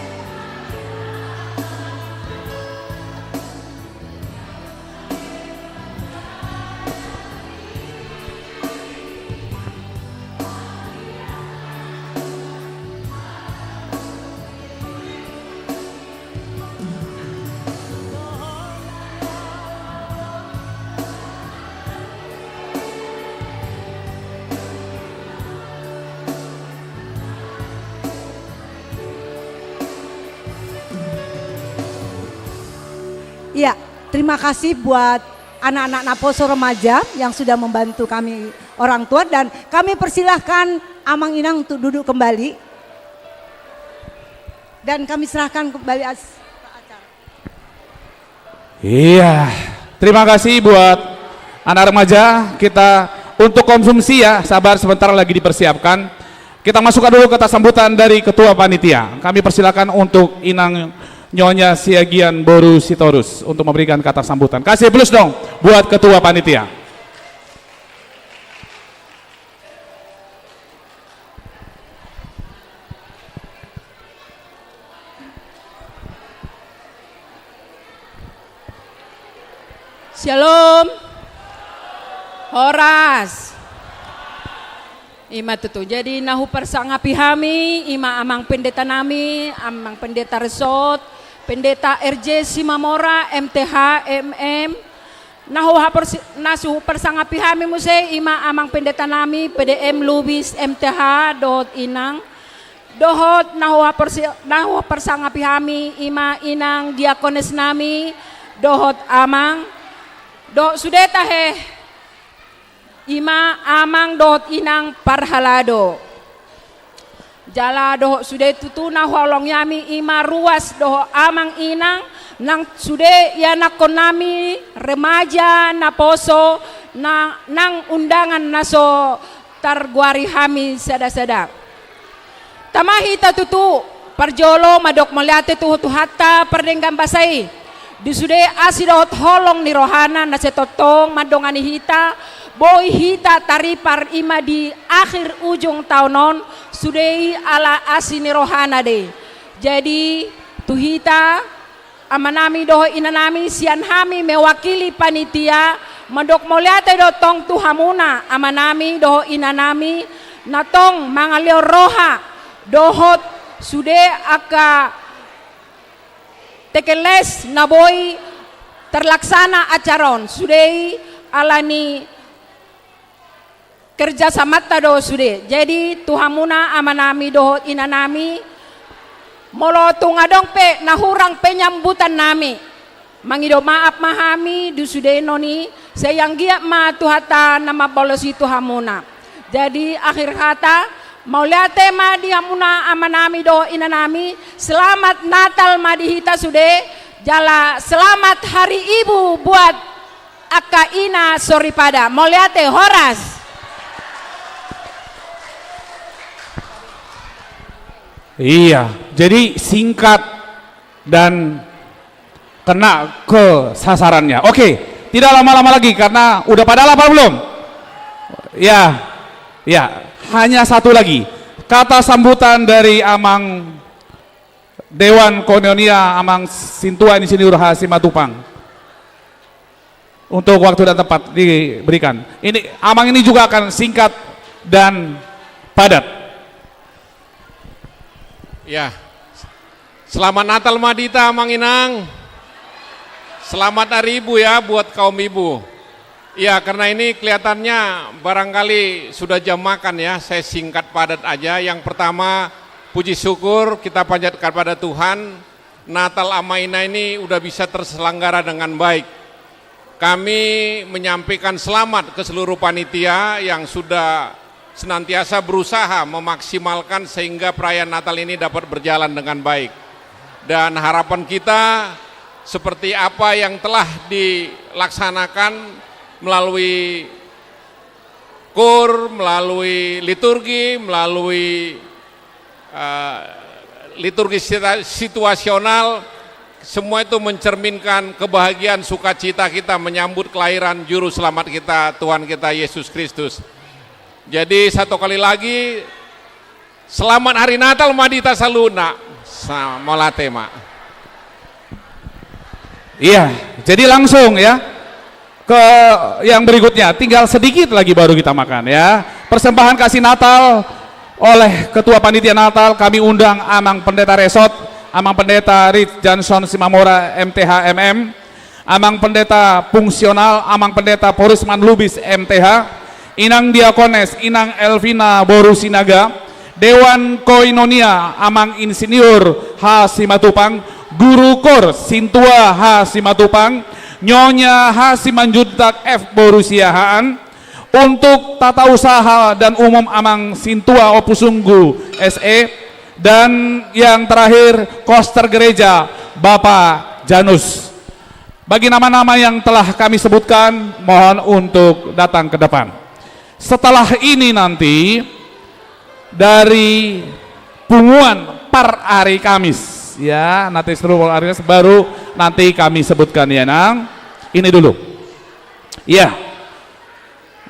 Ya, terima kasih buat anak-anak Naposo remaja yang sudah membantu kami orang tua dan kami persilahkan Amang Inang untuk duduk kembali. Dan kami serahkan kembali acara. Iya, terima kasih buat anak remaja. Kita untuk konsumsi ya, sabar sebentar lagi dipersiapkan. Kita masukkan dulu kata sambutan dari Ketua Panitia. Kami persilakan untuk Inang Nyonya Siagian Boru Sitorus untuk memberikan kata sambutan. Kasih plus dong buat Ketua Panitia. Shalom. Horas. Ima tutu jadi nahu persangapi hami, ima amang pendeta nami, amang pendeta resort, pendeta RJ Simamora, MTH, MM, nahu persangapi hami muse, ima amang pendeta nami, PDM Lubis, MTH, dohot inang, dohot nahu persangapi hami, ima inang diakones nami, dohot amang, dohot sudeta he. Ima amang dot inang parhalado jala doh sude tutuna holong yami ima ruas doh amang inang nang sude ya nakonami remaja Naposo nang undangan naso targuari hami sada-sada tamahi tatutu parjolo madok meliate tuhu hatta perdenggan basai disude asidot holong ni rohana na setotong madongani hita boy hita taripar ima di akhir ujung tahunon sudei ala asini rohana de. Jadi tuhita amanami doho inanami sian hami mewakili panitia madok moliate dotong tuhamuna amanami doho inanami natong mangalio roha dohot sude aka tekeles naboy terlaksana acaron sudei alani kerja samata do sude. Jadi tuhamuna amanami doho inanami molo tungadong pe nahurang penyambutan nami mangido maaf mahami du sude noni sayang giat ma tuhata nama bolosi tuhamuna. Jadi akhir kata Mauliate madi hamuna amanami do inanami selamat Natal madi hita sude jala selamat hari ibu buat Aka Ina Soripada. Mauliate Horas. Iya, jadi singkat dan kena ke sasarannya. Oke, tidak lama-lama lagi karena udah pada lapar belum? Ya. Hanya satu lagi kata sambutan dari Amang Dewan Koinonia Amang Sintua Insinyur H. Simatupang untuk waktu dan tempat diberikan. Ini Amang ini juga akan singkat dan padat. Ya, selamat Natal Madita Amang Inang. Selamat Hari Ibu ya buat kaum ibu. Ya, karena ini kelihatannya barangkali sudah jam makan ya, saya singkat padat aja. Yang pertama, puji syukur kita panjatkan pada Tuhan, Natal Amaina ini udah bisa terselenggara dengan baik. Kami menyampaikan selamat ke seluruh panitia yang sudah senantiasa berusaha memaksimalkan sehingga perayaan Natal ini dapat berjalan dengan baik. Dan harapan kita seperti apa yang telah dilaksanakan melalui kur, melalui liturgi, melalui liturgi situasional, semua itu mencerminkan kebahagiaan sukacita kita menyambut kelahiran juru selamat kita, Tuhan kita Yesus Kristus. Jadi satu kali lagi, selamat Hari Natal Madita Saluna, Molatema. Iya, jadi langsung ya ke yang berikutnya, tinggal sedikit lagi baru kita makan ya. Persembahan kasih Natal oleh Ketua Panitia Natal, kami undang Amang Pendeta Resot, Amang Pendeta Rich Johnson Simamora MTH MM, Amang Pendeta Fungsional, Amang Pendeta Porisman Lubis MTH, Inang Diakones, Inang Elvina Borusinaga, Dewan Koinonia Amang Insinyur H. Simatupang, Guru Kor Sintua H. Simatupang, Nyonya H. Simanjuntak F. Borusiahaan, untuk tata usaha dan umum Amang Sintua Opusunggu SE, dan yang terakhir koster gereja Bapak Janus. Bagi nama-nama yang telah kami sebutkan, mohon untuk datang ke depan. Setelah ini nanti dari punguan par hari Kamis ya, nanti seluruh hari baru nanti kami sebutkan ya Nang. Ini dulu ya,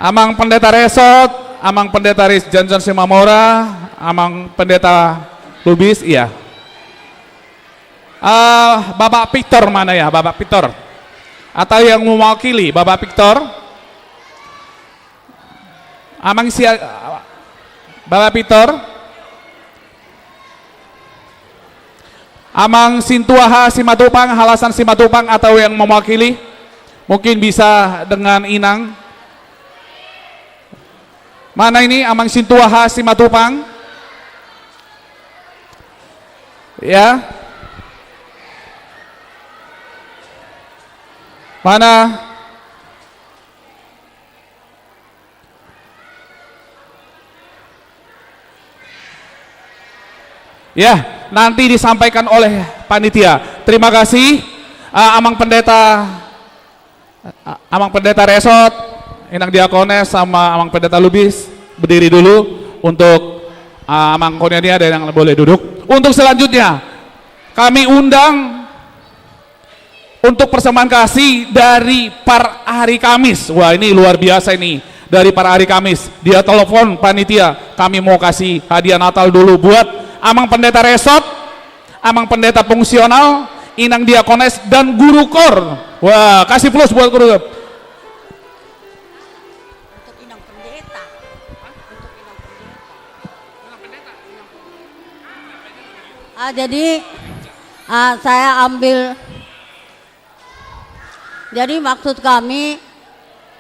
Amang Pendeta Resot, Amang Pendeta Rich Johnson Simamora, Amang Pendeta Lubis, iya. Bapak Victor mana ya, Bapak Victor? Atau yang mewakili Bapak Victor? Amang Bapak Victor? Amang Sintua H. Simatupang, Halasan Simatupang atau yang mewakili, mungkin bisa dengan Inang. Mana ini Amang Sintua H. Simatupang? Ya. Mana? Ya, nanti disampaikan oleh panitia. Terima kasih Amang Pendeta Resot, Inang Diakones sama Amang Pendeta Lubis berdiri dulu untuk Amang Koinonia, dan yang boleh duduk. Untuk selanjutnya kami undang untuk persembahan kasih dari Par Hari Kamis. Wah, ini luar biasa ini. Dari Par Hari Kamis, dia telepon panitia, kami mau kasih hadiah Natal dulu buat Amang Pendeta Resort, Amang Pendeta Fungsional, Inang Diakones, dan Guru Kor. Wah, kasih plus buat Guru Kor. Jadi saya ambil, jadi maksud kami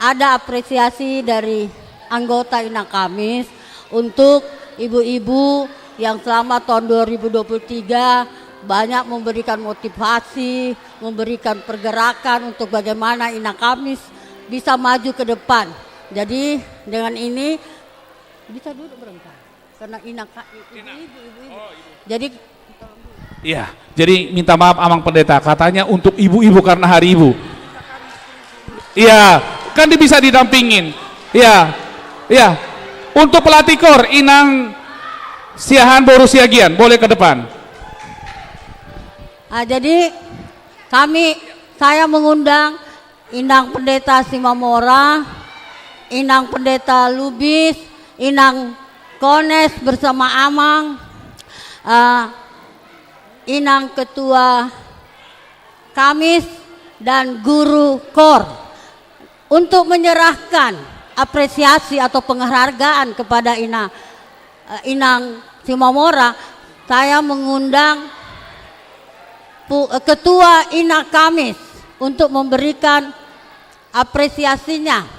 ada apresiasi dari anggota Inang Kamis untuk ibu-ibu yang selama tahun 2023 banyak memberikan motivasi, memberikan pergerakan untuk bagaimana Inang Kamis bisa maju ke depan. Jadi dengan ini bisa duduk berengkar karena ibu-ibu. Jadi iya, jadi minta maaf Amang Pendeta, katanya untuk ibu-ibu karena hari ibu. Iya, kan bisa didampingin. Iya, iya. Untuk pelatih kor Inang Siahan Boru Siagian, boleh ke depan. Jadi saya mengundang Inang Pendeta Simamora, Inang Pendeta Lubis, Inang Kones bersama Amang, Inang Ketua Kamis, dan Guru Kor untuk menyerahkan apresiasi atau penghargaan kepada Inang Simamora. Saya mengundang Ketua Inang Kamis untuk memberikan apresiasinya.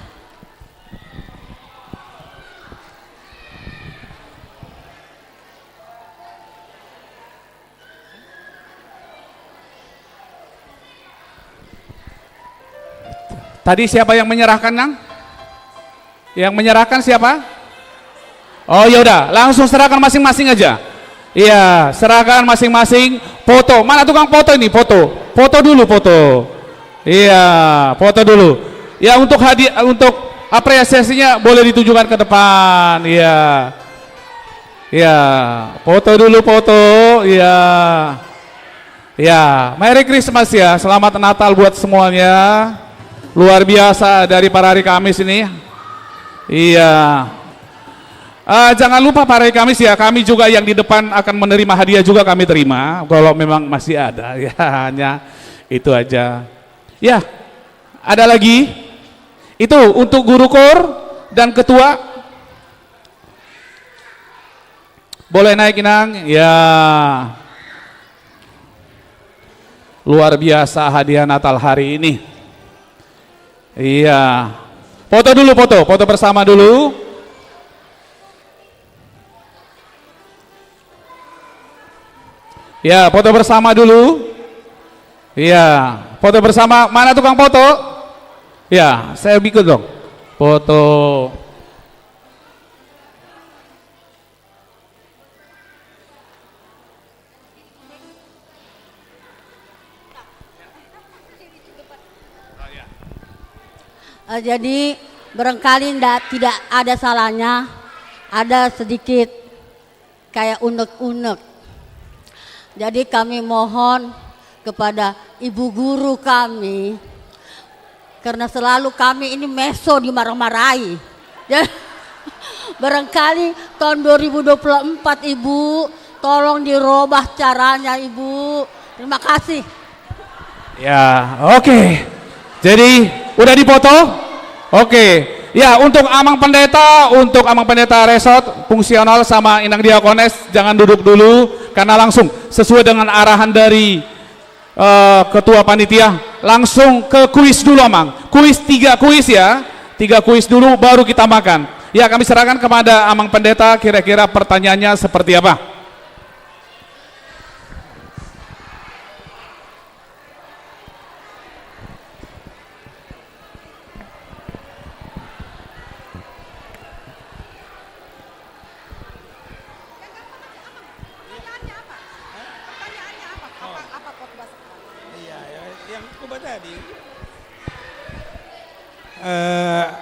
Tadi siapa yang menyerahkan, Nang? Yang menyerahkan siapa? Oh yaudah, langsung serahkan masing-masing aja. Iya, serahkan masing-masing. Foto, mana tukang foto ini? Foto dulu, foto. Iya, foto dulu. Ya, untuk hadiah, untuk apresiasinya boleh ditujukan ke depan. Iya, iya, foto dulu, foto. Iya, iya. Merry Christmas ya, selamat Natal buat semuanya. Luar biasa dari Par Hari Kamis ini. Iya. Jangan lupa Par Hari Kamis ya, kami juga yang di depan akan menerima hadiah juga kami terima. Kalau memang masih ada ya, hanya itu aja. Ya, ada lagi. Itu untuk Guru Kor dan Ketua. Boleh naik Inang? Ya. Luar biasa hadiah Natal hari ini. Iya, foto dulu, foto bersama dulu. Ya, foto bersama dulu. Iya, foto bersama. Mana tukang foto? Ya, saya ikut dong. Foto. Jadi barangkali tidak ada salahnya, ada sedikit kayak unek-unek. Jadi kami mohon kepada ibu guru kami, karena selalu kami ini meso dimarah-marahi. Barangkali tahun 2024 Ibu, tolong dirubah caranya Ibu. Terima kasih. Ya, oke. Jadi udah dipoto? Oke. Ya, untuk Amang Pendeta Resort fungsional sama Inang Diakones jangan duduk dulu karena langsung sesuai dengan arahan dari ketua panitia langsung ke kuis dulu Amang. Kuis 3 kuis ya. 3 kuis dulu baru kita makan. Ya, kami serahkan kepada Amang Pendeta kira-kira pertanyaannya seperti apa?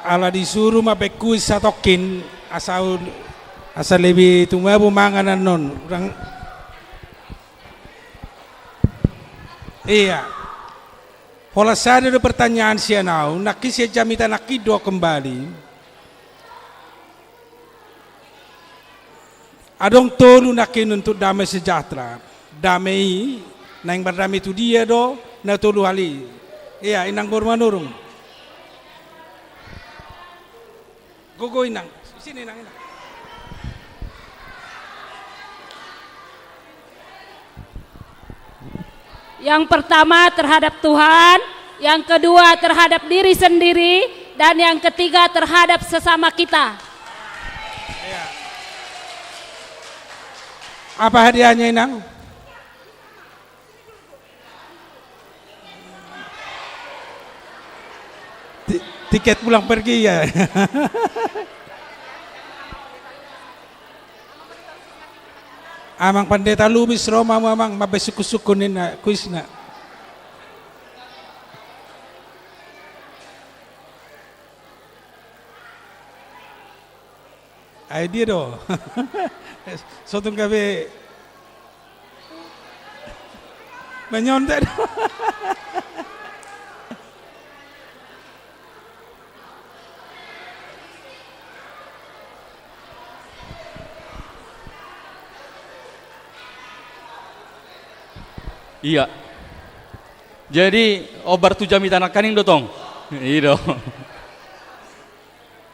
Ala disuruh mapekui satokin asal lebih tumbuh manganan non orang Iya. Pola saya ada pertanyaan sianau, nakis ya jamita nakido kembali. Adong tolu nakin untuk damai sejahtera. Damai, nang berdamai itu dia do, na tolu hali. Iya, inang bormanurung. Gogo inang, sini inang. Yang pertama terhadap Tuhan, yang kedua terhadap diri sendiri, dan yang ketiga terhadap sesama kita. Apa hadiahnya inang? Tiket pulang pergi ya. Amang pendeta Lubis Roma mamang mabasuku-sukunin na kuis na. Ay dia do. Sotong gabi menyontek. Iya. Jadi obar tu jami tanah kaning dotong. Iya.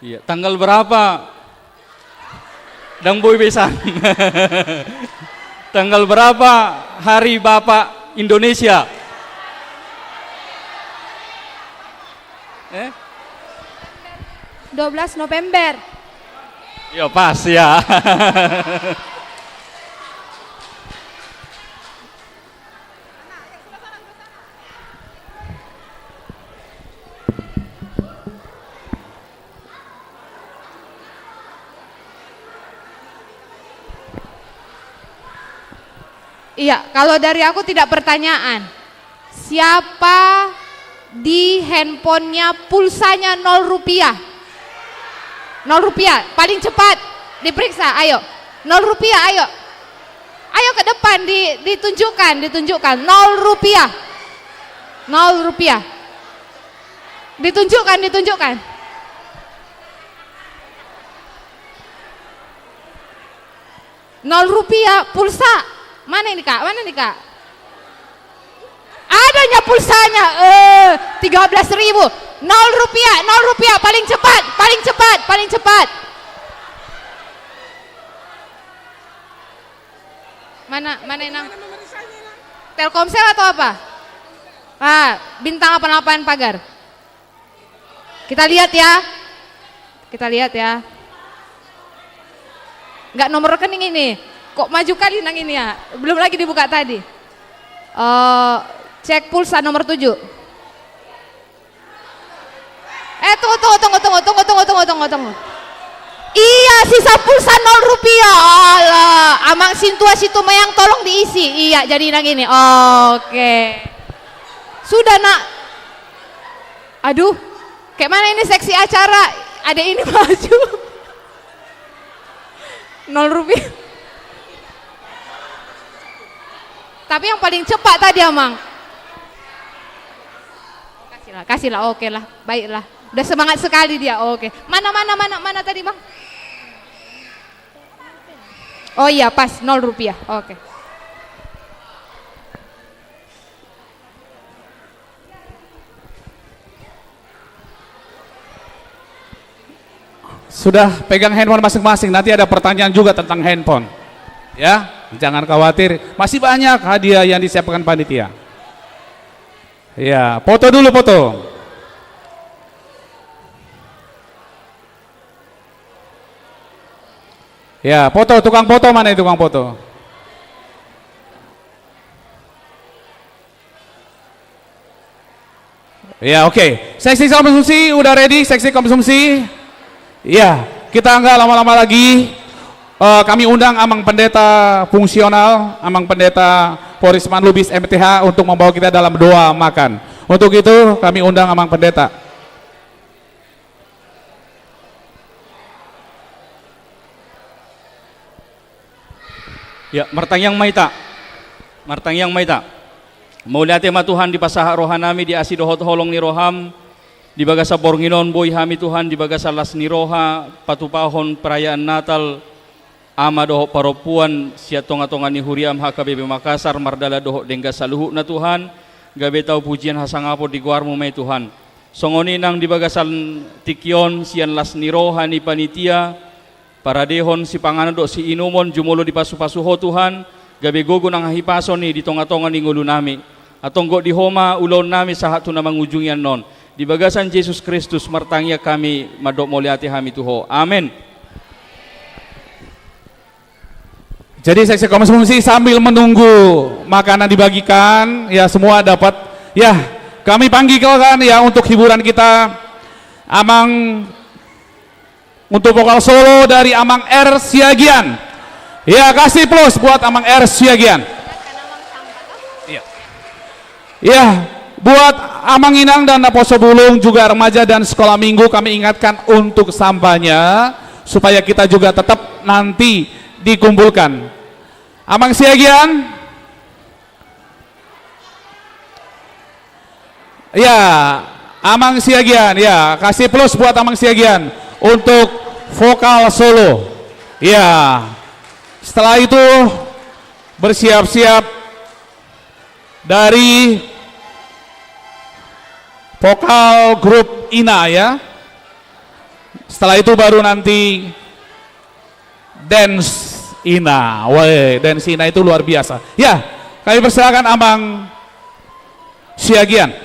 Iya. Tanggal berapa? Dang boy besan. Tanggal berapa Hari Bapak Indonesia? 12 November. Ya pas ya. Iya, kalau dari aku tidak pertanyaan. Siapa di handphonenya pulsanya 0 rupiah? 0 rupiah, paling cepat diperiksa, ayo. 0 rupiah, ayo. Ayo ke depan, ditunjukkan. 0 rupiah. 0 rupiah. Ditunjukkan. 0 rupiah pulsa. Mana ini kak? Adanya pulsanya 13.000. 0 rupiah paling cepat. Mana Inang? Telkomsel atau apa? Bintang 88 pagar. Kita lihat ya. Enggak nomor rekening ini. Kok maju kali nang ini ya? Belum lagi dibuka tadi. Cek pulsa nomor 7. Tunggu. Iya, sisa pulsa 0 rupiah. Alah, amang situ mayang tolong diisi. Iya, jadi nang ini. Oke. Sudah nak. Aduh, kayak mana ini seksi acara? Ada ini maju. 0 rupiah. Tapi yang paling cepat tadi Amang. Kasihlah, oke lah, baiklah. Udah semangat sekali dia, oke. Mana tadi Bang? Oh iya pas 0 rupiah, oke. Sudah pegang handphone masing-masing, nanti ada pertanyaan juga tentang handphone. Ya, jangan khawatir, masih banyak hadiah yang disiapkan panitia. Ya, foto dulu. Ya, foto, tukang foto mana itu tukang foto? Ya, oke. Seksi konsumsi udah ready, seksi konsumsi. Ya, kita nggak lama-lama lagi. Kami undang Amang Pendeta Fungsional, Amang Pendeta Porisman Lubis MTH untuk membawa kita dalam doa makan. Untuk itu kami undang Amang Pendeta. Ya, martang yang maita. Mulia tema Tuhan di pasaha rohanami di asi dohot holong ni roham di bagasa bornginon boy hami Tuhan di bagasa las ni roha patupahon perayaan Natal ama dohok paropuan sia tonga-tonga ni huriam HKBP Makassar mardala dohok dengga saluhu na Tuhan gabe tau pujian hasangapo di guarmu mai Tuhan. Songoni nang di bagasan tikion sian las ni roha ni panitia para dehon si panganan do si inumon jumulo di pasu-pasuho Tuhan gabe gogo nang hipason ni di tonga-tonga ni ngulu nami. Atonggo di homa ulon nami sahat tuna mangujungian non di bagasan Yesus Kristus martangya kami madok moliati hami tuho. Amin. Jadi seksi konsumsi sambil menunggu makanan dibagikan ya semua dapat ya kami panggilkan ya untuk hiburan kita Amang untuk vokal solo dari Amang R Siagian. Ya kasih plus buat Amang R Siagian. Ya, buat Amang Inang dan Naposo Bulung juga remaja dan sekolah minggu kami ingatkan untuk sampahnya supaya kita juga tetap nanti dikumpulkan. Amang Siagian. Ya, Amang Siagian ya, kasih plus buat Amang Siagian untuk vokal solo. Ya. Setelah itu bersiap-siap dari vokal grup Ina ya. Setelah itu baru nanti dance Ina. Woi, dance Ina itu luar biasa. Ya, kami persilakan Amang Siagian.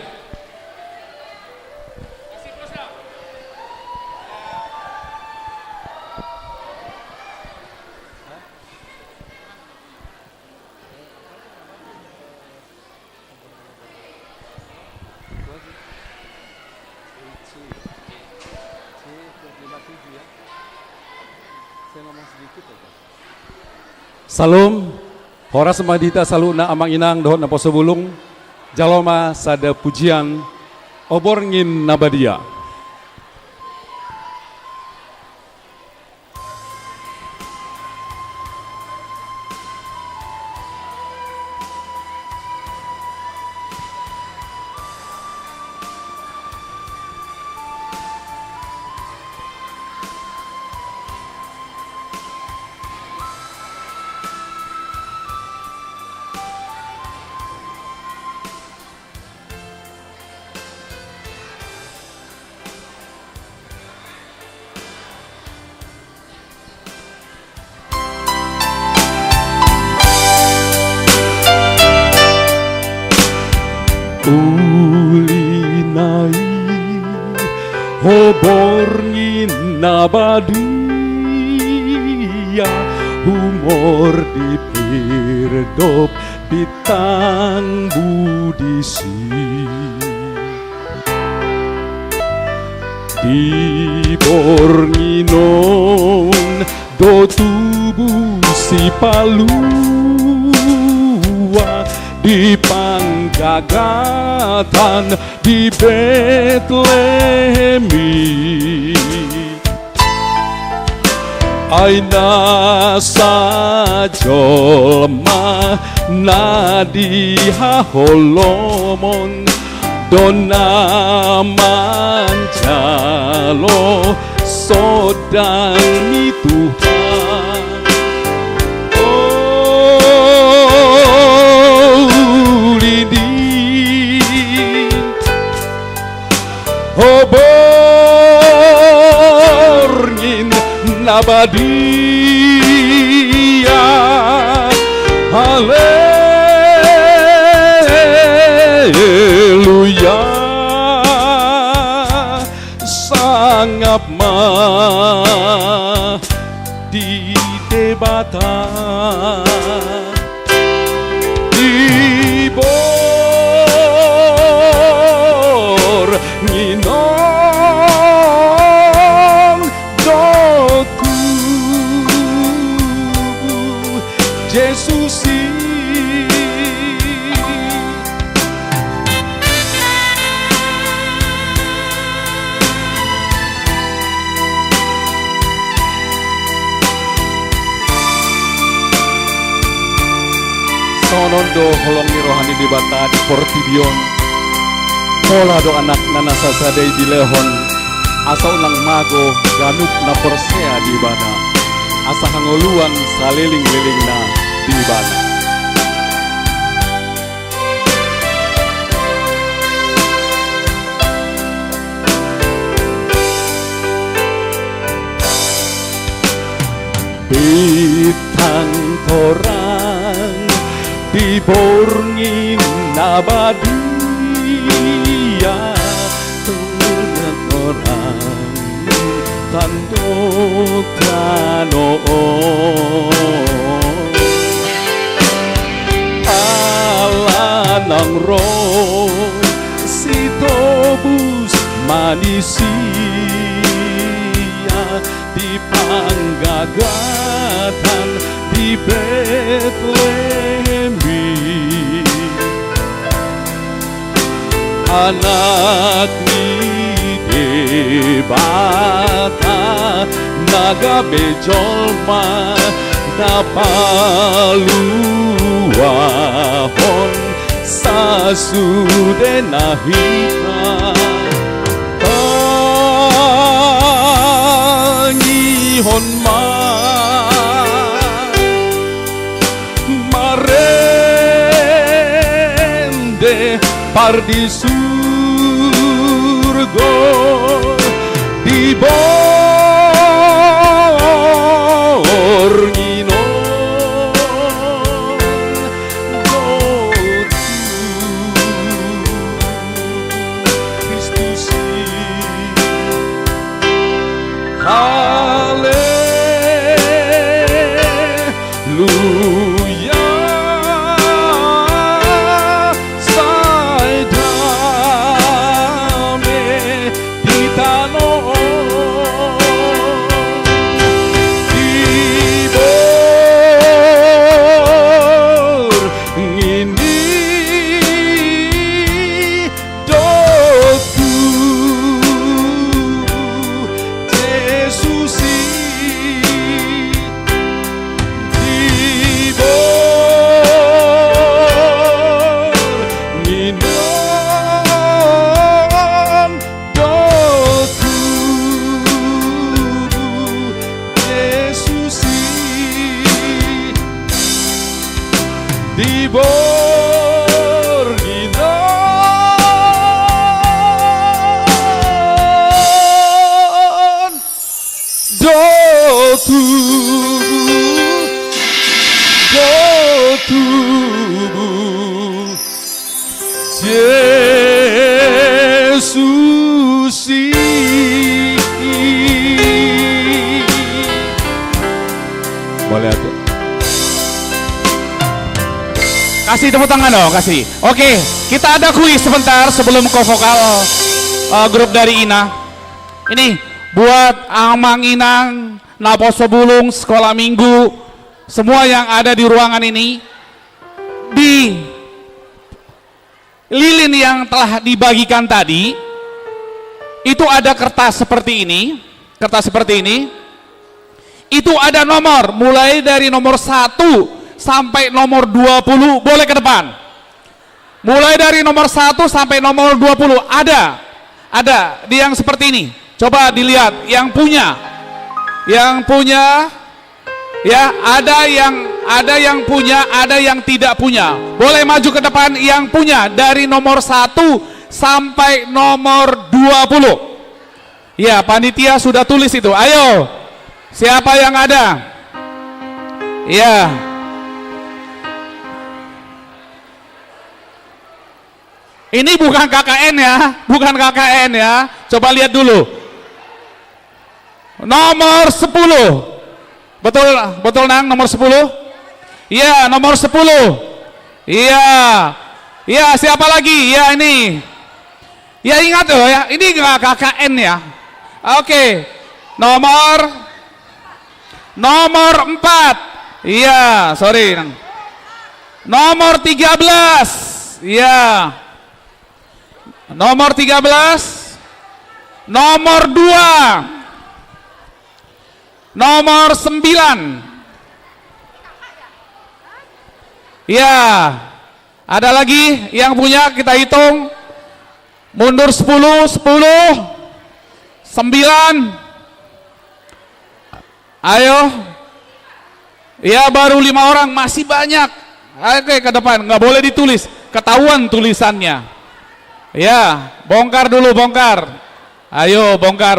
Salum, horas madita saluna Amang Inang dohot Naposo Bulung, jaloma sada pujian obor ngin nabadia. Ulinai hobor ngin nabadia humor dipirdop bitang budisi di bornginon do tubuh si palua di panggagatan di Betlehemi aina sajolma nadi haholomon dona mancalo sodangi Tuhan oborngin nabadia haleluya sangap ma di debata di nginom doku Yesus tonon do holong ni rohani di bata di portibion. Pola do anak nanasa sadai di lehon. Asa ulang mago ganuk na porsea di bana. Asa hangoluan saliling-liling na di bana. Bintang torang di borngin nabadia tengah orang tanduk kanoon ala nang ro si tobus manisia di panggagatan di Bethlehem anak ni debata naga bejolma napaluahon sasude nahita hon marende par di surgo di borngino Kristus Haleluya sai dame di tanah di borngini doku Yesus di borginon do tubuh Yesus boleh ada kasih tepuk tangan dong, kasih. Oke, kita ada kuis sebentar sebelum ke vokal grup dari Ina. Ini buat Amang Inang, Naposo Bulung, Sekolah Minggu, semua yang ada di ruangan ini. Di lilin yang telah dibagikan tadi, itu ada kertas seperti ini. Kertas seperti ini. Itu ada nomor, mulai dari nomor 1 sampai nomor 20, boleh ke depan. Mulai dari nomor 1 sampai nomor 20 ada di yang seperti ini. Coba dilihat yang punya ya, ada yang punya, ada yang tidak punya. Boleh maju ke depan yang punya dari nomor 1 sampai nomor 20. Ya, panitia sudah tulis itu. Ayo, siapa yang ada? Ya. Ini bukan KKN ya, bukan KKN ya. Coba lihat dulu. Nomor 10. Betul Nang, nomor 10? Iya, nomor 10. Iya. Iya, siapa lagi? Ya ini. Ya ingat loh ya, ini enggak KKN ya. Oke. Nomor 4. Iya, sorry Nang. Nomor 13. Iya. Nomor 13, nomor 2, nomor 9, Ya, ada lagi yang punya, kita hitung. Mundur 10, 9. Ayo. Ya, baru 5 orang, masih banyak. Oke, ke depan, nggak boleh ditulis, ketahuan tulisannya. Ya, bongkar dulu, bongkar. Ayo, bongkar.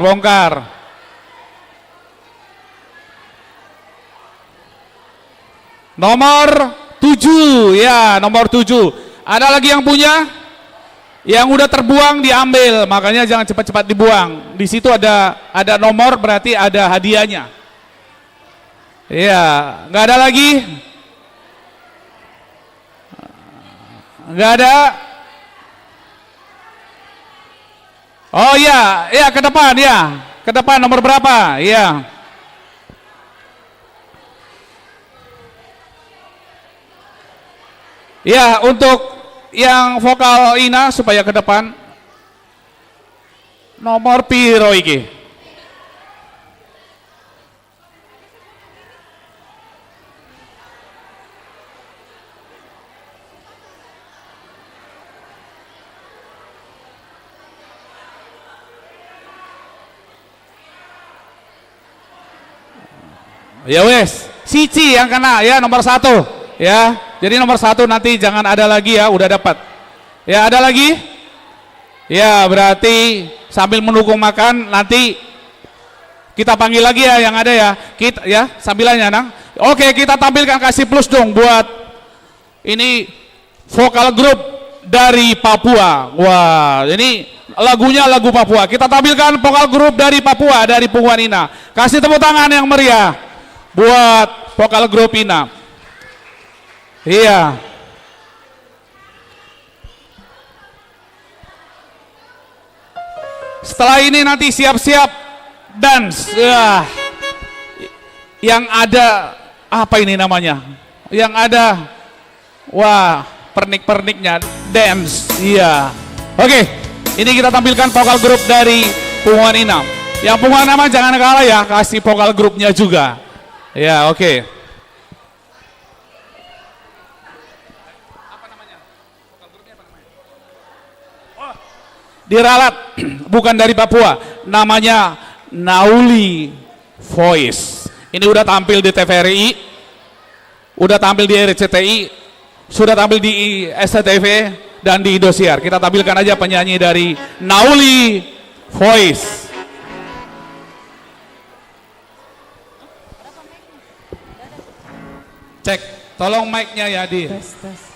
Nomor 7, ya, nomor 7. Ada lagi yang punya? Yang udah terbuang diambil, makanya jangan cepat-cepat dibuang. Di situ ada nomor, berarti ada hadiahnya. Ya, nggak ada lagi? Nggak ada? Oh ya, ke depan ya. Ke depan nomor berapa? Ya. Ya, untuk yang vokal Ina supaya ke depan. Nomor piro iki? Ya wes, Cici yang kena ya, nomor 1 ya. Jadi nomor 1 nanti jangan ada lagi ya, udah dapat. Ya, ada lagi? Ya, berarti sambil menunggu makan nanti kita panggil lagi ya yang ada ya. Kita ya, sambilannya Nang. Oke, kita tampilkan, kasih plus dong buat ini vokal grup dari Papua. Wah, ini lagunya lagu Papua. Kita tampilkan vokal grup dari Papua, dari Punguan Ina. Kasih tepuk tangan yang meriah buat vokal grup Ina. Iya. Setelah ini nanti siap-siap dance. Yang ada apa ini namanya? Yang ada, wah, pernik-perniknya dance. Iya. Oke, ini kita tampilkan vokal grup dari Punguan Ina. Yang Punguan Ina jangan kalah ya, kasih vokal grupnya juga. Ya, oke. Diralat, bukan dari Papua, namanya Nauli Voice. Ini udah tampil di TVRI, udah tampil di RCTI, sudah tampil di SCTV dan di Indosiar. Kita tampilkan aja penyanyi dari Nauli Voice. Cek, tolong mic-nya ya di. Tes.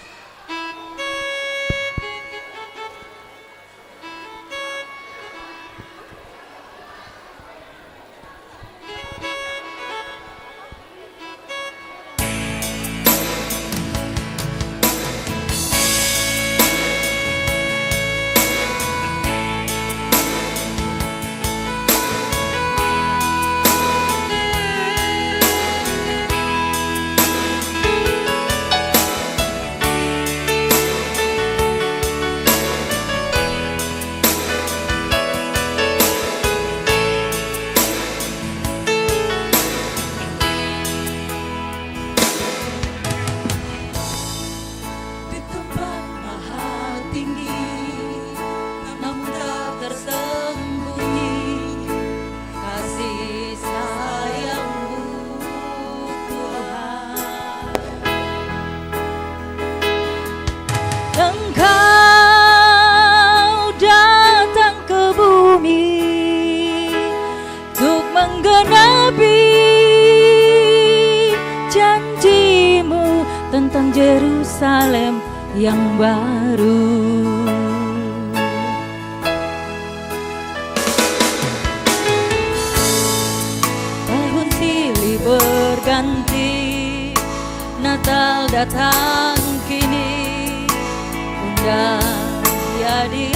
Yerusalem yang baru. Tahun silih berganti, Natal datang kini, undang dia di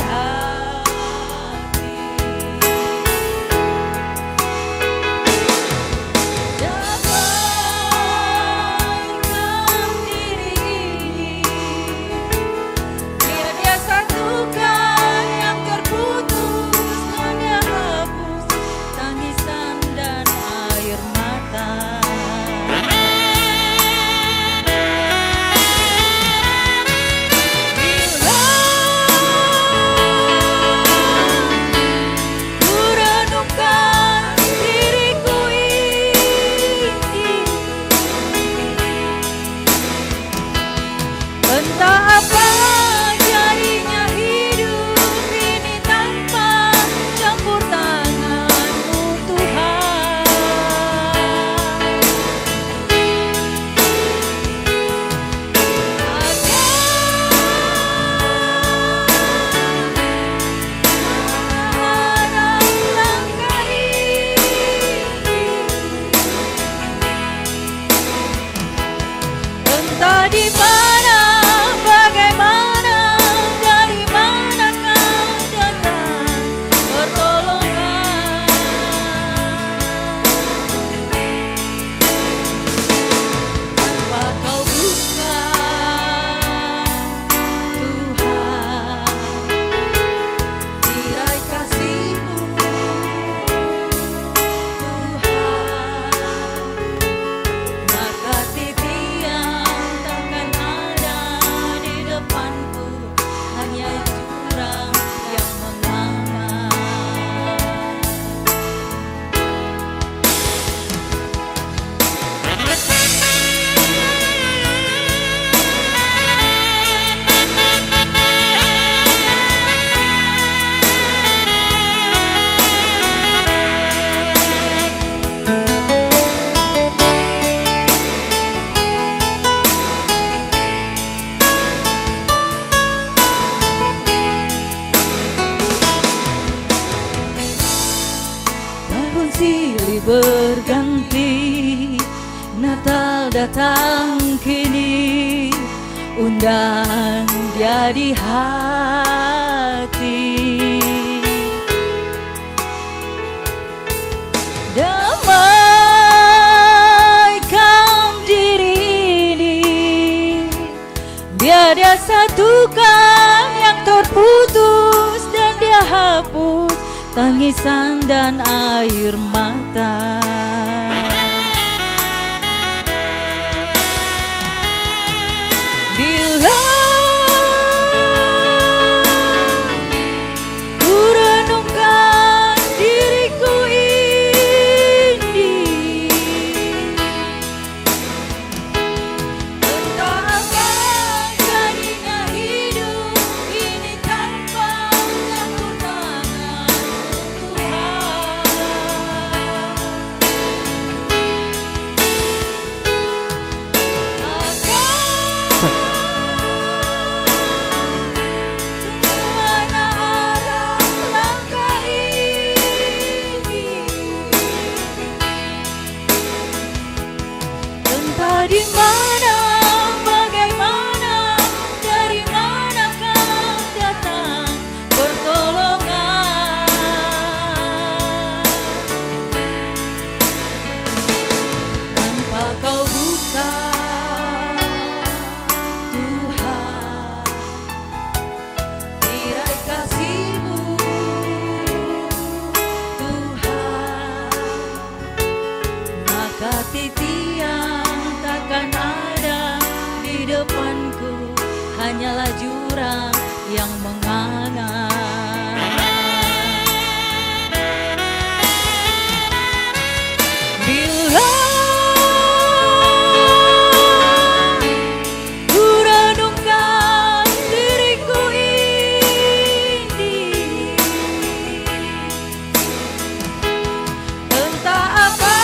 Tahun silih berganti, Natal datang kini, undang dia di hati. Damaikan diri ini, biar dia satukan yang terputus, dan dia hapus tangisan dan air mata. Bila ku renungkan diriku ini, entah apa jadinya hidup ini tanpa campur tangan Mana arah langkah ini, entah di mana, bagaimana, dari manakah datang pertolongan. Tanpa kau buka, Tuhan, tirai kasih-Mu, Tuhan, maka titian takkan ada di depanku, hanyalah jurang yang menganga. Bila ku renungkan diriku ini, entah apa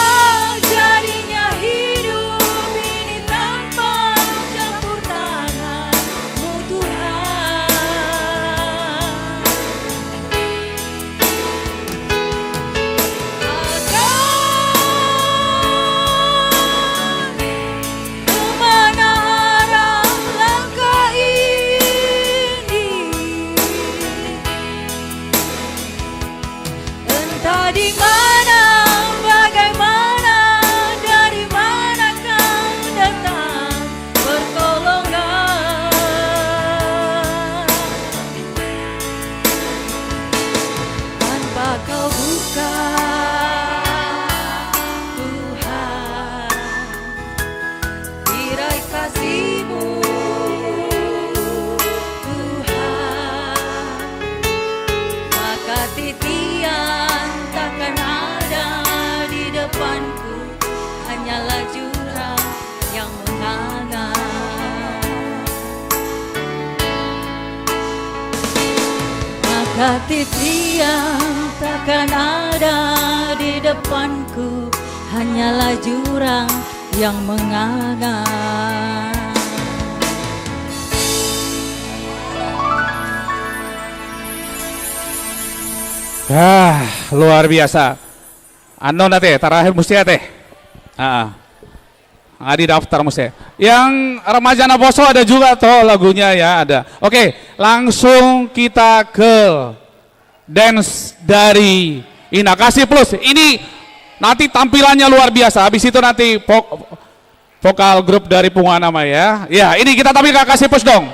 jadinya hidup ini tanpa campur tangan-Mu, Tuhan. Kemana arah langkah ini, entah di mana, bagaimana, dari manakah datang pertolongan. Tanpa kau buka, Tuhan, tirai kasih-Mu, Tuhan, maka titian takkan ada di depanku, hanyalah jurang yang menganga. Maka titian takkan ada di depanku, hanyalah jurang yang menganga. Luar biasa. Anu nate terakhir mesti teh. Adi daftar mesti. Yang remaja Naboso ada juga toh lagunya ya ada. Oke, langsung kita ke dance dari Ina Kasih Plus. Ini nanti tampilannya luar biasa. Habis itu nanti vokal grup dari Punganama ya. Ya, ini kita tampilkan Kasih Plus dong.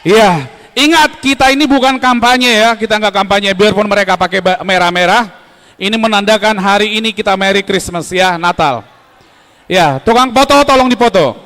Iya, ingat kita ini bukan kampanye ya. Kita nggak kampanye biarpun mereka pakai merah-merah. Ini menandakan hari ini kita Merry Christmas ya, Natal. Ya, tukang foto tolong dipoto.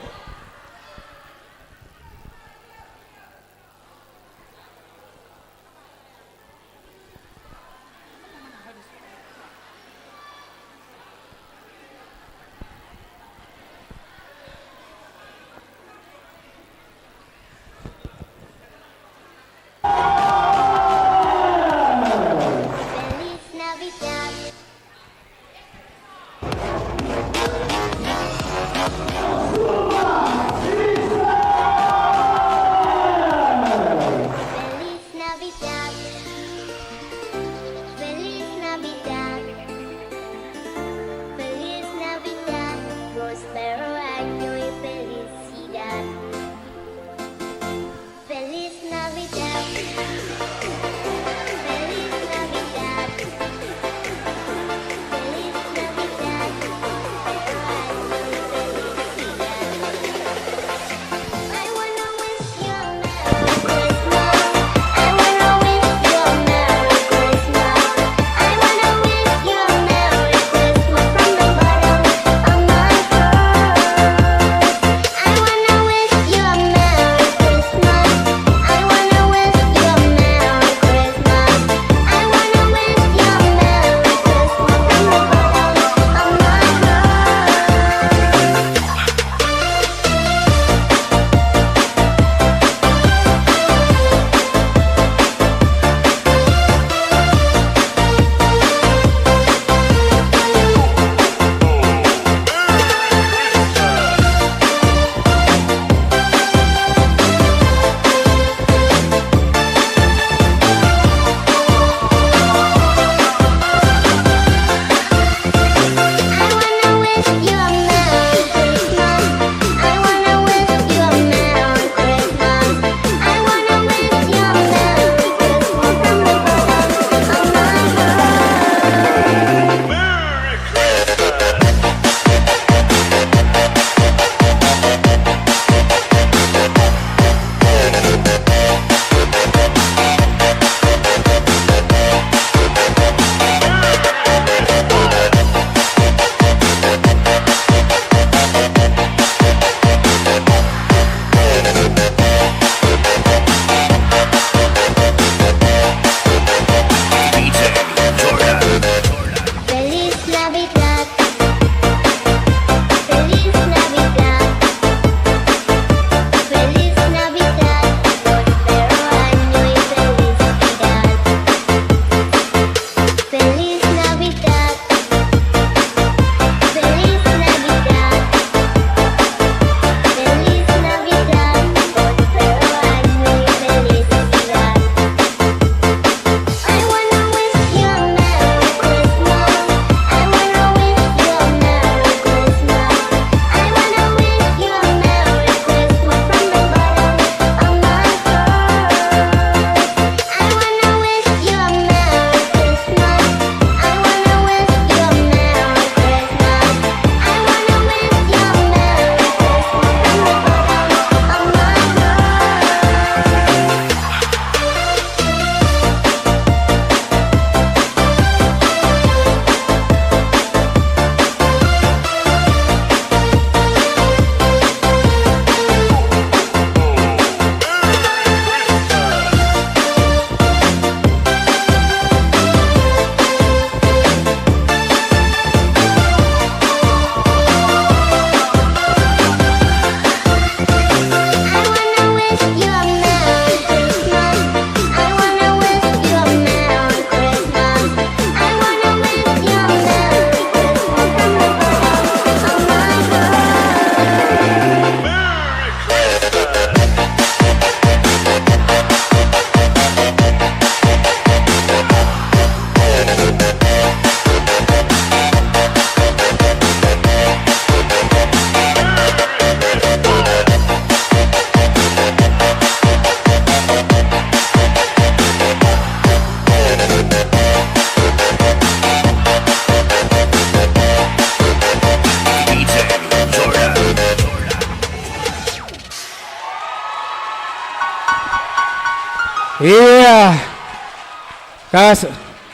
Iya.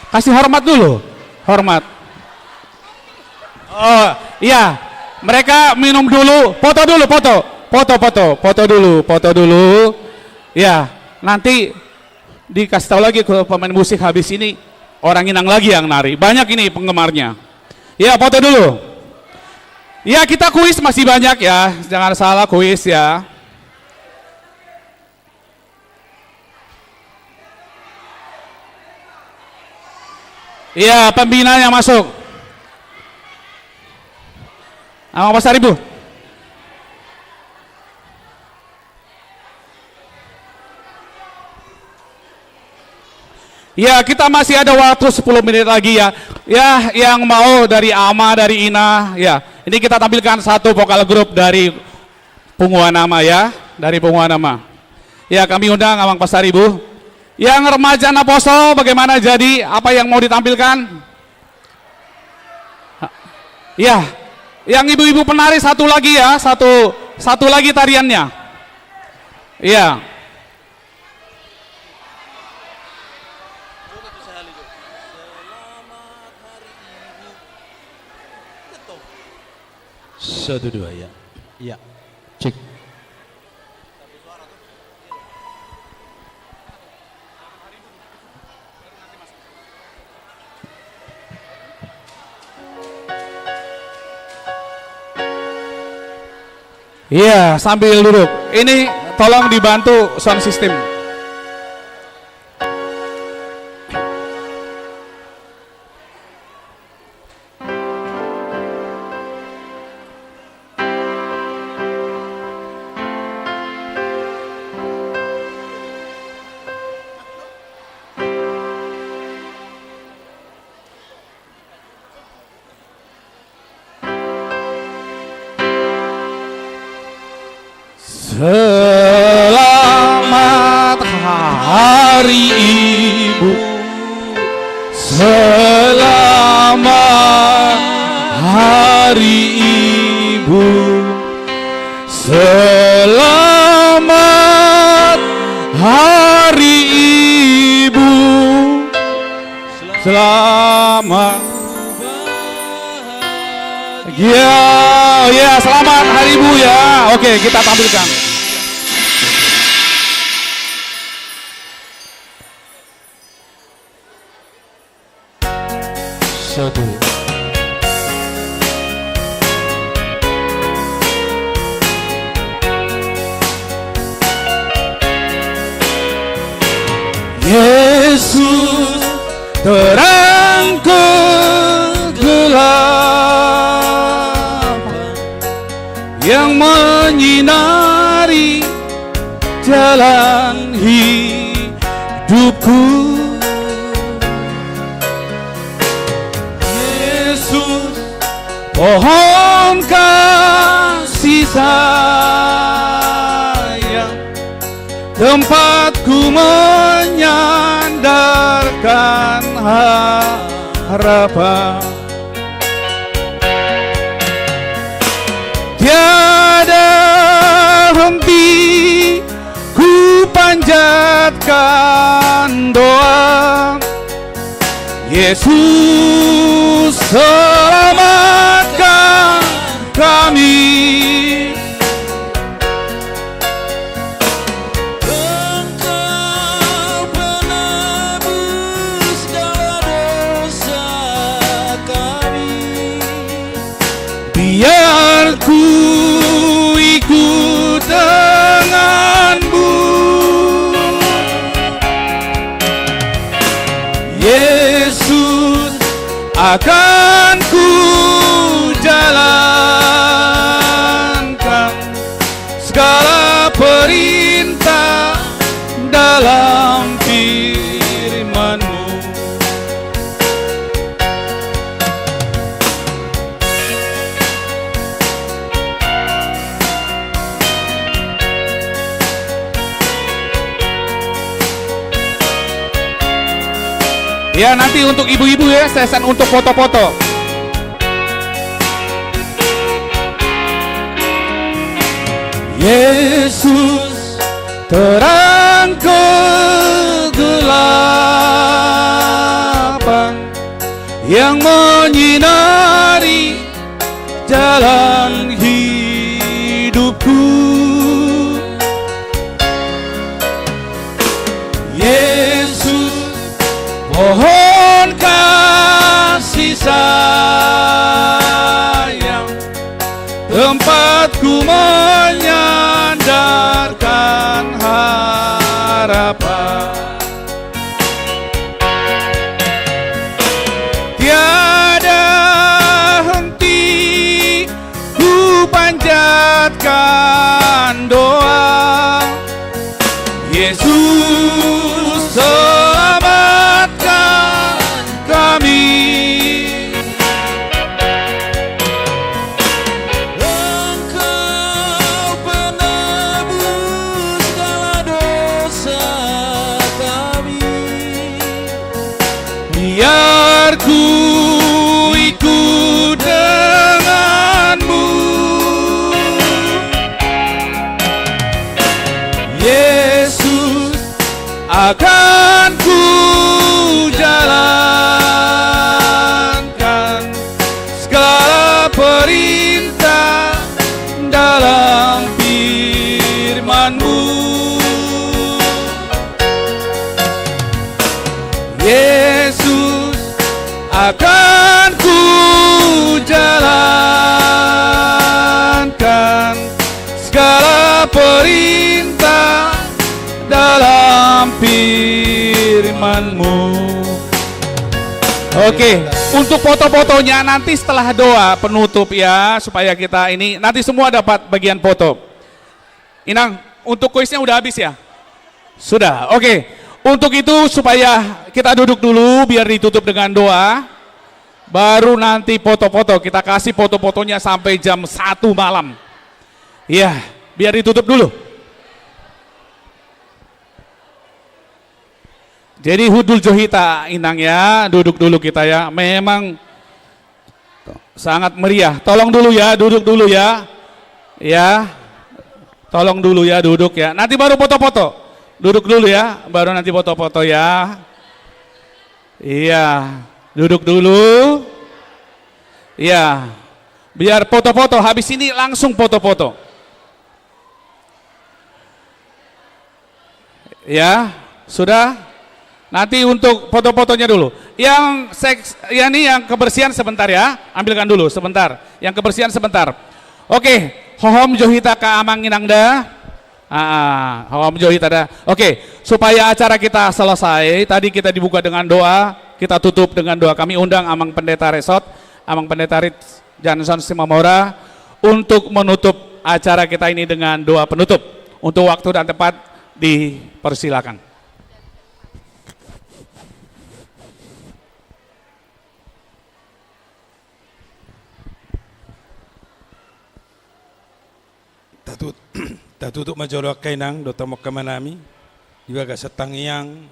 Kasih hormat dulu. Hormat. Oh, iya. Mereka minum dulu, foto dulu, foto dulu. Ya, nanti dikasih tahu lagi ke pemain musik habis ini orang Inang lagi yang nari. Banyak ini penggemarnya. Ya, foto dulu. Ya, kita kuis masih banyak ya. Jangan salah kuis ya. Iya, pembinanya masuk. Amang Pasar Ibu. Ya, kita masih ada waktu 10 menit lagi ya. Ya, yang mau dari Ama, dari Ina, ya. Ini kita tampilkan satu vokal grup dari Pungguan Nama ya, dari Pungguan Nama. Ya, kami undang Amang Pasar Ibu. Yang remaja Naposo bagaimana jadi? Apa yang mau ditampilkan? Ya, yang ibu-ibu penari satu lagi ya, satu lagi tariannya. Iya. Satu dua ya. Iya. Cek. Iya, sambil duduk. Ini tolong dibantu sound system. Selamat Hari Ibu, selamat Hari Ibu, selamat Hari Ibu, selamat. Ya, selamat Hari Ibu ya. Oke, kita tampilkan. Satu. Yesus terang kegelapan yang menyinari jalan hidupku. Pohon kasih sayang, tempatku menyandarkan harapan. Tiada henti ku panjatkan doa, Yesus selamatkan kami. Engkau penebus dosa kami. Biar ku ikut denganmu, Yesus akan ku jalankan segala perintah dalam firman-Mu. Ya, nanti untuk ibu-ibu ya, sesen untuk foto-foto. Yesus terang kegelapan yang menyinari jalan hidupku. Yesus, mohon kasih sayang, tempatku menyandarkan harapan. Tiada henti ku panjatkan doa, Yesus selamatkan kami. Engkau penebus segala dosa kami. Biar ku ikut denganmu, Yesus, akan ku jalankan segala perintah dalam firman-Mu. Yesus, akan ku jalankan segala perintah dalam firman-Mu. Oke, untuk foto-fotonya nanti setelah doa penutup ya, supaya kita ini nanti semua dapat bagian foto. Inang, untuk kuisnya udah habis ya? Sudah, oke. Untuk itu supaya kita duduk dulu biar ditutup dengan doa. Baru nanti foto-foto, kita kasih foto-fotonya sampai jam 1 malam. Iya, biar ditutup dulu. Jadi hudul johita Inang ya, duduk dulu kita ya. Memang sangat meriah. Tolong dulu ya, duduk dulu ya. Ya. Tolong dulu ya, duduk ya. Nanti baru foto-foto. Duduk dulu ya, baru nanti foto-foto ya. Iya, duduk dulu. Iya. Biar foto-foto, habis ini langsung foto-foto. Ya, sudah? Nanti untuk foto-fotonya dulu. Yang ya nih yang kebersihan sebentar ya. Ambilkan dulu sebentar. Yang kebersihan sebentar. Oke, hohom johita ka amang inangda. Hohom johita da. Oke, supaya acara kita selesai, tadi kita dibuka dengan doa, kita tutup dengan doa. Kami undang Amang Pendeta Resort, Amang Pendeta Rit Johnson Simamora untuk menutup acara kita ini dengan doa penutup. Untuk waktu dan tempat dipersilakan. Tatutuk majolo kainang dota mokamanami ibaga setang yang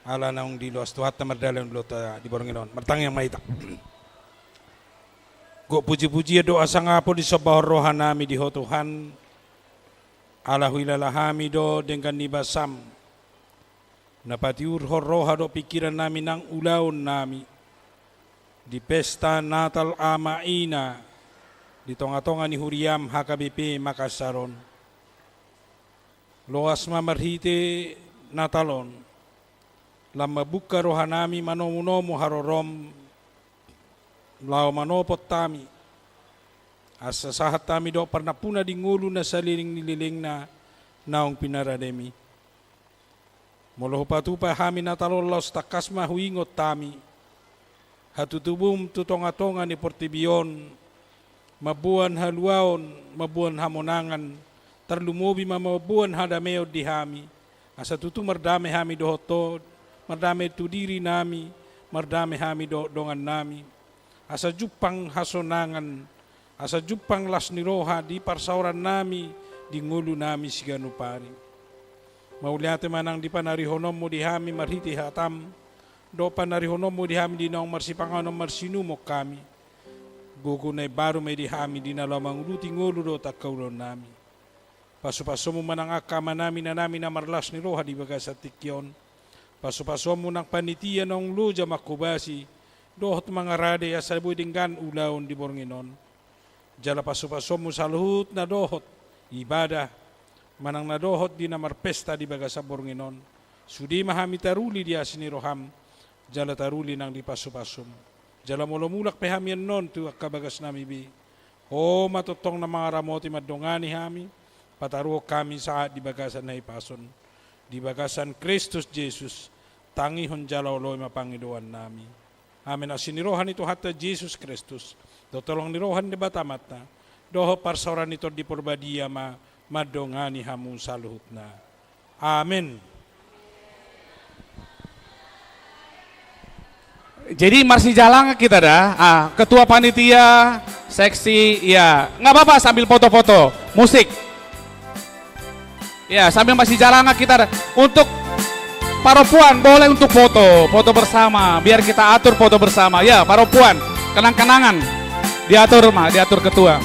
ala naung di luas tuat tamardalan dota di Boronginon mertang yang maita go puji-puji doa sangapo di sabah rohanami di Tuhan ala huilalahami do dengan nibasam napatiur roha do pikiran nami nang ulaun nami di pesta Natal Amaina di tonga-tonga ni Huriam HKBP Makassaron. Loas mamarhite Natalon. Lama buka rohanami manomunomu harorom. Lao manopot tami. Asa sahat tami do pernah puna di ngulu na saliling nililing na naong pinarademi. Moloh patupa hami Natalon laos takasma huingot tami. Hatutubum tutonga-tonga ni Portibion. Mabuan haluaon, mabuan hamonangan, terlumubi mabuan hadameo di hami. Asa tutu merdame hami dohoto, merdame tu diri nami, merdame hami dongan nami. Asa jupang hasonangan, asa jupang las niroha di parsauran nami, di ngulu nami siganupari. Mauliate manang di panarihonom mo di hami marhiti hatam, do panarihonom mo di hami di naong marsipanganom marsinumok kami. Gugu na baru may dihami di nalamang luti ngulu do takauron nami. Paso-paso mo manangakama namin na marlas ni Roha di baga sa tikyon. Paso-paso mo ng panitian ng luja makubasi dohot mangarade asa boy dinggan ulaon di Bornginon. Jala paso-pasomu saluhut na dohot ibadah manang na dohot di namar pesta di bagasa Bornginon. Sudi mahami taruli dia sini roham jala taruli nang di paso-pasom. Jala mulak pehamian non tu akabagas nami bi. O matutong na mga ramoti madongani hami, pataruho kami saat di bagasan na ipason. Di bagasan Kristus Jesus, tangihon jala oloy mapangiduan nami. Amin asinirohan ito hatta Jesus Kristus. Dotolong nirohan di batamata. Doho parsoran ito di porbadia madongani hamu saluhut na. Amin. Jadi masih jalan kita dah. Ketua panitia seksi, ya nggak apa-apa sambil foto-foto, musik. Ya sambil masih jalan kita dah. Untuk para puan boleh untuk foto bersama. Biar kita atur foto bersama. Ya para puan, kenang-kenangan diatur diatur ketua.